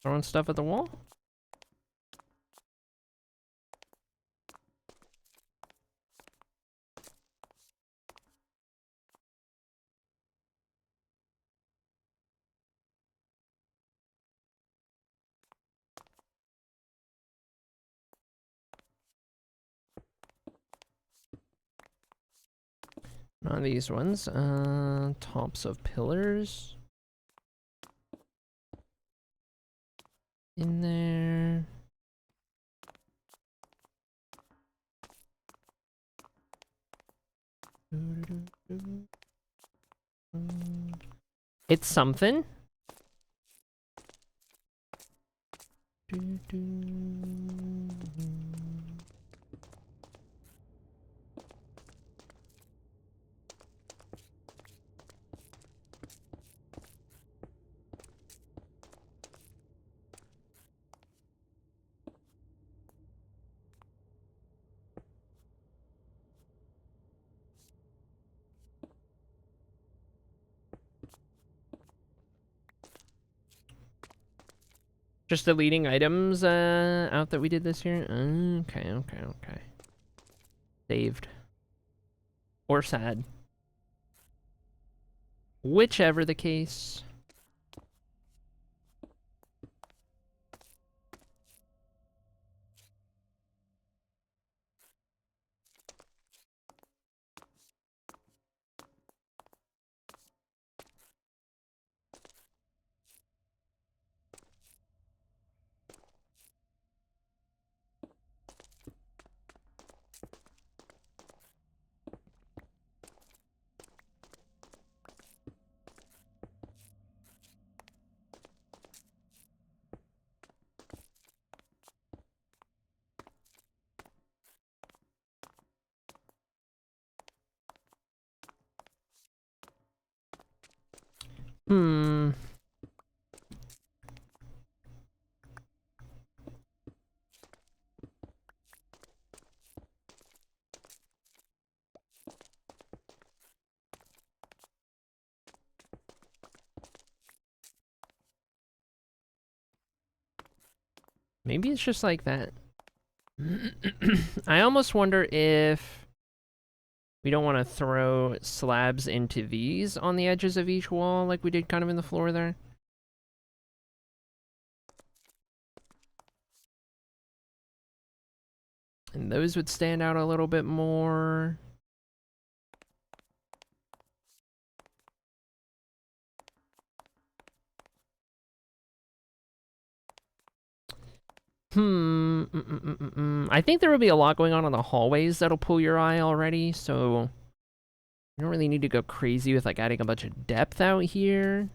Throwing stuff at the wall. Not these ones. Tops of pillars. In there. It's something. Just deleting items out that we did this year. Okay. Saved. Or sad. Whichever the case. Hmm. Maybe it's just like that. I almost wonder if we don't want to throw slabs into these on the edges of each wall like we did kind of in the floor there. And those would stand out a little bit more. I think there will be a lot going on in the hallways that'll pull your eye already, so you don't really need to go crazy with like adding a bunch of depth out here.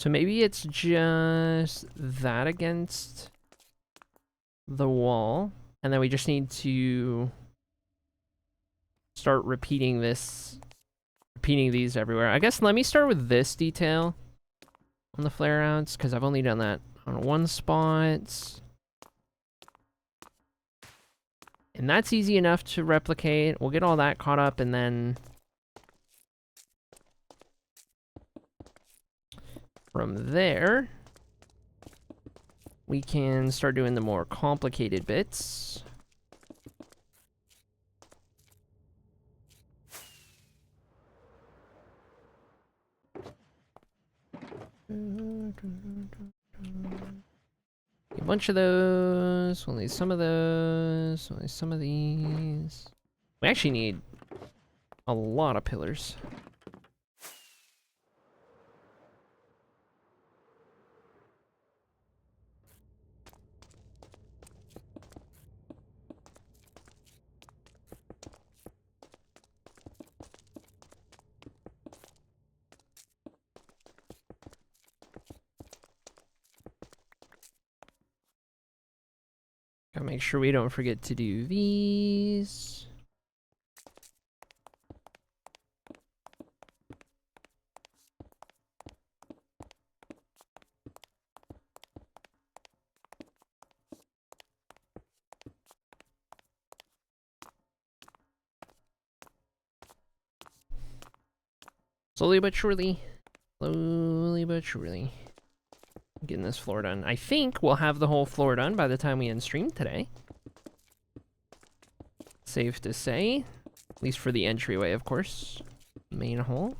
So maybe it's just that against the wall, and then we just need to start repeating these everywhere. I guess let me start with this detail on the flare outs, because I've only done that on one spot. And that's easy enough to replicate. We'll get all that caught up, and then from there, we can start doing the more complicated bits. A bunch of those. We'll need some of those. We'll need some of these. We actually need a lot of pillars. Gotta make sure we don't forget to do these. Slowly but surely. Slowly but surely. Getting this floor done. I think we'll have the whole floor done by the time we end stream today. Safe to say. At least for the entryway, of course. Main hall.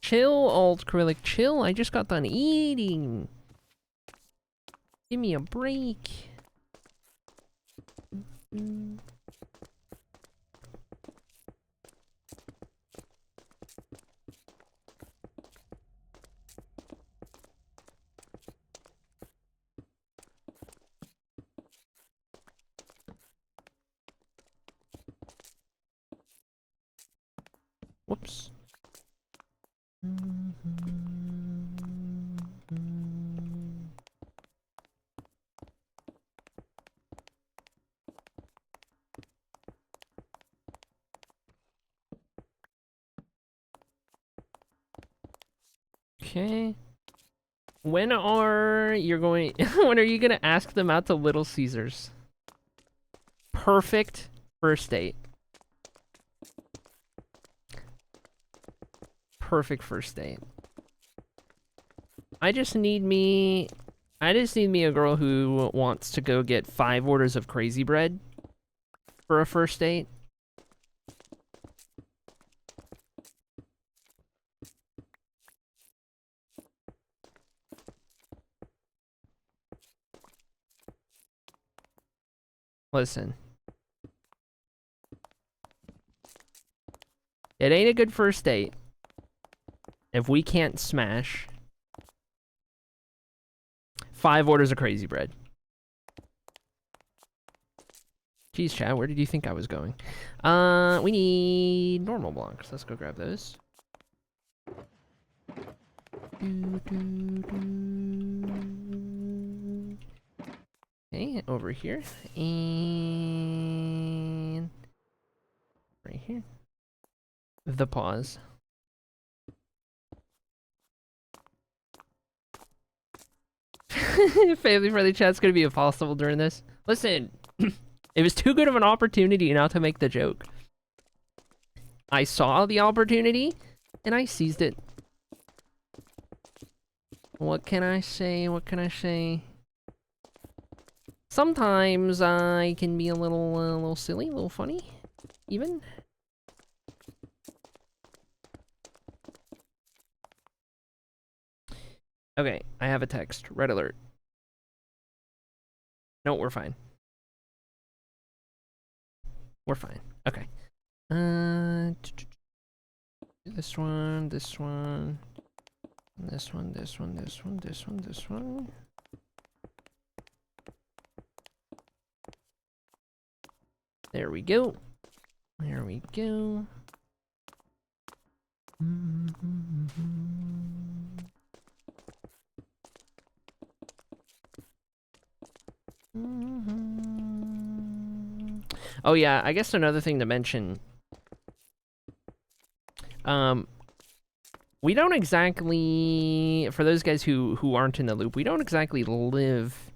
Chill, Alt Acrylic, chill. I just got done eating. Give me a break. Whoops. Okay. When are you gonna ask them out to Little Caesars? Perfect first date. Perfect first date. I just need me a girl who wants to go get 5 orders of crazy bread for a first date. Listen. It ain't a good first date if we can't smash 5 orders of crazy bread. Jeez, chat, where did you think I was going? We need normal blocks. Let's go grab those. Okay, over here. And right here. The pause. Family friendly chat's gonna be impossible during this. Listen, it was too good of an opportunity not to make the joke. I saw the opportunity and I seized it. What can I say? What can I say? Sometimes I can be a little silly, a little funny, even. Okay, I have a text. Red alert. No, we're fine. We're fine. Okay. This one, This one, this one, this one, this one, this one. There we go. There we go. Oh yeah, I guess another thing to mention. We don't exactly, for those guys who aren't in the loop, we don't exactly live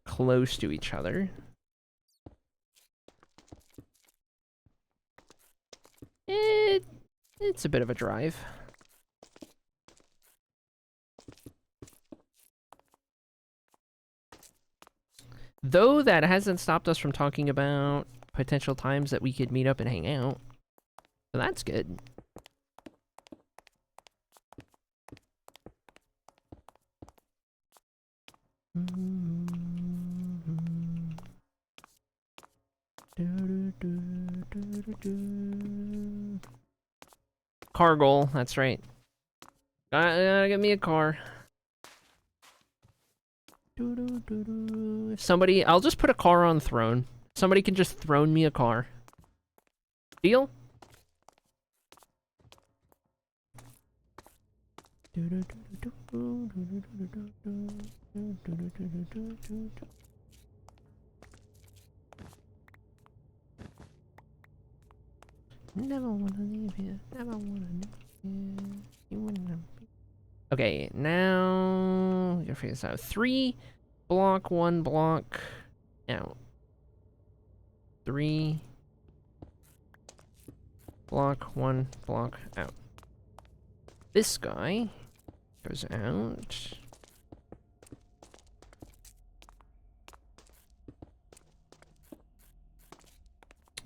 close to each other. It's a bit of a drive. Though that hasn't stopped us from talking about potential times that we could meet up and hang out. So that's good. Car goal, that's right. Gotta get me a car. If somebody, I'll just put a car on throne. Somebody can just throne me a car. Deal? Never wanna leave here. Never wanna leave here. You wanna... Okay, now we gotta figure this out. 3 block, 1 block out. 3 block, 1 block out. This guy goes out.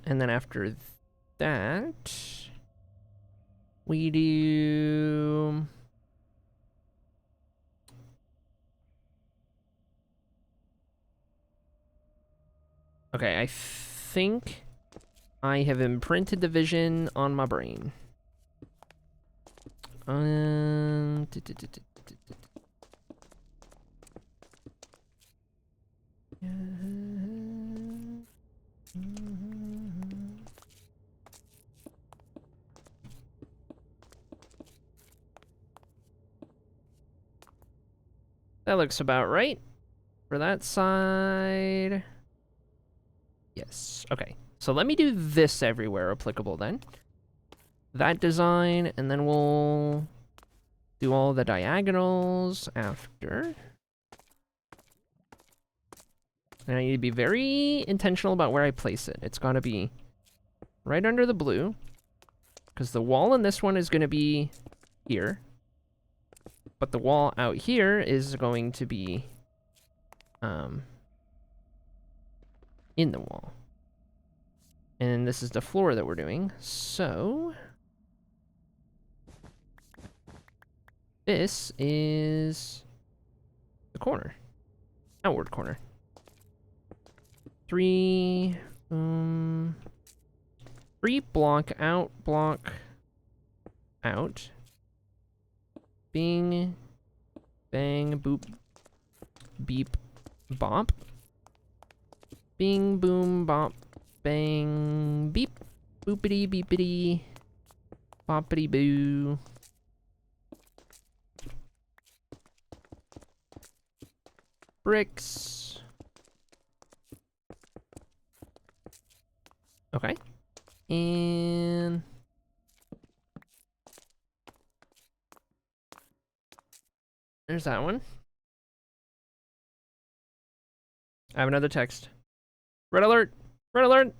And then after that, we do... Okay, I think I have imprinted the vision on my brain. That looks about right for that side. Yes, okay. So let me do this everywhere applicable then. That design, and then we'll do all the diagonals after. And I need to be very intentional about where I place it. It's gotta be right under the blue, because the wall in this one is gonna be here. But the wall out here is going to be in the wall. And this is the floor that we're doing, so this is the corner, outward corner. 3 block out, bing, bang, boop, beep, bop, bing, boom, bop, bang, beep, boopity, beepity, boppity, boo. Bricks. Okay. And there's that one. I have another text. Red alert! Red alert!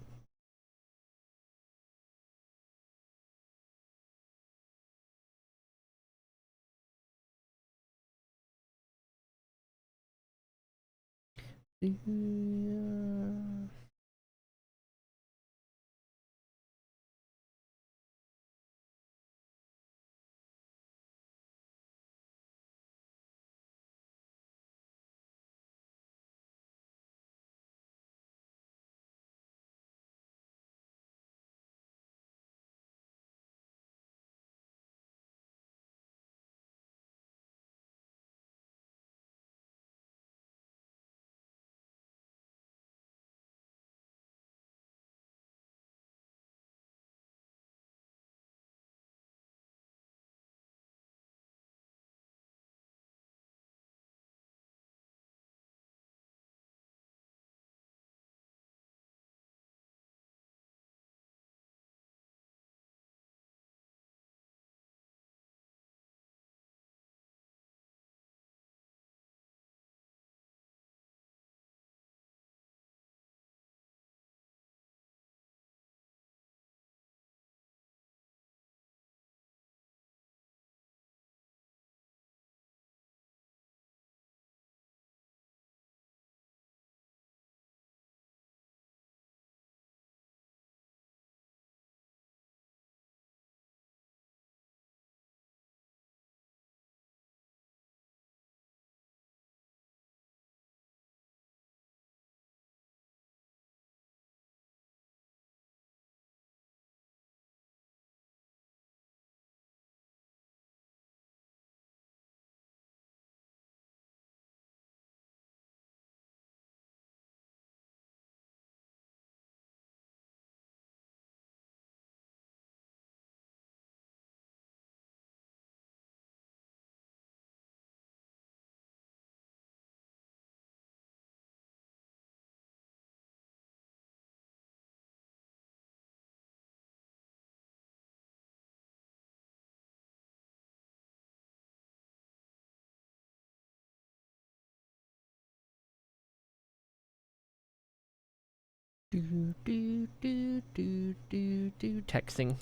Texting.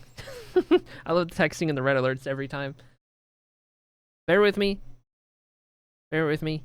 I love texting in the red alerts every time. Bear with me. Bear with me.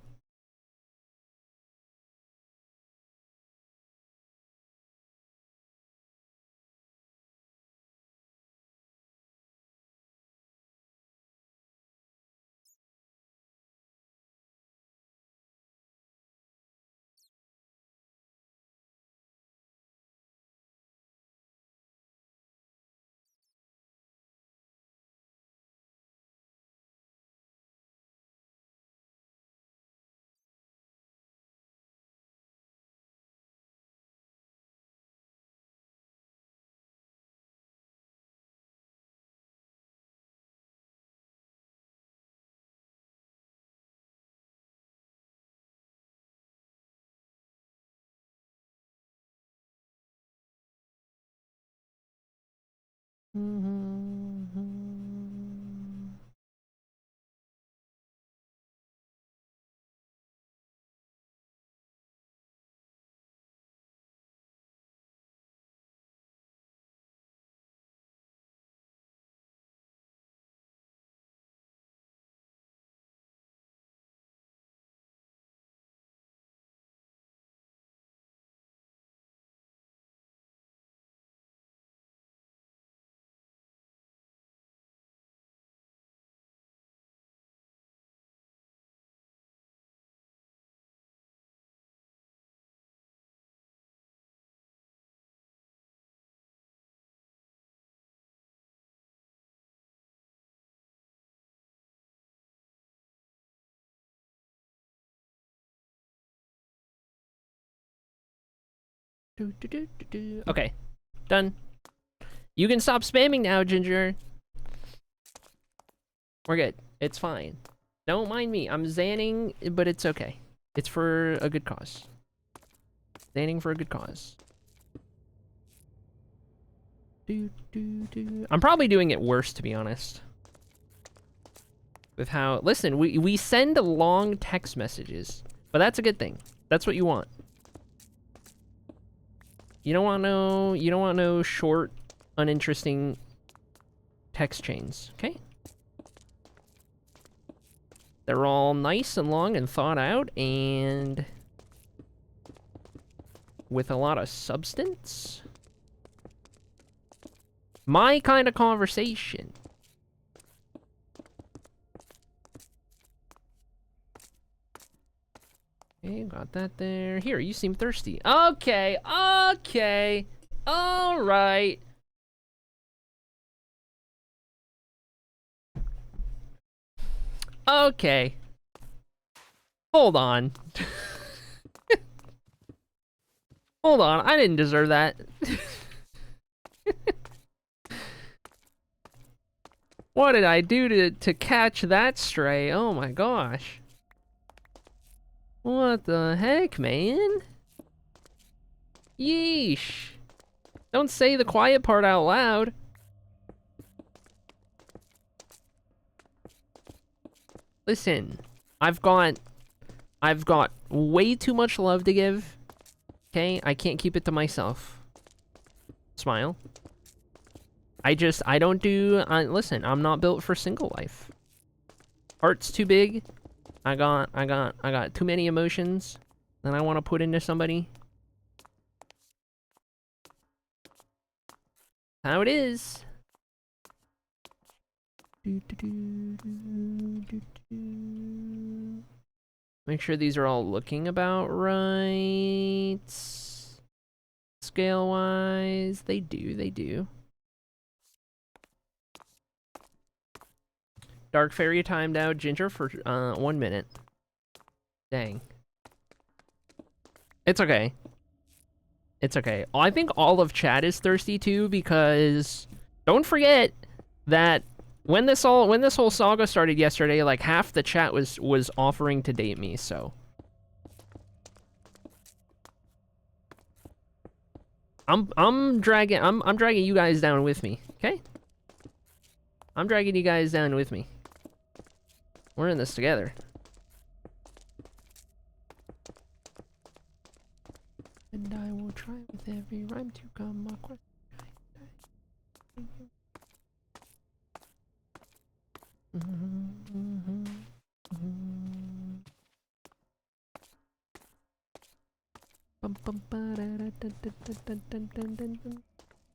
Okay, done. You can stop spamming now, Ginger. We're good. It's fine. Don't mind me. I'm zanning, but it's okay. It's for a good cause. Zanning for a good cause. I'm probably doing it worse, to be honest. With how... Listen, we send long text messages, but that's a good thing. That's what you want. You don't want no short, uninteresting text chains, okay? They're all nice and long and thought out and with a lot of substance. My kind of conversation. Okay, got that there. Here, you seem thirsty. Okay, okay. All right. Okay. Hold on. Hold on, I didn't deserve that. What did I do to catch that stray? Oh my gosh. What the heck, man? Yeesh. Don't say the quiet part out loud. Listen, I've got way too much love to give. Okay, I can't keep it to myself. Smile. I don't do, listen, I'm not built for single life. Heart's too big. I got too many emotions that I want to put into somebody. How it is. Make sure these are all looking about right. Scale-wise, they do. Dark Fairy timed out Ginger for 1 minute. Dang. It's okay. It's okay. I think all of chat is thirsty too, because don't forget that when this whole saga started yesterday, like half the chat was offering to date me, so I'm dragging you guys down with me, okay? I'm dragging you guys down with me. We're in this together. And I will try with every me rhyme to come across. Bum bum ba da da da da da da da da da.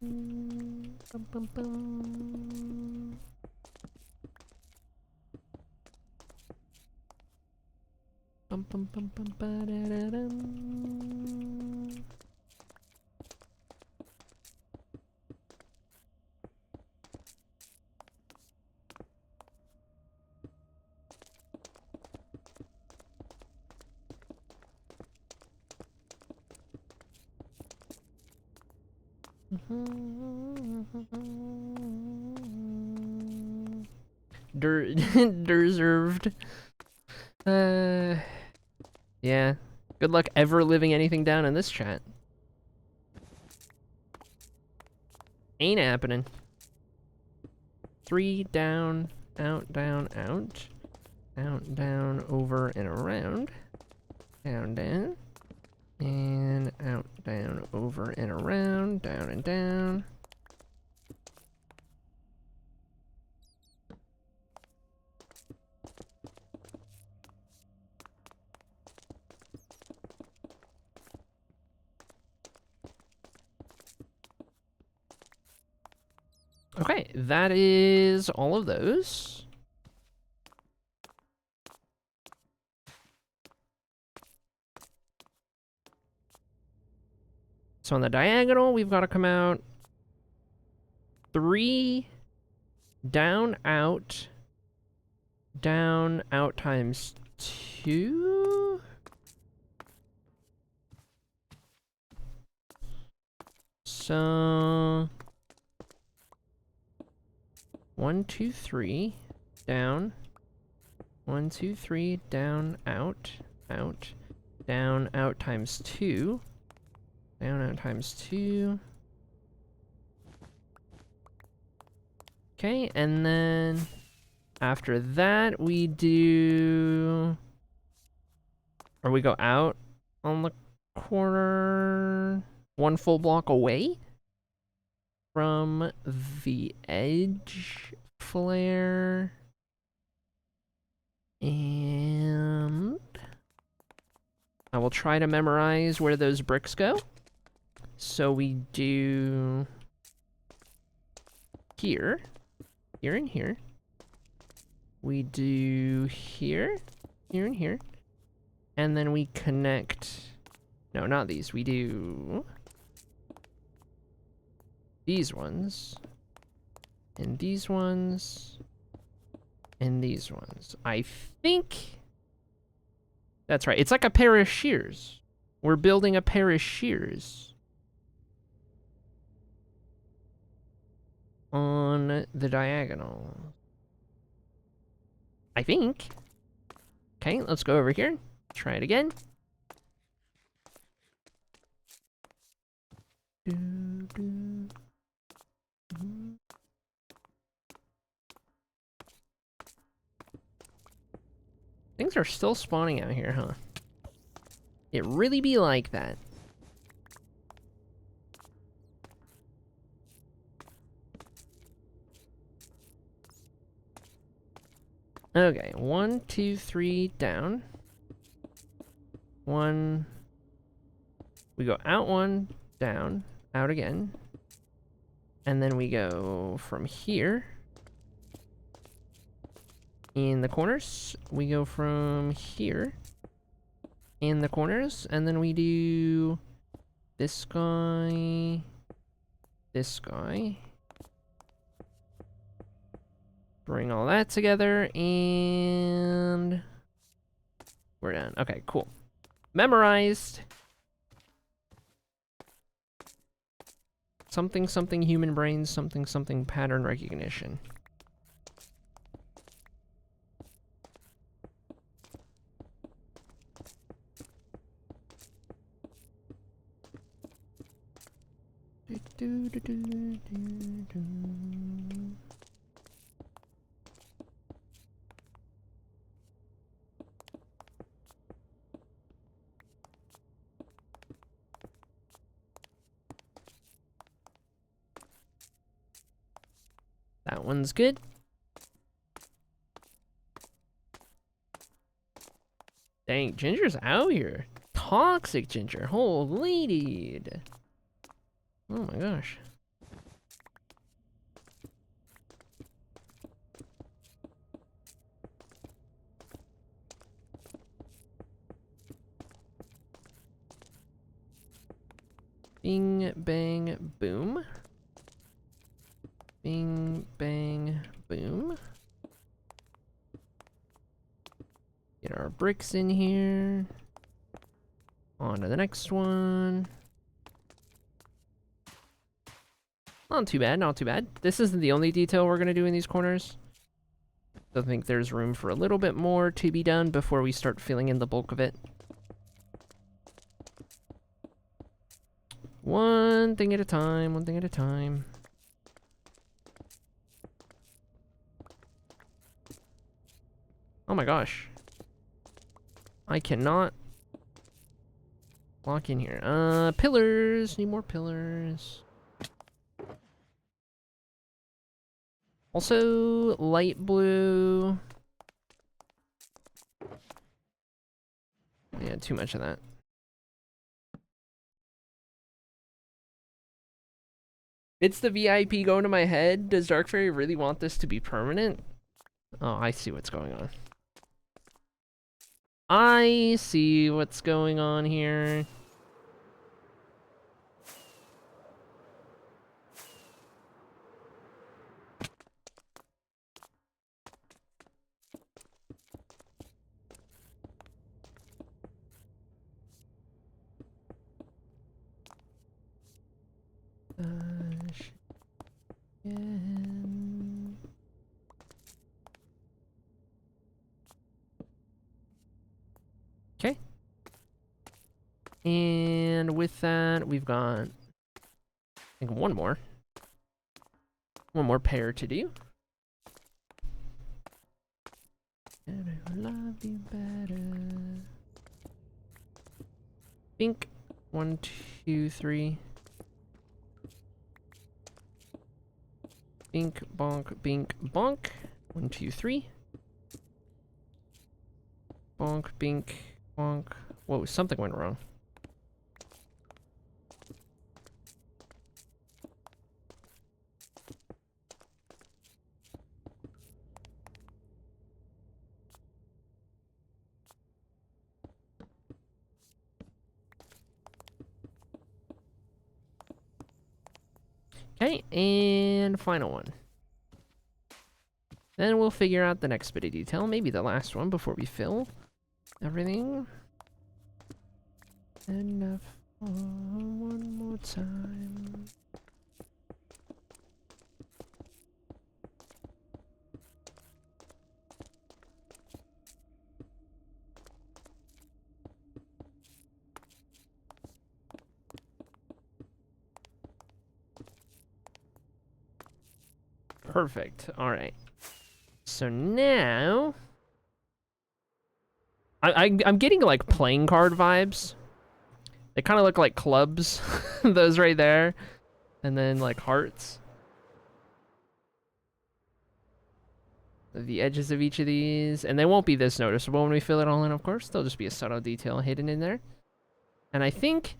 Bum bum bum. Bum bum bum bum ba da da dum. Deserved. Yeah. Good luck ever living anything down in this chat. Ain't happening. 3 down, out, down, out. Out, down, over, and around. Down, down. And out, down, over, and around. Down and down. Okay, that is all of those. So on the diagonal, we've got to come out 3 down, out times 2. So 1, 2, 3 down. 1, 2, 3 down, out, down, out times 2. Down, out times 2. Okay, and then after that we do, or we go out on the corner 1 full block away from the edge flare. And I will try to memorize where those bricks go. So we do here, here and here. We do here, here and here. And then we connect, no, not these. We do these ones, and these ones, and these ones. I think that's right. It's like a pair of shears. We're building a pair of shears on the diagonal, I think. Okay, let's go over here. Try it again. Things are still spawning out here, huh? It really be like that. Okay, 1, 2, 3 down. 1. We go out 1, down, out again. And then we go from here. In the corners, we go from here. In the corners, and then we do this guy, this guy. Bring all that together, and we're done. Okay, cool. Memorized. Something, something human brains, something, something pattern recognition. Do, do, do, do, do. That one's good. Dang, Ginger's out here. Toxic Ginger. Holy dude. Oh my gosh. Bing, bang, boom. Bing, bang, boom. Get our bricks in here. On to the next one. Not too bad, not too bad. This isn't the only detail we're going to do in these corners. I think there's room for a little bit more to be done before we start filling in the bulk of it. One thing at a time, one thing at a time. Oh my gosh. I cannot lock in here. Pillars. Need more pillars. Also, light blue. Yeah, too much of that. It's the VIP going to my head. Does Dark Fairy really want this to be permanent? Oh, I see what's going on. I see what's going on here. Okay. And with that, we've got, I think, one more pair to do. And I love you better. Bink. 1, 2, 3. Bink, bonk, bink, bonk. 1, 2, 3. Bonk, bink, bonk. Whoa, something went wrong. Okay, and final one. Then we'll figure out the next bit of detail, maybe the last one before we fill everything. Enough for one more time. Perfect. All right. So now, I'm getting like playing card vibes. They kind of look like clubs, those right there, and then like hearts. The edges of each of these, and they won't be this noticeable when we fill it all in, of course. They'll just be a subtle detail hidden in there. And I think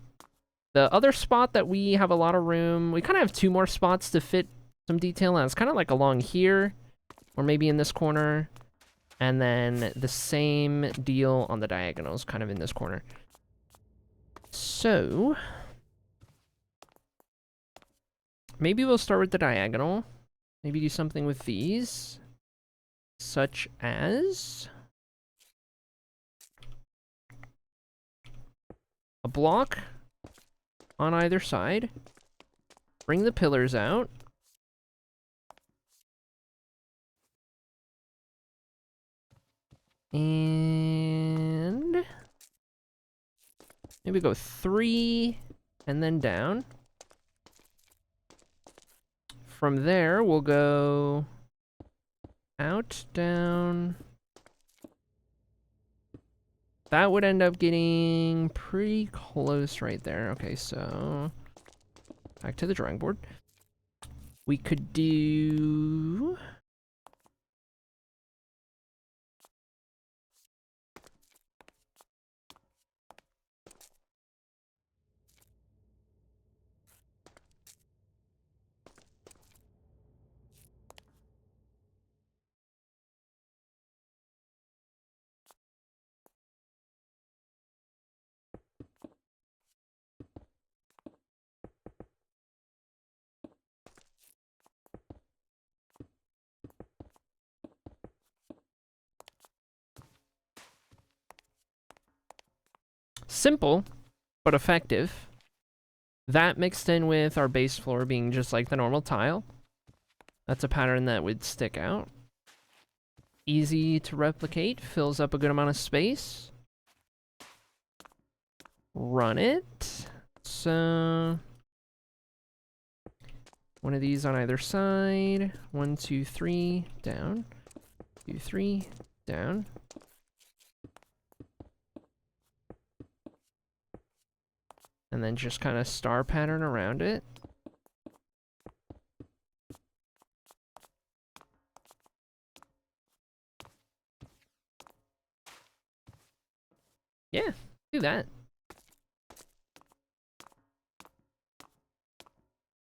the other spot that we have a lot of room, we kind of have 2 more spots to fit some detail, and it's kind of like along here, or maybe in this corner, and then the same deal on the diagonals, kind of in this corner. So maybe we'll start with the diagonal. Maybe do something with these, such as a block on either side. Bring the pillars out. And maybe go 3 and then down. From there, we'll go out, down. That would end up getting pretty close right there. Okay, so back to the drawing board. We could do... simple, but effective. That mixed in with our base floor being just like the normal tile. That's a pattern that would stick out. Easy to replicate, fills up a good amount of space. Run it. So... one of these on either side. 1, 2, 3, down. 2, 3, down. And then just kind of star pattern around it. Yeah, do that.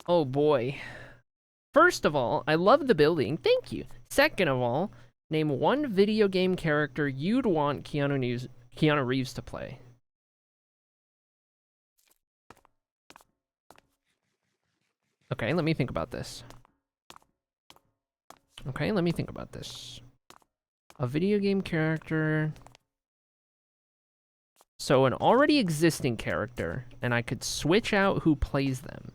Oh boy. First of all, I love the building. Thank you. Second of all, name one video game character you'd want Keanu Reeves to play. Okay, let me think about this. Okay, let me think about this. A video game character... so an already existing character, and I could switch out who plays them.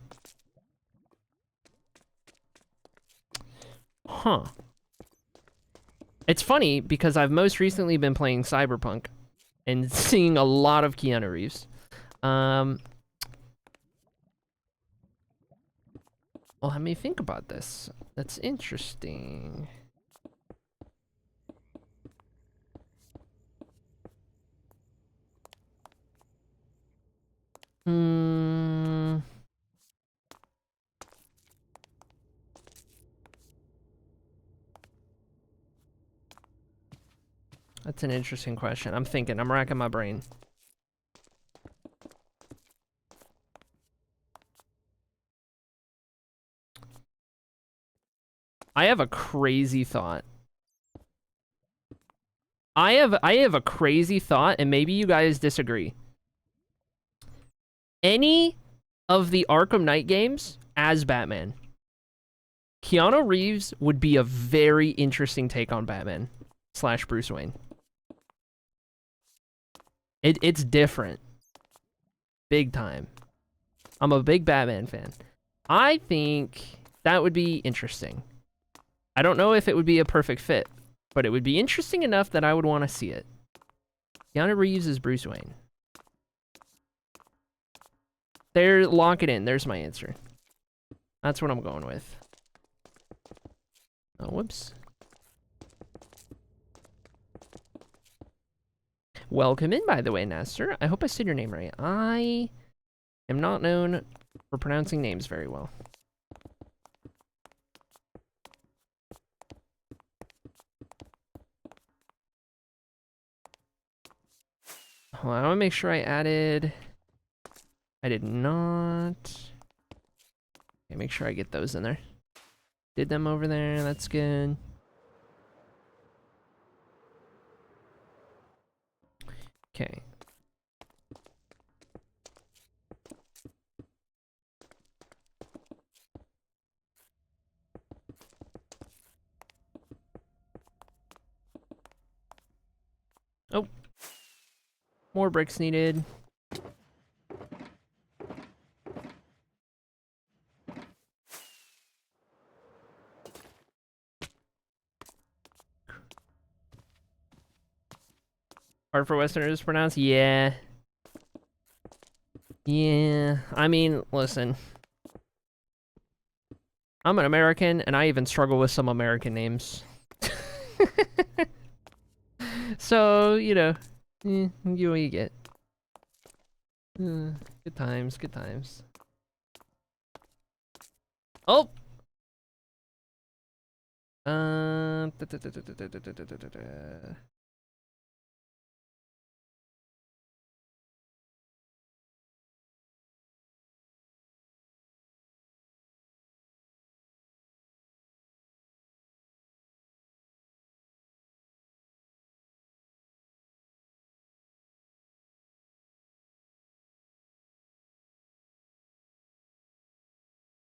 Huh. It's funny, because I've most recently been playing Cyberpunk, and seeing a lot of Keanu Reeves. Well, let me think about this. That's interesting. That's an interesting question. I'm thinking. I'm racking my brain. I have a crazy thought. I have a crazy thought, and maybe you guys disagree. Any of the Arkham Knight games as Batman. Keanu Reeves would be a very interesting take on Batman / Bruce Wayne. It's different. Big time. I'm a big Batman fan. I think that would be interesting. I don't know if it would be a perfect fit, but it would be interesting enough that I would want to see it. Keanu Reeves is Bruce Wayne. There, lock it in. There's my answer. That's what I'm going with. Oh, whoops. Welcome in, by the way, Nasser. I hope I said your name right. I am not known for pronouncing names very well. Hold on, I want to make sure I added... I did not... Okay, make sure I get those in there. Did them over there, that's good. Okay. Oh. More bricks needed. Hard for Westerners to pronounce? Yeah. Yeah. I mean, listen. I'm an American, and I even struggle with some American names. So, you know, you get what you get. Good times, good times. Oh! Da, da, da, da, da, da, da, da, da, da.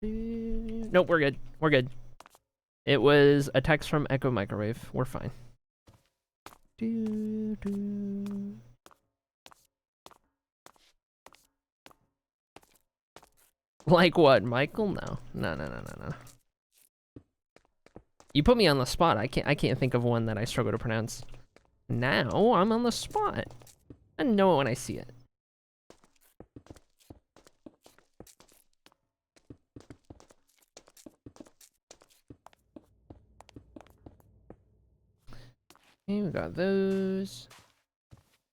Nope, we're good. We're good. It was a text from Echo Microwave. We're fine. Like what, Michael? No. No. You put me on the spot. I can't think of one that I struggle to pronounce. Now I'm on the spot. I know it when I see it. Okay, we got those.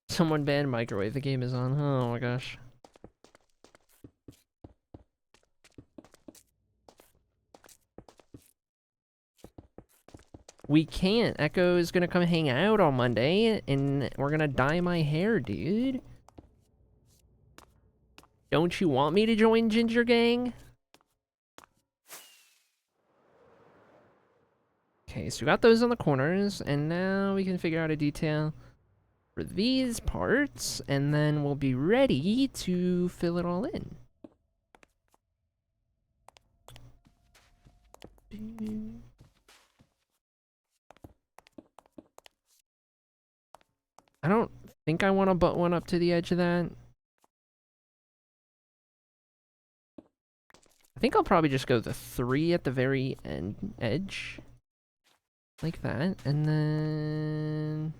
Someone banned microwave. The game is on. Oh my gosh. We can't. Echo is gonna come hang out on Monday, and we're gonna dye my hair, dude. Don't you want me to join Ginger Gang? Okay, so we got those on the corners, and now we can figure out a detail for these parts, and then we'll be ready to fill it all in. I don't think I want to butt one up to the edge of that. I think I'll probably just go the 3 at the very end edge. Like that, and then...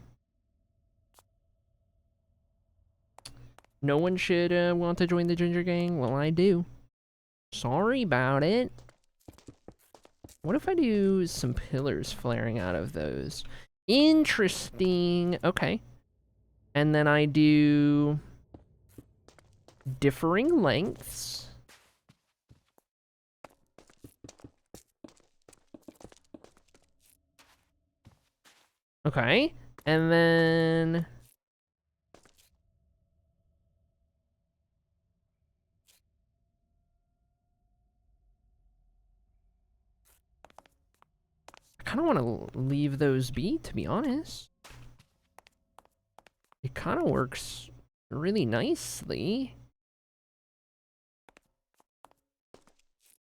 No one should want to join the Ginger Gang? Well, I do. Sorry about it. What if I do some pillars flaring out of those? Interesting. Okay. And then I do differing lengths. Okay. And then... I kind of want to leave those be, to be honest. It kind of works really nicely.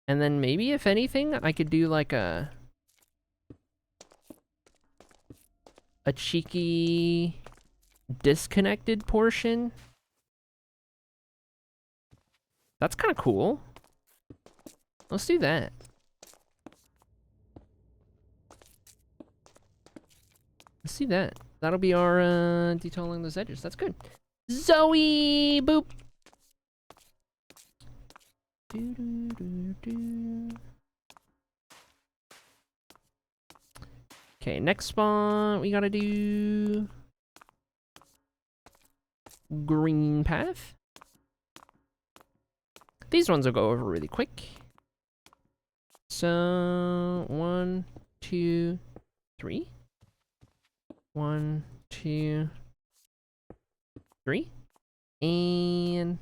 And then maybe, if anything, I could do like a cheeky disconnected portion. That's kind of cool. Let's do that. Let's do that. That'll be our detail along those edges. That's good. Zoe! Boop! Okay, next spot we gotta do green path. These ones will go over really quick. So 1, 2, 3. 1, 2, 3. And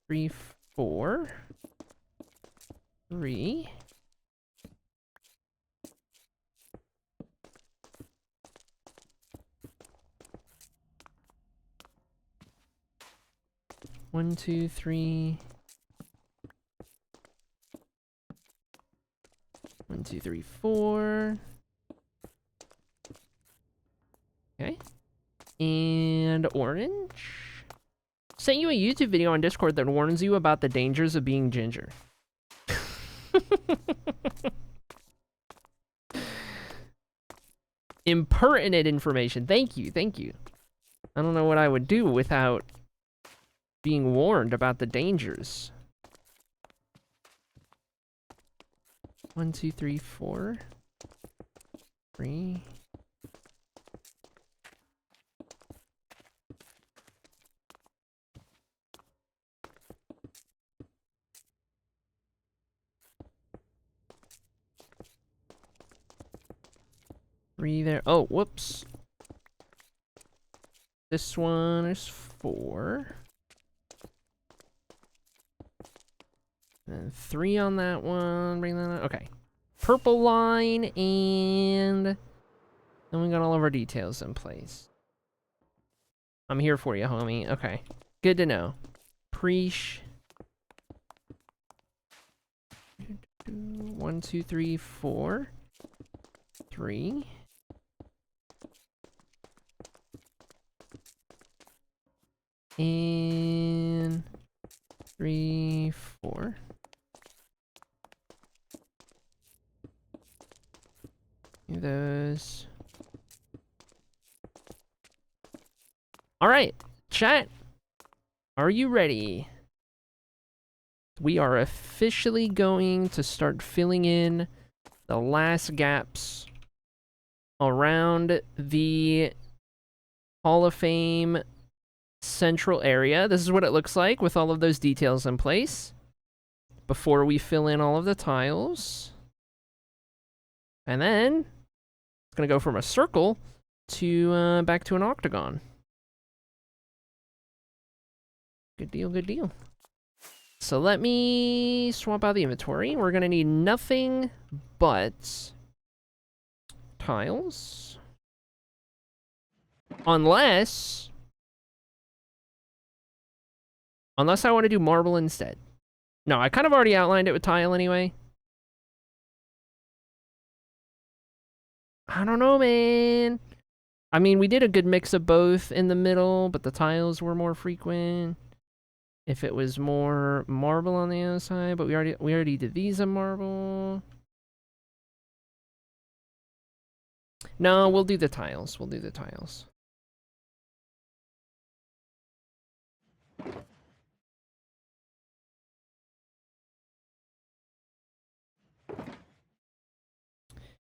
3, 4. 3. One, two, three. 1, 2, 3, 4. Okay. And orange. Sent you a YouTube video on Discord that warns you about the dangers of being ginger. Impertinent information. Thank you, thank you. I don't know what I would do without being warned about the dangers. 1, 2, 3, 4. 3. 3 there. Oh, whoops. This one is 4. And 3 on that one. Bring that up. Okay. Purple line, and then we got all of our details in place. I'm here for you, homie. Okay. Good to know. Preach. 1, 2, 3, 4. 3. And 3, 4. Those. All right, chat. Are you ready? We are officially going to start filling in the last gaps around the Hall of Fame central area. This is what it looks like with all of those details in place before we fill in all of the tiles. And then it's going to go from a circle to back to an octagon. Good deal, good deal. So let me swap out the inventory. We're going to need nothing but tiles. Unless I want to do marble instead. No, I kind of already outlined it with tile anyway. I don't know, man. I mean, we did a good mix of both in the middle, but the tiles were more frequent. If it was more marble on the other side, but we already did these in marble. No, we'll do the tiles. We'll do the tiles.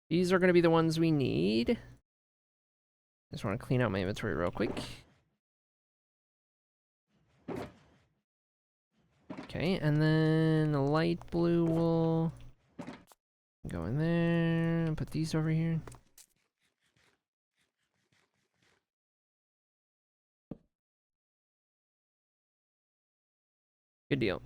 These are going to be the ones we need. Just want to clean out my inventory real quick. Okay, and then the light blue will go in there and put these over here. Good deal.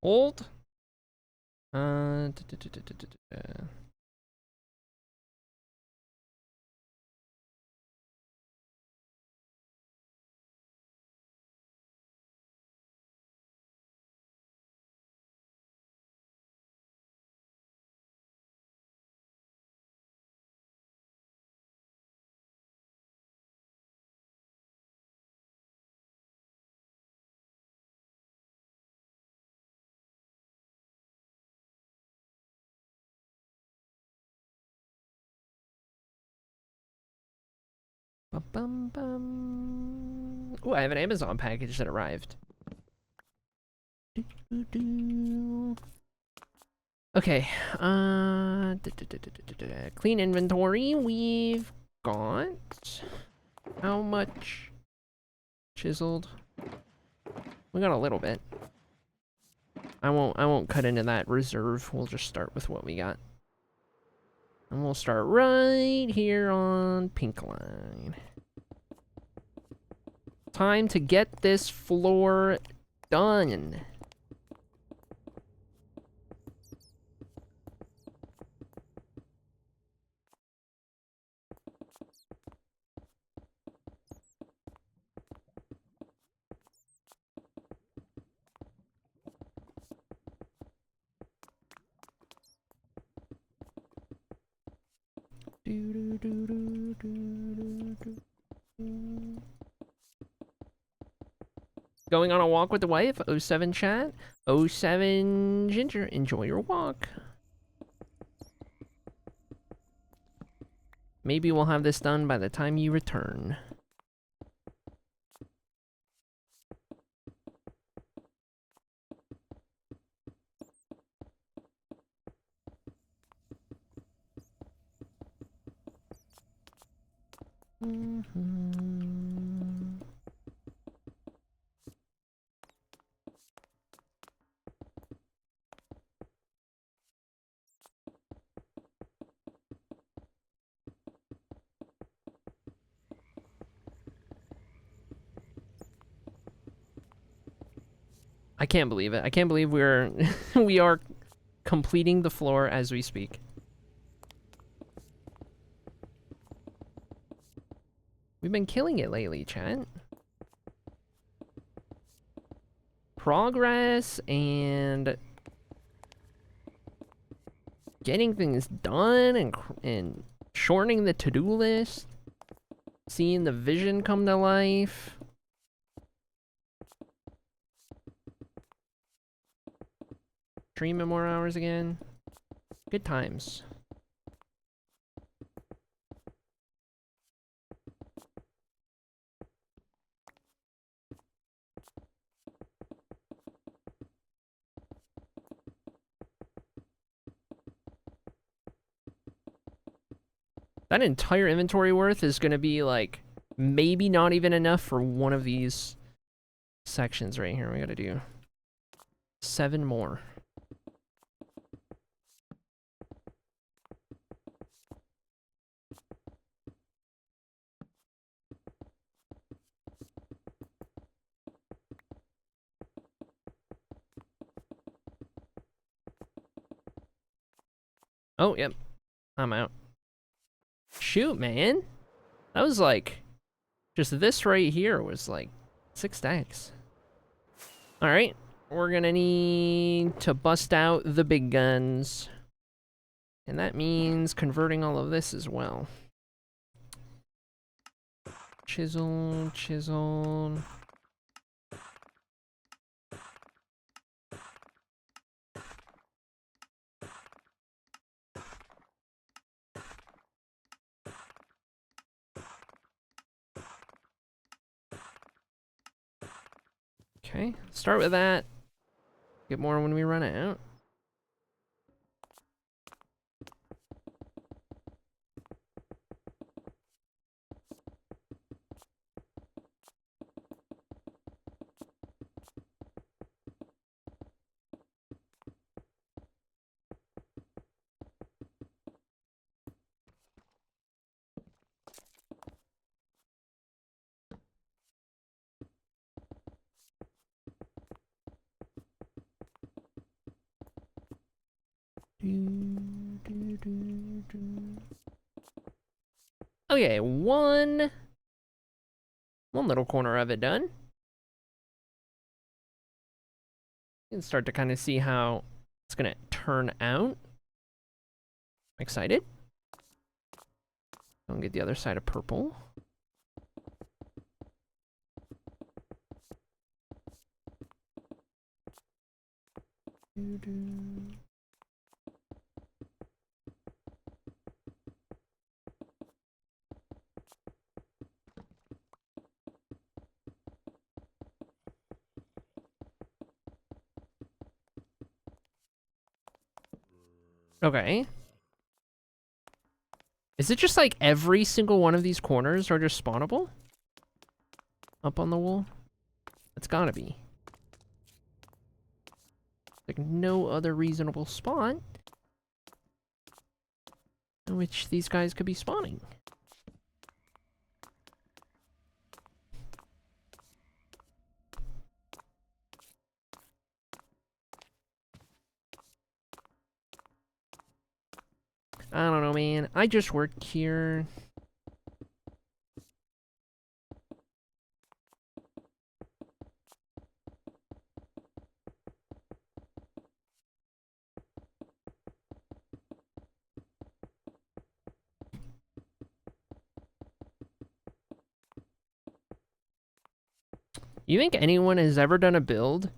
Hold. Bum, bum. Ooh, I have an Amazon package that arrived. Okay, clean inventory. We've got how much chiseled? We got a little bit. I won't cut into that reserve. We'll just start with what we got. And we'll start right here on pink line. Time to get this floor done. Going on a walk with the wife, 07 chat, 07 Ginger, enjoy your walk. Maybe we'll have this done by the time you return. I can't believe it. I can't believe we're we are completing the floor as we speak. We've been killing it lately, chat. Progress and getting things done and shortening the to-do list. Seeing the vision come to life. Streaming more hours again. Good times. That entire inventory worth is gonna be like maybe not even enough for one of these sections right here. We gotta do 7 more. Oh, yep. I'm out. Shoot, man. That was like... Just this right here was like 6 stacks. Alright. We're gonna need to bust out the big guns. And that means converting all of this as well. Chisel, chisel... Okay, start with that. Get more when we run out. Okay, one little corner of it done. You can start to kind of see how it's gonna turn out. I'm excited. I'll get the other side of purple. Okay. Is it just like every single one of these corners are just spawnable? Up on the wall? It's gotta be. Like no other reasonable spot in which these guys could be spawning. I don't know, man. I just work here. You think anyone has ever done a build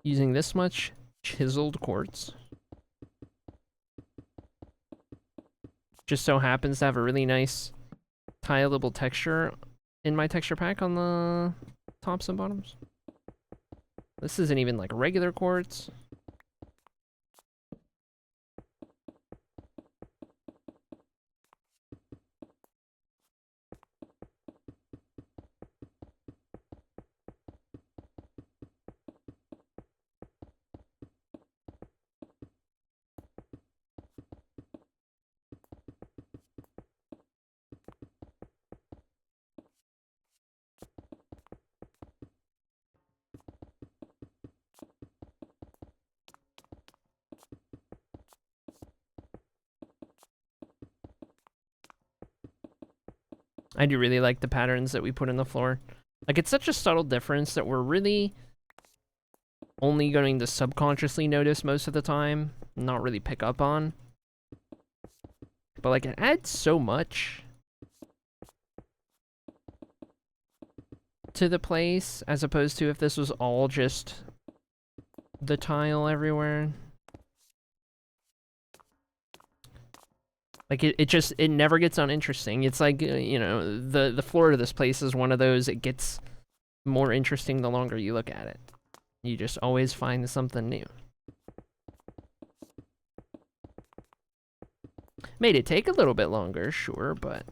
using this much chiseled quartz? Just so happens to have a really nice tileable texture in my texture pack on the tops and bottoms. This isn't even like regular quartz. I do really like the patterns that we put in the floor. Like, it's such a subtle difference that we're really only going to subconsciously notice most of the time, not really pick up on. But, like, it adds so much to the place, as opposed to if this was all just the tile everywhere. Like, it never gets uninteresting. It's like, you know, the floor of this place is one of those, it gets more interesting the longer you look at it. You just always find something new. Made it take a little bit longer, sure, but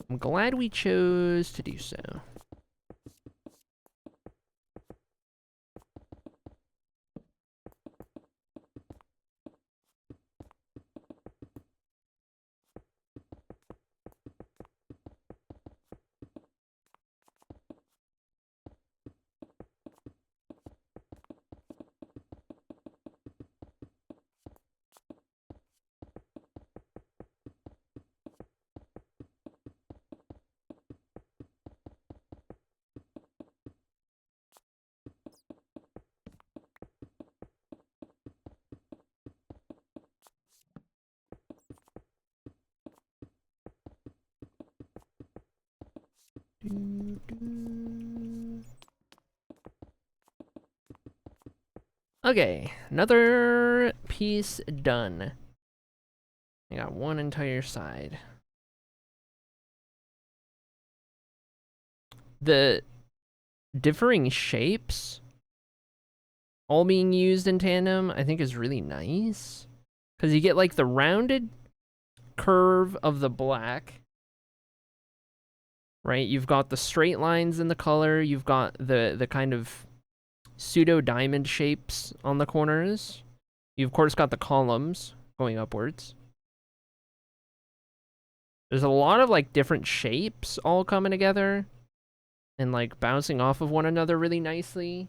I'm glad we chose to do so. Okay, another piece done. I got one entire side. The differing shapes all being used in tandem, I think is really nice. Because you get like the rounded curve of the black, right? You've got the straight lines in the color. You've got the kind of pseudo diamond shapes on the corners. You've of course got the columns going upwards. There's a lot of like different shapes all coming together and like bouncing off of one another really nicely.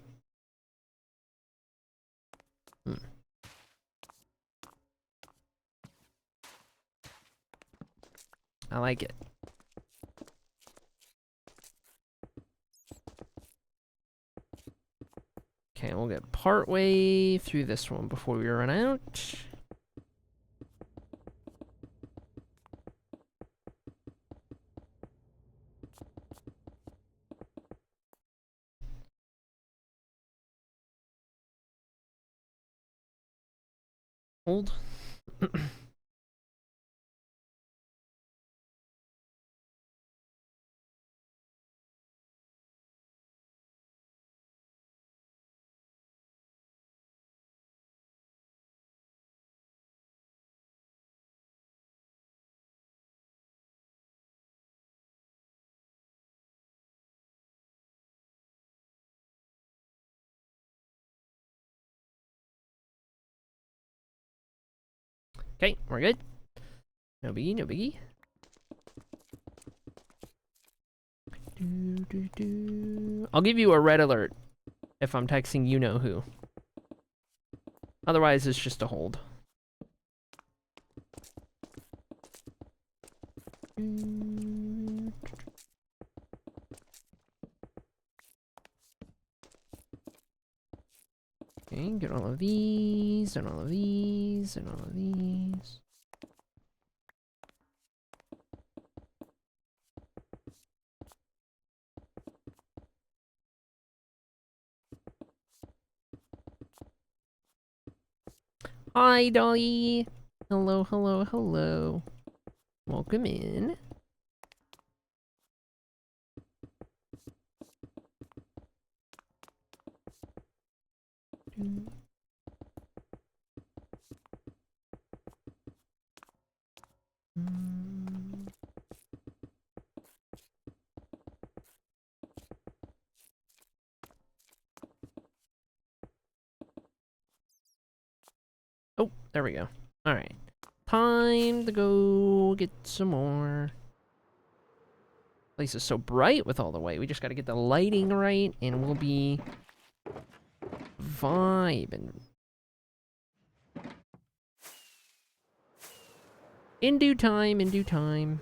I like it. Okay, we'll get partway through this one before we run out. Hold. Okay, we're good. No biggie, no biggie. I'll give you a red alert if I'm texting you know who. Otherwise, it's just a hold. Okay, get all of these, and all of these, and all of these. Hi, Dolly. Hello, hello, hello. Welcome in. Oh, there we go. Alright. Time to go get some more. Place is so bright with all the white. We just gotta get the lighting right, and we'll be vibing. In due time, in due time.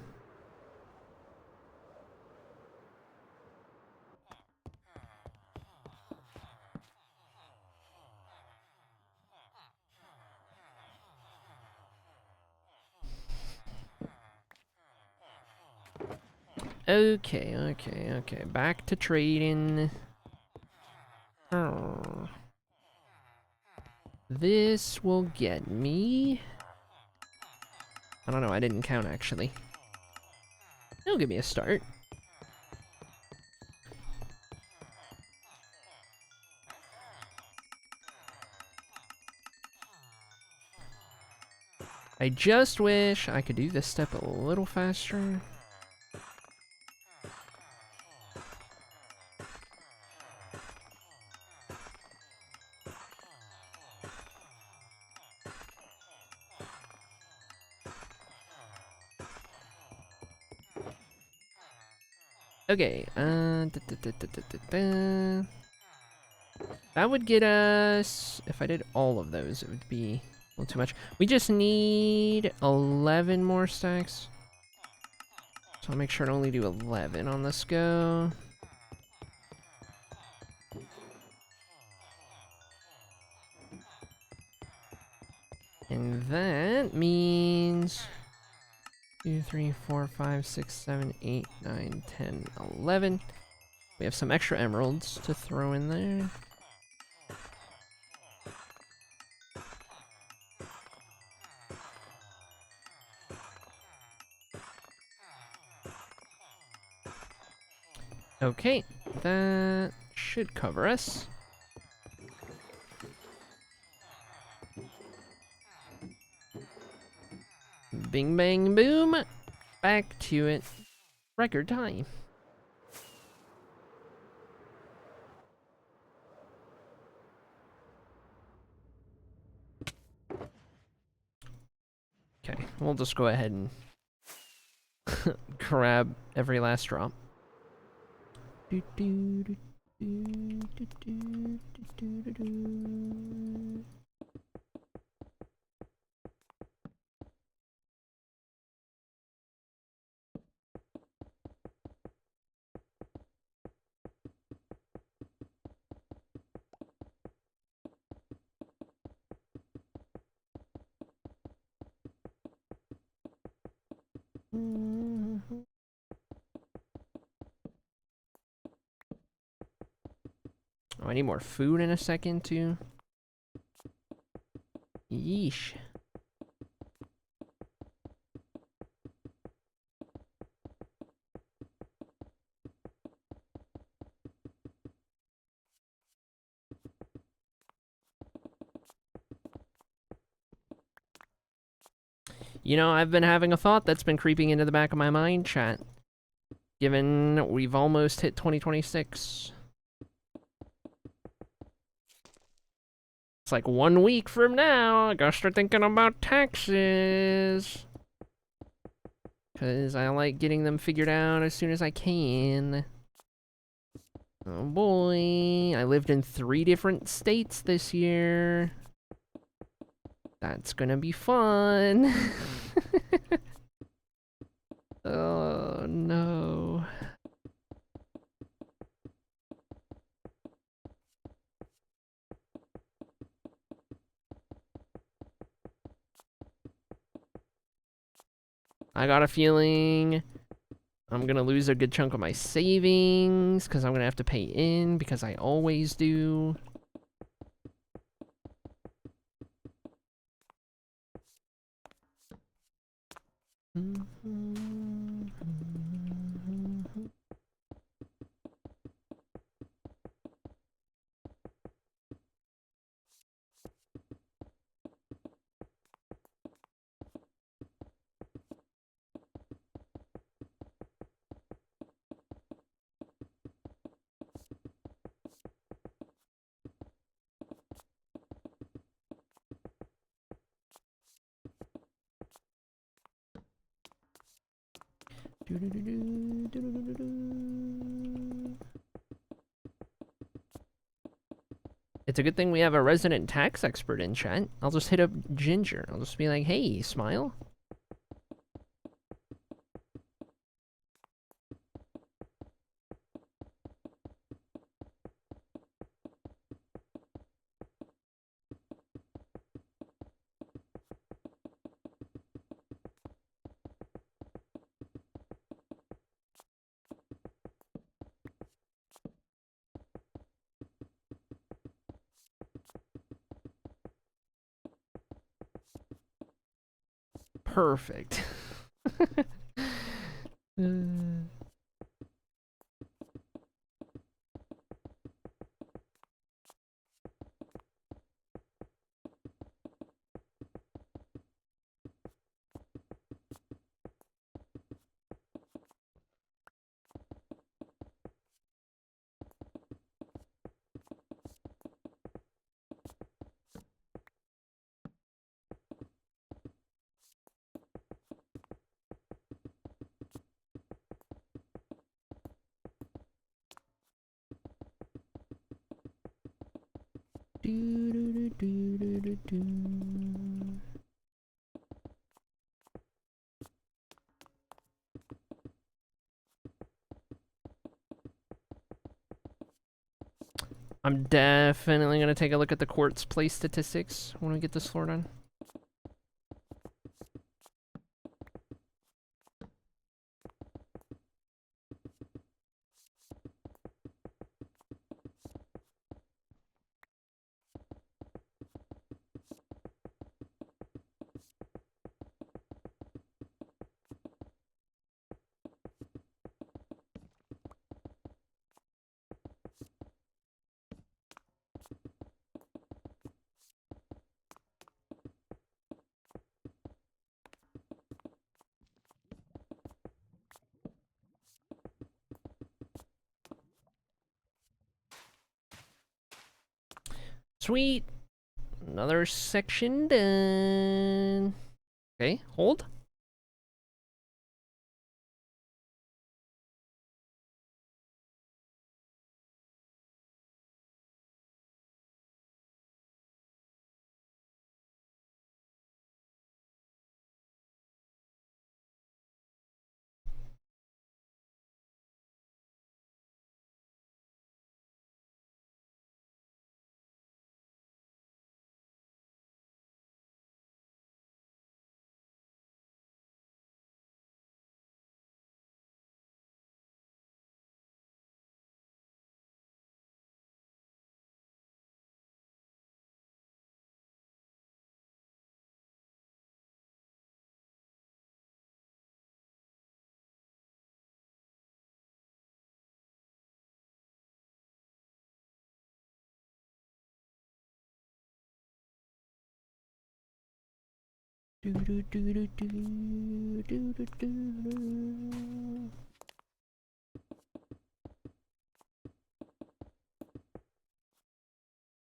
Okay. Back to trading. Oh. This will get me... I don't know, I didn't count actually. It'll give me a start. I just wish I could do this step a little faster. Okay, that would get us, if I did all of those, it would be a little too much. We just need 11 more stacks. So I'll make sure to only do 11 on this go. And that means 2, 3, 4, 5, 6, 7, 8, 9, 10, 11. We have some extra emeralds to throw in there. Okay, that should cover us. Bing, bang, boom. Back to it. Record time. Okay, we'll just go ahead and grab every last drop. Oh, I need more food in a second, too. Yeesh. You know, I've been having a thought that's been creeping into the back of my mind, chat. Given we've almost hit 2026. It's like 1 week from now, I gotta start thinking about taxes. Because I like getting them figured out as soon as I can. Oh boy, I lived in 3 different states this year. That's gonna be fun. Oh no. I got a feeling I'm gonna lose a good chunk of my savings because I'm gonna have to pay in because I always do. It's a good thing we have a resident tax expert in chat. I'll just hit up Ginger. I'll just be like, hey, smile. Perfect. I'm definitely gonna take a look at the quartz play statistics when we get this floor done. Sweet. Another section done. Okay, hold.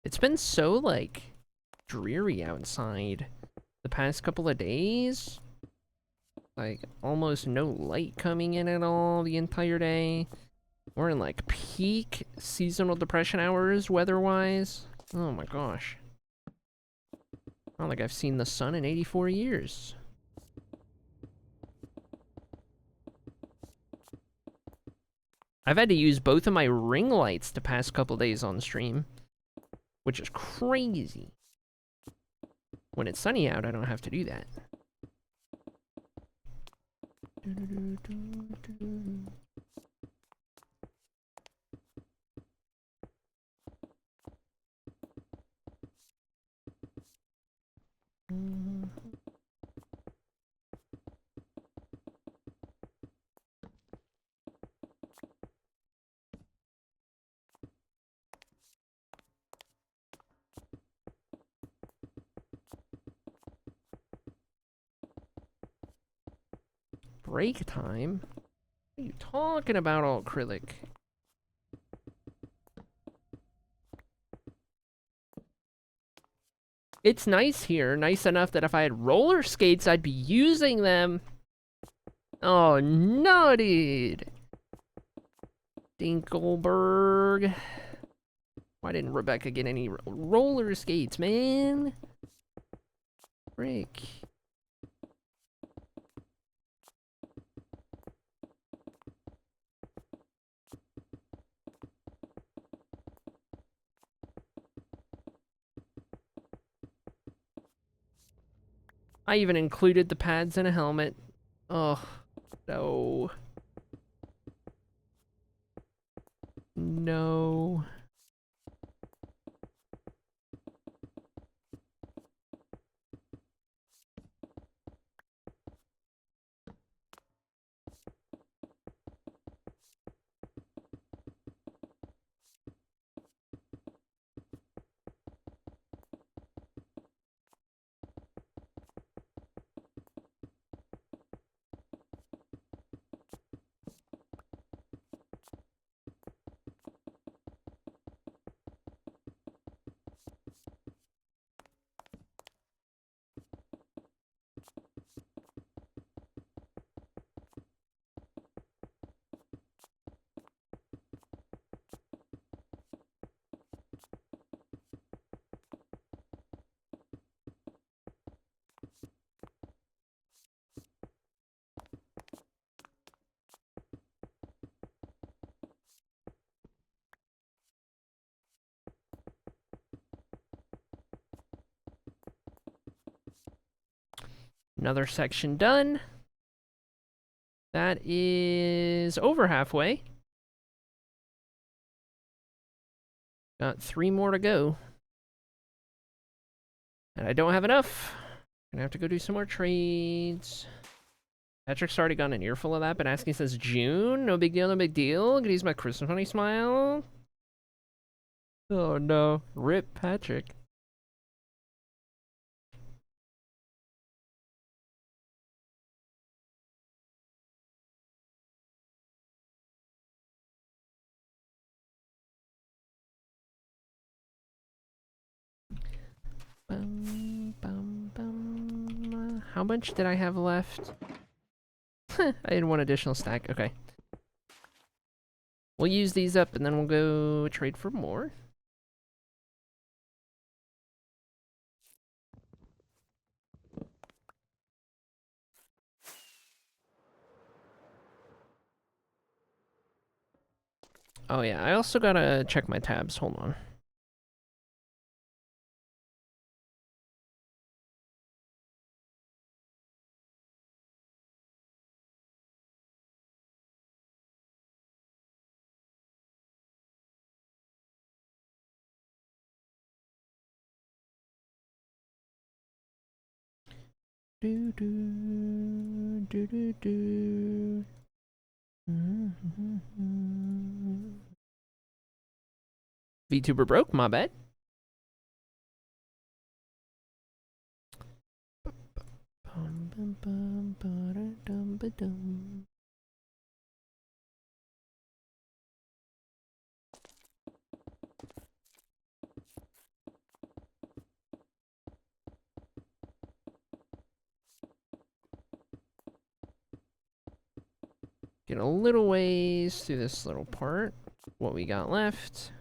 It's been so, like, dreary outside the past couple of days. Like, almost no light coming in at all the entire day. We're in, like, peak seasonal depression hours weather-wise. Oh my gosh. I don't think I've seen the sun in 84 years. I've had to use both of my ring lights the past couple days on stream, which is crazy. When it's sunny out, I don't have to do that. Break time? What are you talking about, all acrylic? It's nice here, nice enough that if I had roller skates, I'd be using them. Oh, no, dude. Dinkelberg. Why didn't Rebecca get any roller skates, man? Frick. I even included the pads and a helmet. Oh, no. No. Another section done. That is over halfway. Got 3 more to go. And I don't have enough. Gonna have to go do some more trades. Patrick's already gotten an earful of that, but asking says June. No big deal, no big deal. Gonna use my Christmas honey smile. Oh no. Rip Patrick. Bum, bum, bum. How much did I have left? I had 1 additional stack. Okay. We'll use these up and then we'll go trade for more. Oh yeah, I also gotta check my tabs. Hold on. Do do do do do. VTuber broke, my bad. Get a little ways through this little part. What we got left.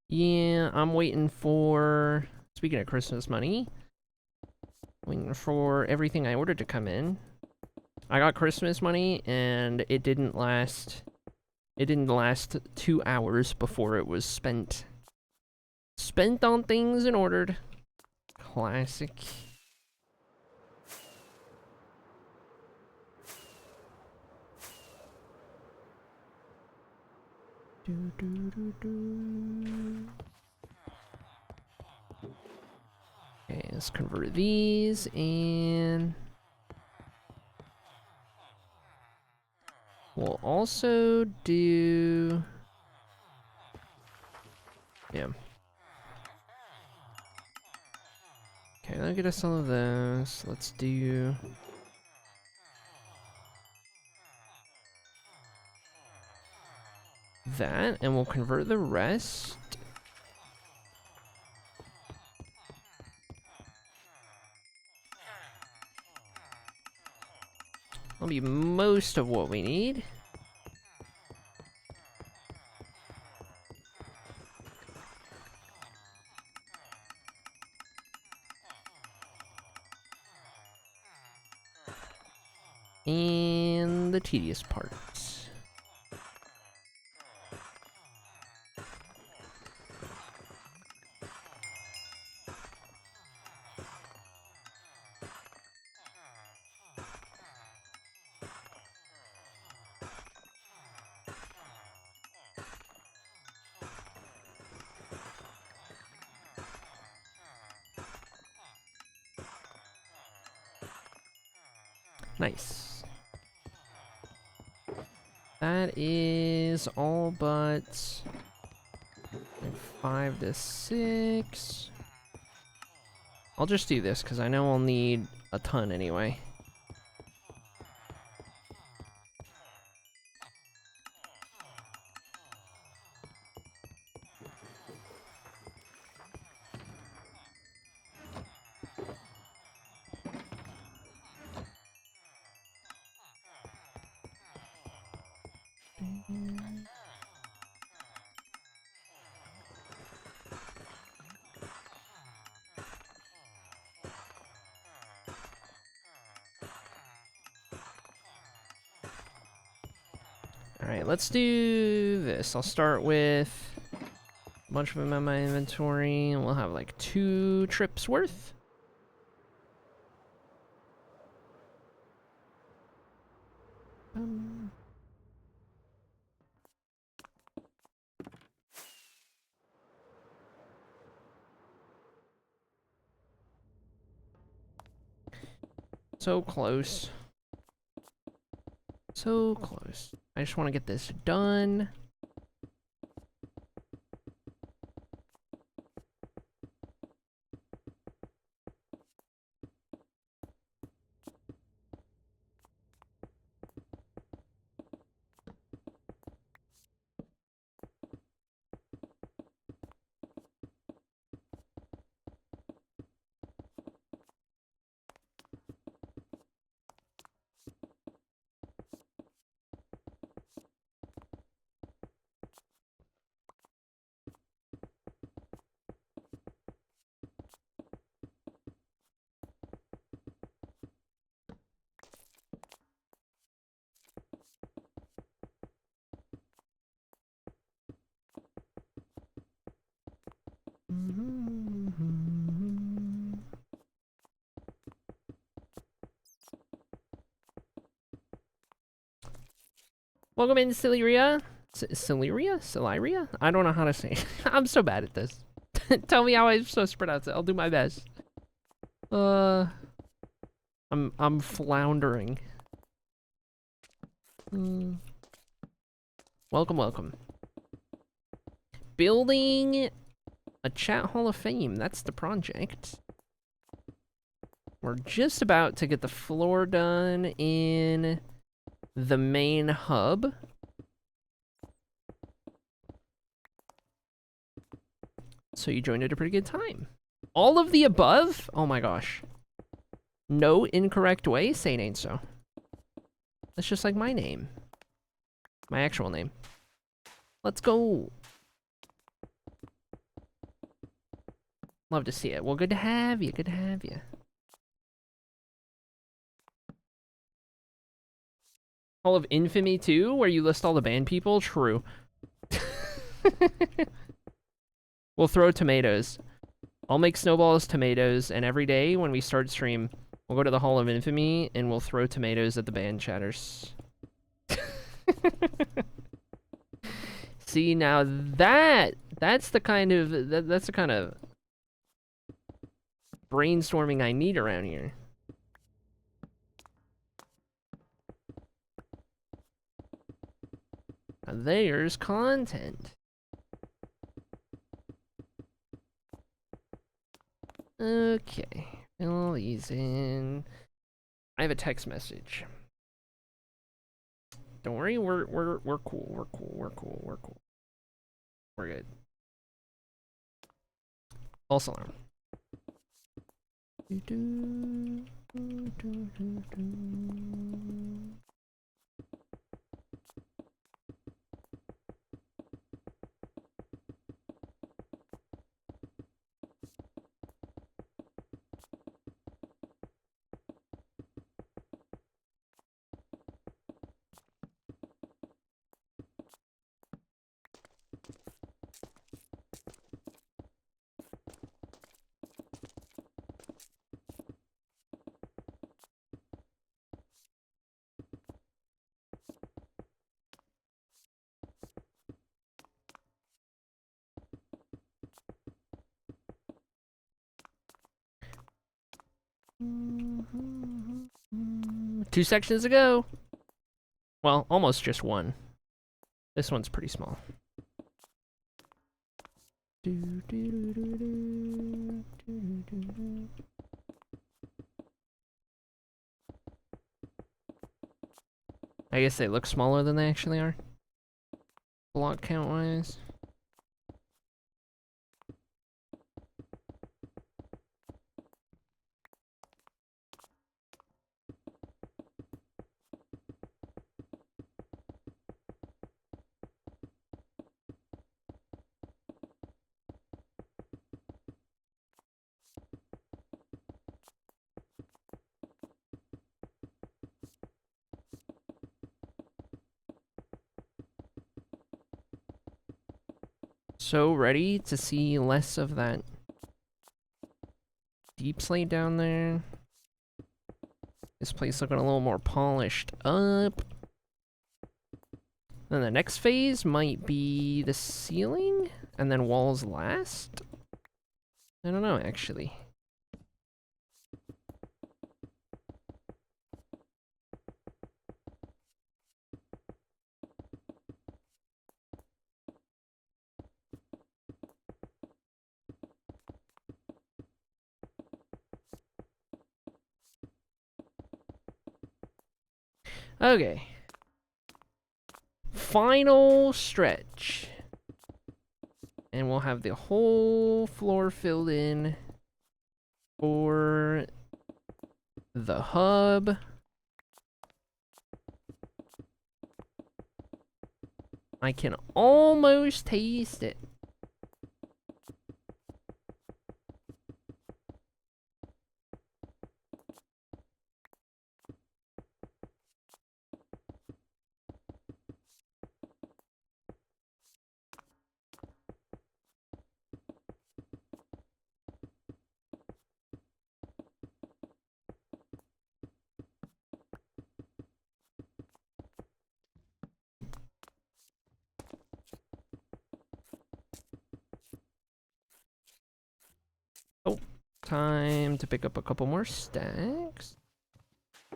Yeah, I'm waiting for... Speaking of Christmas money, waiting for everything I ordered to come in. I got Christmas money, and it didn't last. It didn't last 2 hours before it was spent. Spent on things and ordered. Classic. Do, do, do, do. Okay, let's convert these and we'll also do, yeah. Okay, that'll get us some of those. Let's do that, and we'll convert the rest. That'll be most of what we need. And the tedious parts. Nice. That is all but 5 to 6. I'll just do this because I know I'll need a ton anyway. Alright, let's do this. I'll start with a bunch of them in my inventory, and we'll have like 2 trips worth. So close. So close. I just want to get this done. Welcome in, Celeria. Celeria? Celeria? I don't know how to say it. I'm so bad at this. Tell me how I'm supposed to pronounce it. I'll do my best. I'm floundering. Welcome, welcome. Building a chat hall of fame. That's the project. We're just about to get the floor done in the main hub. So you joined at a pretty good time. All of the above? Oh my gosh. No incorrect way? Say it ain't so. That's just like my name. My actual name. Let's go. Love to see it. Well, good to have you. Good to have you. Hall of Infamy too, where you list all the banned people? True. We'll throw tomatoes. I'll make snowballs, tomatoes, and every day when we start stream, we'll go to the Hall of Infamy and we'll throw tomatoes at the band chatters. See, now that's the kind of that's the kind of brainstorming I need around here. Now there's content. Okay, fill these in. I have a text message. Don't worry, we're cool. We're cool. We're cool. We're cool. We're good. False alarm. Two sections to go. Well, almost just one. This one's pretty small. I guess they look smaller than they actually are. Block count wise. So ready to see less of that deep slate down there. This place looking a little more polished up. Then the next phase might be the ceiling, and then walls last? I don't know, actually. Okay. Final stretch. And we'll have the whole floor filled in for the hub. I can almost taste it. Oh, time to pick up a couple more stacks.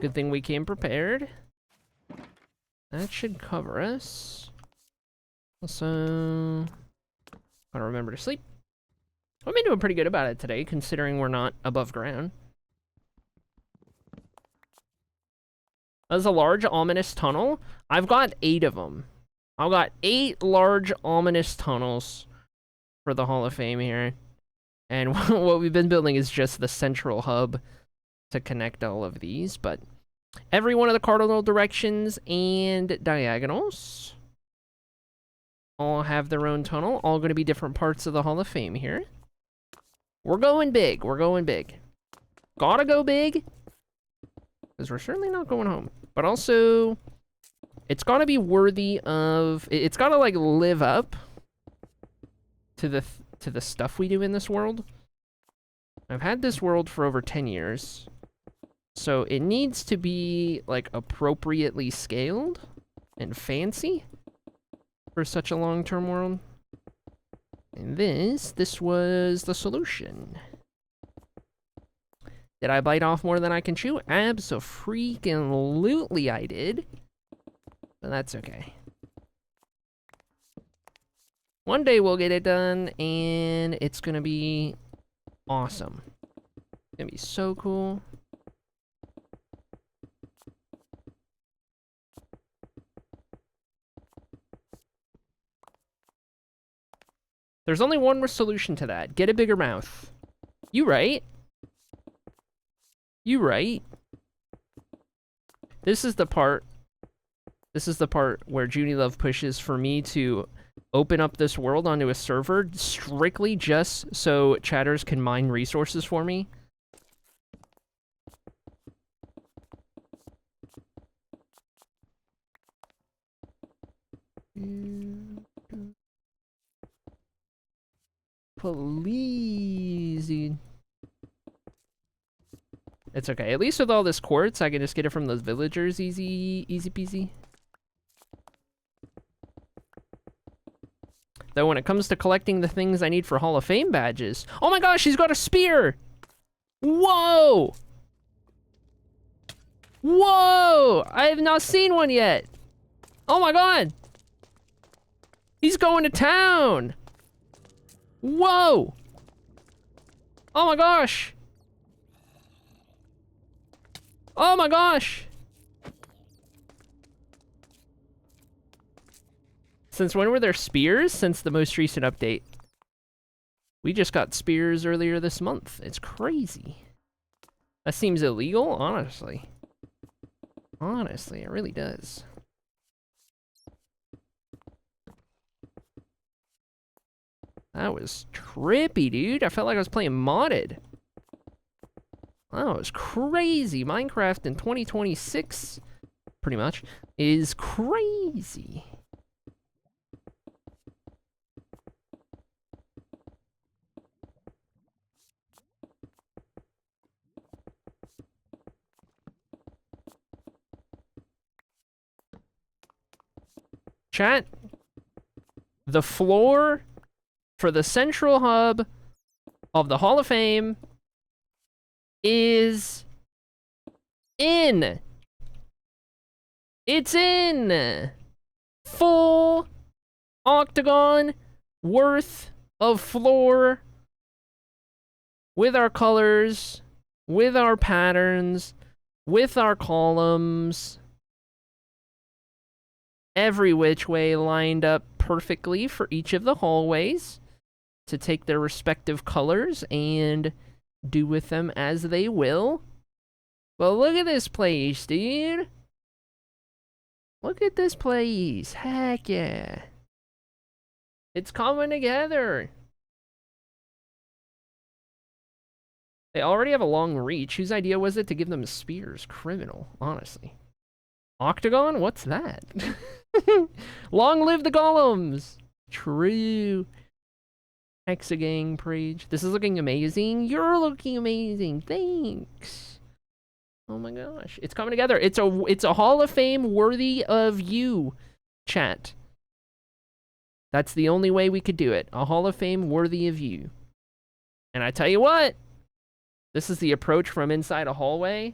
Good thing we came prepared. That should cover us. Also, gotta remember to sleep. I've been doing pretty good about it today, considering we're not above ground. That's a large, ominous tunnel. I've got 8 of them. I've got 8 large, ominous tunnels for the Hall of Fame here. And what we've been building is just the central hub to connect all of these, but every one of the cardinal directions and diagonals all have their own tunnel, all going to be different parts of the Hall of Fame here. We're going big. We're going big. Gotta go big, because we're certainly not going home. But also, It's gotta be worthy of... It's gotta, like, live up to the stuff we do in this world. I've had this world for over 10 years. So it needs to be, like, appropriately scaled and fancy for such a long-term world. And this was the solution. Did I bite off more than I can chew? Abso-freaking-lutely I did. But that's okay. One day we'll get it done, and it's gonna be awesome. It's gonna be so cool. There's only one solution to that. Get a bigger mouth. You right. You right. This is the part where Junie Love pushes for me to open up this world onto a server strictly just so chatters can mine resources for me. Please. It's okay. At least with all this quartz, I can just get it from those villagers easy peasy. Though when it comes to collecting the things I need for Hall of Fame badges... Oh my gosh, he's got a spear! Whoa! Whoa! I have not seen one yet! Oh my god! He's going to town! Whoa! Oh my gosh! Oh my gosh! Since when were there spears? Since the most recent update. We just got spears earlier this month. It's crazy. That seems illegal, honestly. Honestly, it really does. That was trippy, dude. I felt like I was playing modded. That was crazy. Minecraft in 2026, pretty much, is crazy. Chat, the floor for the central hub of the Hall of Fame is in. It's in. Full octagon worth of floor with our colors, with our patterns, with our columns. Every which way lined up perfectly for each of the hallways to take their respective colors and do with them as they will. But look at this place, dude. Look at this place. Heck yeah. It's coming together. They already have a long reach. Whose idea was it to give them spears? Criminal, honestly. Octagon? What's that? Long live the golems! True. Hexagang Prage. This is looking amazing. You're looking amazing. Thanks. Oh my gosh. It's coming together. It's a Hall of Fame worthy of you, chat. That's the only way we could do it. A Hall of Fame worthy of you. And I tell you what, this is the approach from inside a hallway.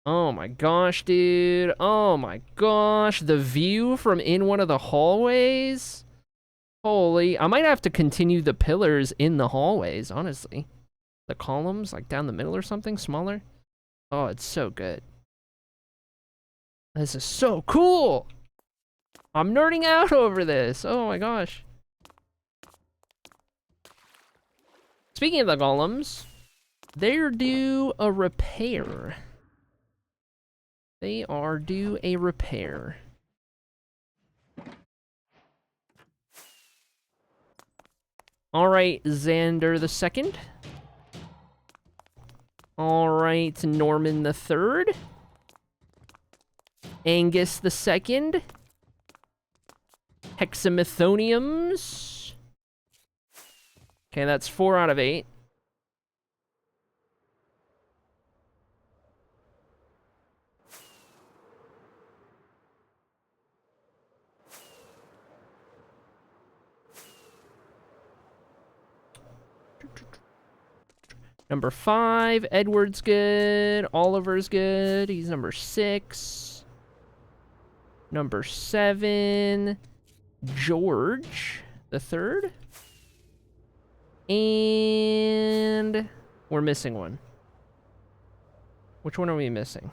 Oh my gosh, dude. Oh my gosh. The view from in one of the hallways. Holy. I might have to continue the pillars in the hallways, honestly. The columns, like down the middle or something, smaller. Oh, it's so good. This is so cool. I'm nerding out over this. Oh my gosh. Speaking of the golems, they're due a repair. They are due a repair. Alright, Xander the Second. Alright, Norman the Third. Angus the Second. Hexamethoniums. Okay, that's 4 out of 8. Number 5, Edward's good. Oliver's good. He's number 6. Number 7, George the Third. And we're missing one. Which one are we missing?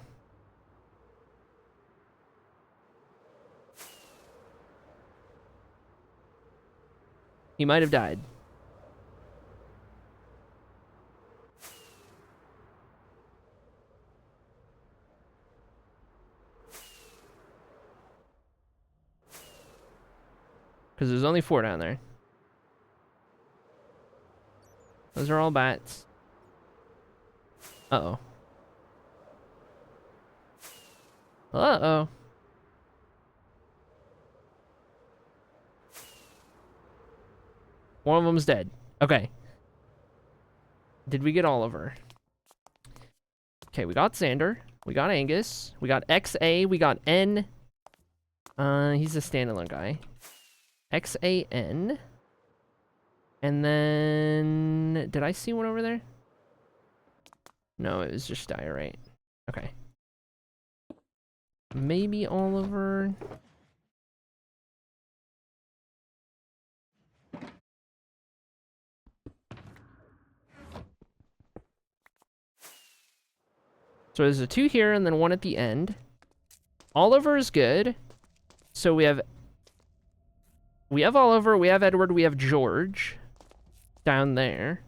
He might have died. Because there's only 4 down there. Those are all bats. Uh-oh. Uh-oh. One of them's dead. Okay. Did we get Oliver? Okay, we got Xander. We got Angus. We got XA. We got N. He's a standalone guy. XAN. And then... Did I see one over there? No, it was just diorite. Okay. Maybe Oliver... So there's a 2 here and then 1 at the end. Oliver is good. So we have Oliver, we have Edward, we have George down there.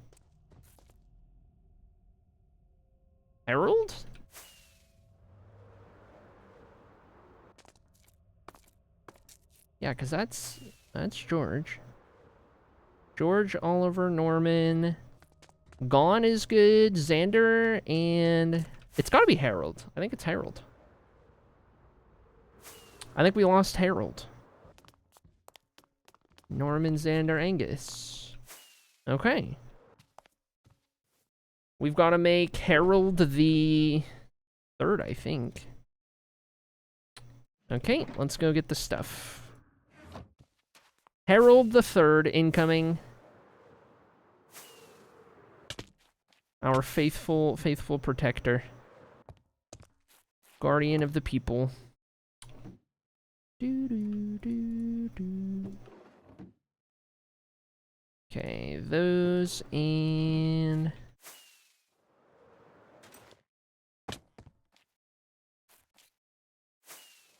Harold? Yeah, because that's George. George, Oliver, Norman. Gone is good. Xander, and it's got to be Harold. I think it's Harold. I think we lost Harold. Norman, Xander, Angus. Okay. We've got to make Harold the 3rd, I think. Okay, let's go get the stuff. Harold the 3rd incoming. Our faithful protector. Guardian of the people. Okay, those and...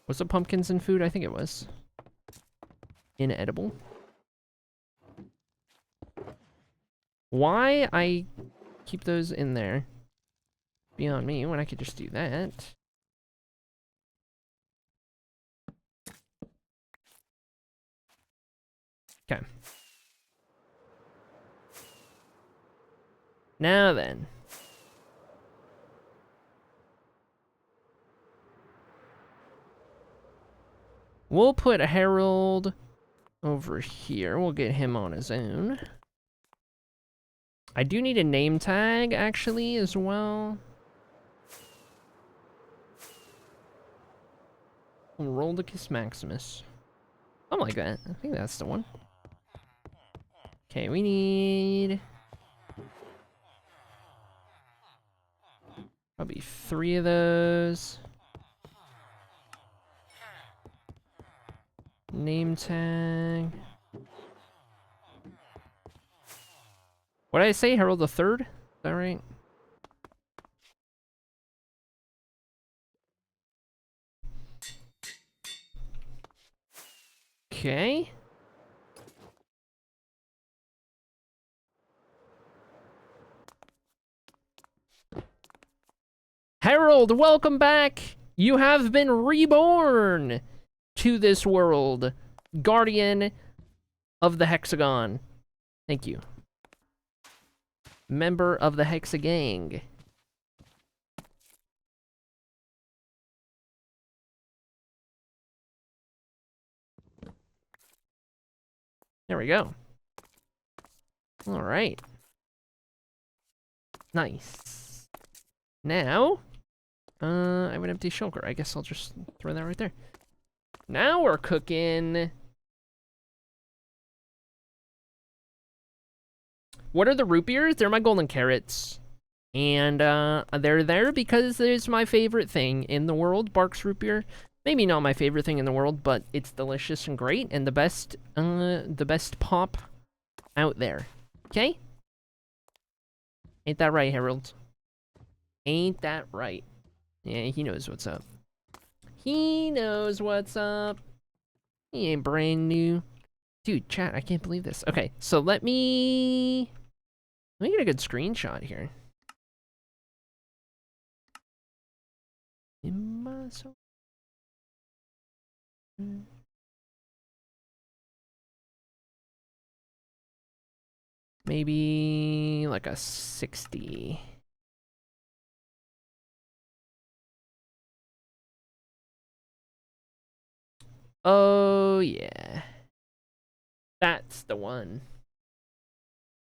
Was it pumpkins and food? I think it was. Inedible. Why I keep those in there? Beyond me, when I could just do that. Okay. Now then. We'll put Harold over here. We'll get him on his own. I do need a name tag, actually, as well. Roldicus Maximus. Something like that. I think that's the one. Okay, we need... probably 3 of those. Name tag. What did I say? Harold the 3rd? Is that right? Okay. Harold, welcome back! You have been reborn to this world. Guardian of the Hexagon. Thank you. Member of the Hexagang. There we go. All right. Nice. Now, I have an empty shulker. I guess I'll just throw that right there. Now we're cooking. What are the root beers? They're my golden carrots. And they're there because it's my favorite thing in the world, Barks root beer. Maybe not my favorite thing in the world, but it's delicious and great, and the best pop out there. Okay? Ain't that right, Harold? Ain't that right? Yeah, he knows what's up. He knows what's up. He ain't brand new. Dude, chat, I can't believe this. Okay, so let me get a good screenshot here. Maybe like a 60. Oh, yeah. That's the one.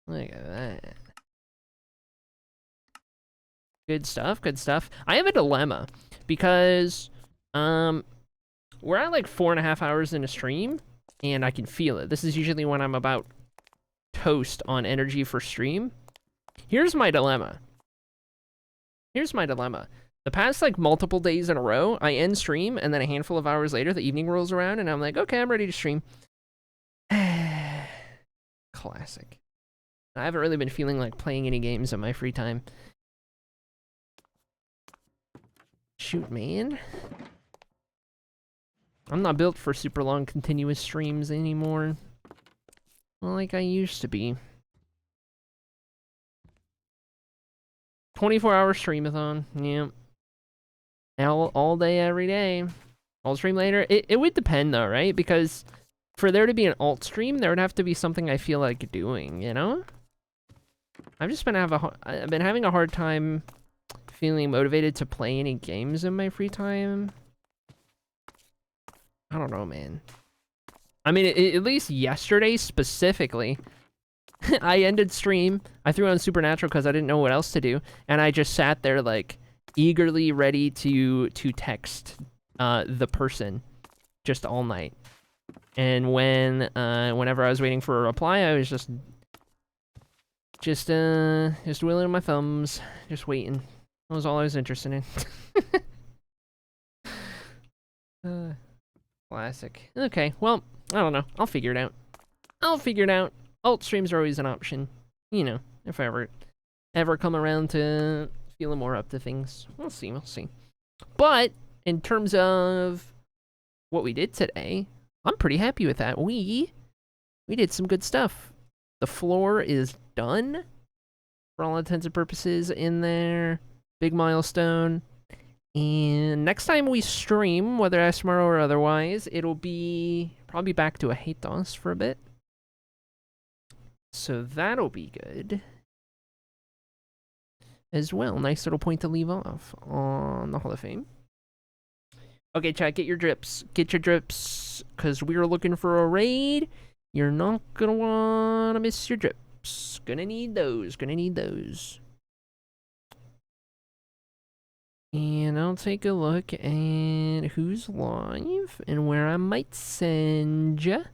Look at that. Good stuff, good stuff. I have a dilemma because we're at like 4.5 hours in a stream and I can feel it. This is usually when I'm about toast on energy for stream. Here's my dilemma. The past like multiple days in a row, I end stream and then a handful of hours later the evening rolls around and I'm like, okay, I'm ready to stream. Classic. I haven't really been feeling like playing any games in my free time. Shoot, man. I'm not built for super long continuous streams anymore. Well, like I used to be. 24-hour streamathon. Yeah. All day, every day. I'll stream later. It would depend though, right? Because for there to be an alt stream, there would have to be something I feel like doing, you know? I've just been having a hard time feeling motivated to play any games in my free time. I don't know, man. I mean, at least yesterday specifically, I ended stream. I threw on Supernatural because I didn't know what else to do, and I just sat there like eagerly ready to text the person just all night. And whenever I was waiting for a reply, I was just twiddling my thumbs, just waiting. That was all I was interested in. Classic. Okay, well, I don't know. I'll figure it out. Alt streams are always an option. You know, if I ever come around to feeling more up to things. We'll see. But, in terms of what we did today, I'm pretty happy with that. We did some good stuff. The floor is done, for all intents and purposes, in there. Big milestone. And next time we stream, whether that's tomorrow or otherwise, it'll be probably back to a hate DOS for a bit. So that'll be good. As well. Nice little point to leave off on the Hall of Fame. Okay, chat, get your drips. Get your drips, because we're looking for a raid. You're not gonna wanna miss your drips. Gonna need those. And I'll take a look at who's live and where I might send ya.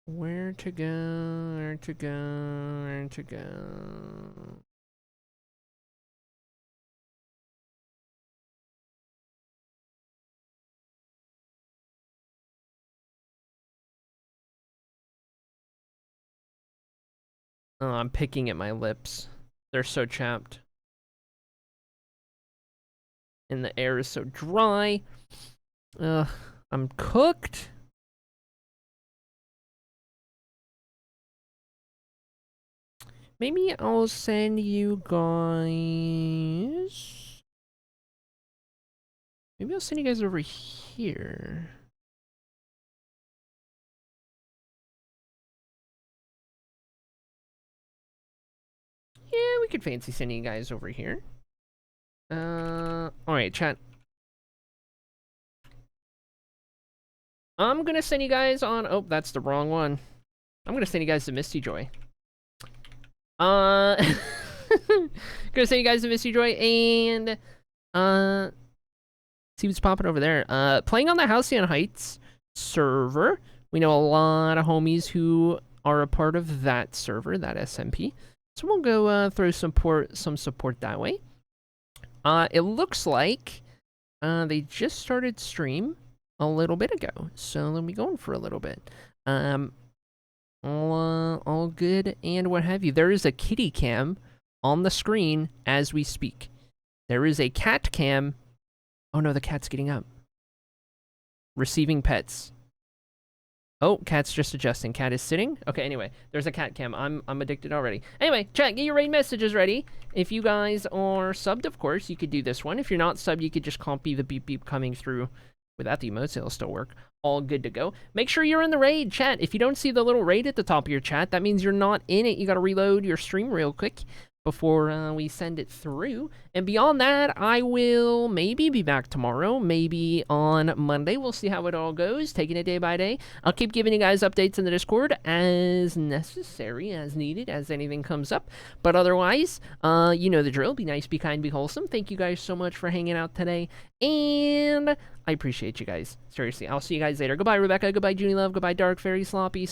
Where to go? Oh, I'm picking at my lips. They're so chapped. And the air is so dry. Ugh, I'm cooked. Maybe I'll send you guys... Maybe I'll send you guys over here. Yeah, we could fancy sending you guys over here. Alright, chat. I'm gonna send you guys on... Oh, that's the wrong one. I'm gonna send you guys to Misty Joy. Gonna send you guys to Misty Joy and... see what's popping over there. Playing on the Halcyon Heights server. We know a lot of homies who are a part of that server, that SMP. So we'll go throw some support that way. It looks like they just started stream a little bit ago, so they'll be going for a little bit. All good and what have you. There is a kitty cam on the screen as we speak. There is a cat cam. Oh no, the cat's getting up. Receiving pets. Oh, cat's just adjusting. Cat is sitting. Okay, anyway, there's a cat cam. I'm addicted already. Anyway, chat, get your raid messages ready. If you guys are subbed, of course, you could do this one. If you're not subbed, you could just copy the beep beep coming through. Without the emotes, it'll still work. All good to go. Make sure you're in the raid, chat. If you don't see the little raid at the top of your chat, that means you're not in it. You gotta reload your stream real quick before we send it through. And beyond that, I will maybe be back tomorrow, maybe on Monday. We'll see how it all goes, taking it day by day. I'll keep giving you guys updates in the Discord as necessary, as needed, as anything comes up. But otherwise, you know the drill. Be nice, be kind, be wholesome. Thank you guys so much for hanging out today. And I appreciate you guys. Seriously, I'll see you guys later. Goodbye, Rebecca. Goodbye, Junie Love. Goodbye, Dark Fairy Sloppy.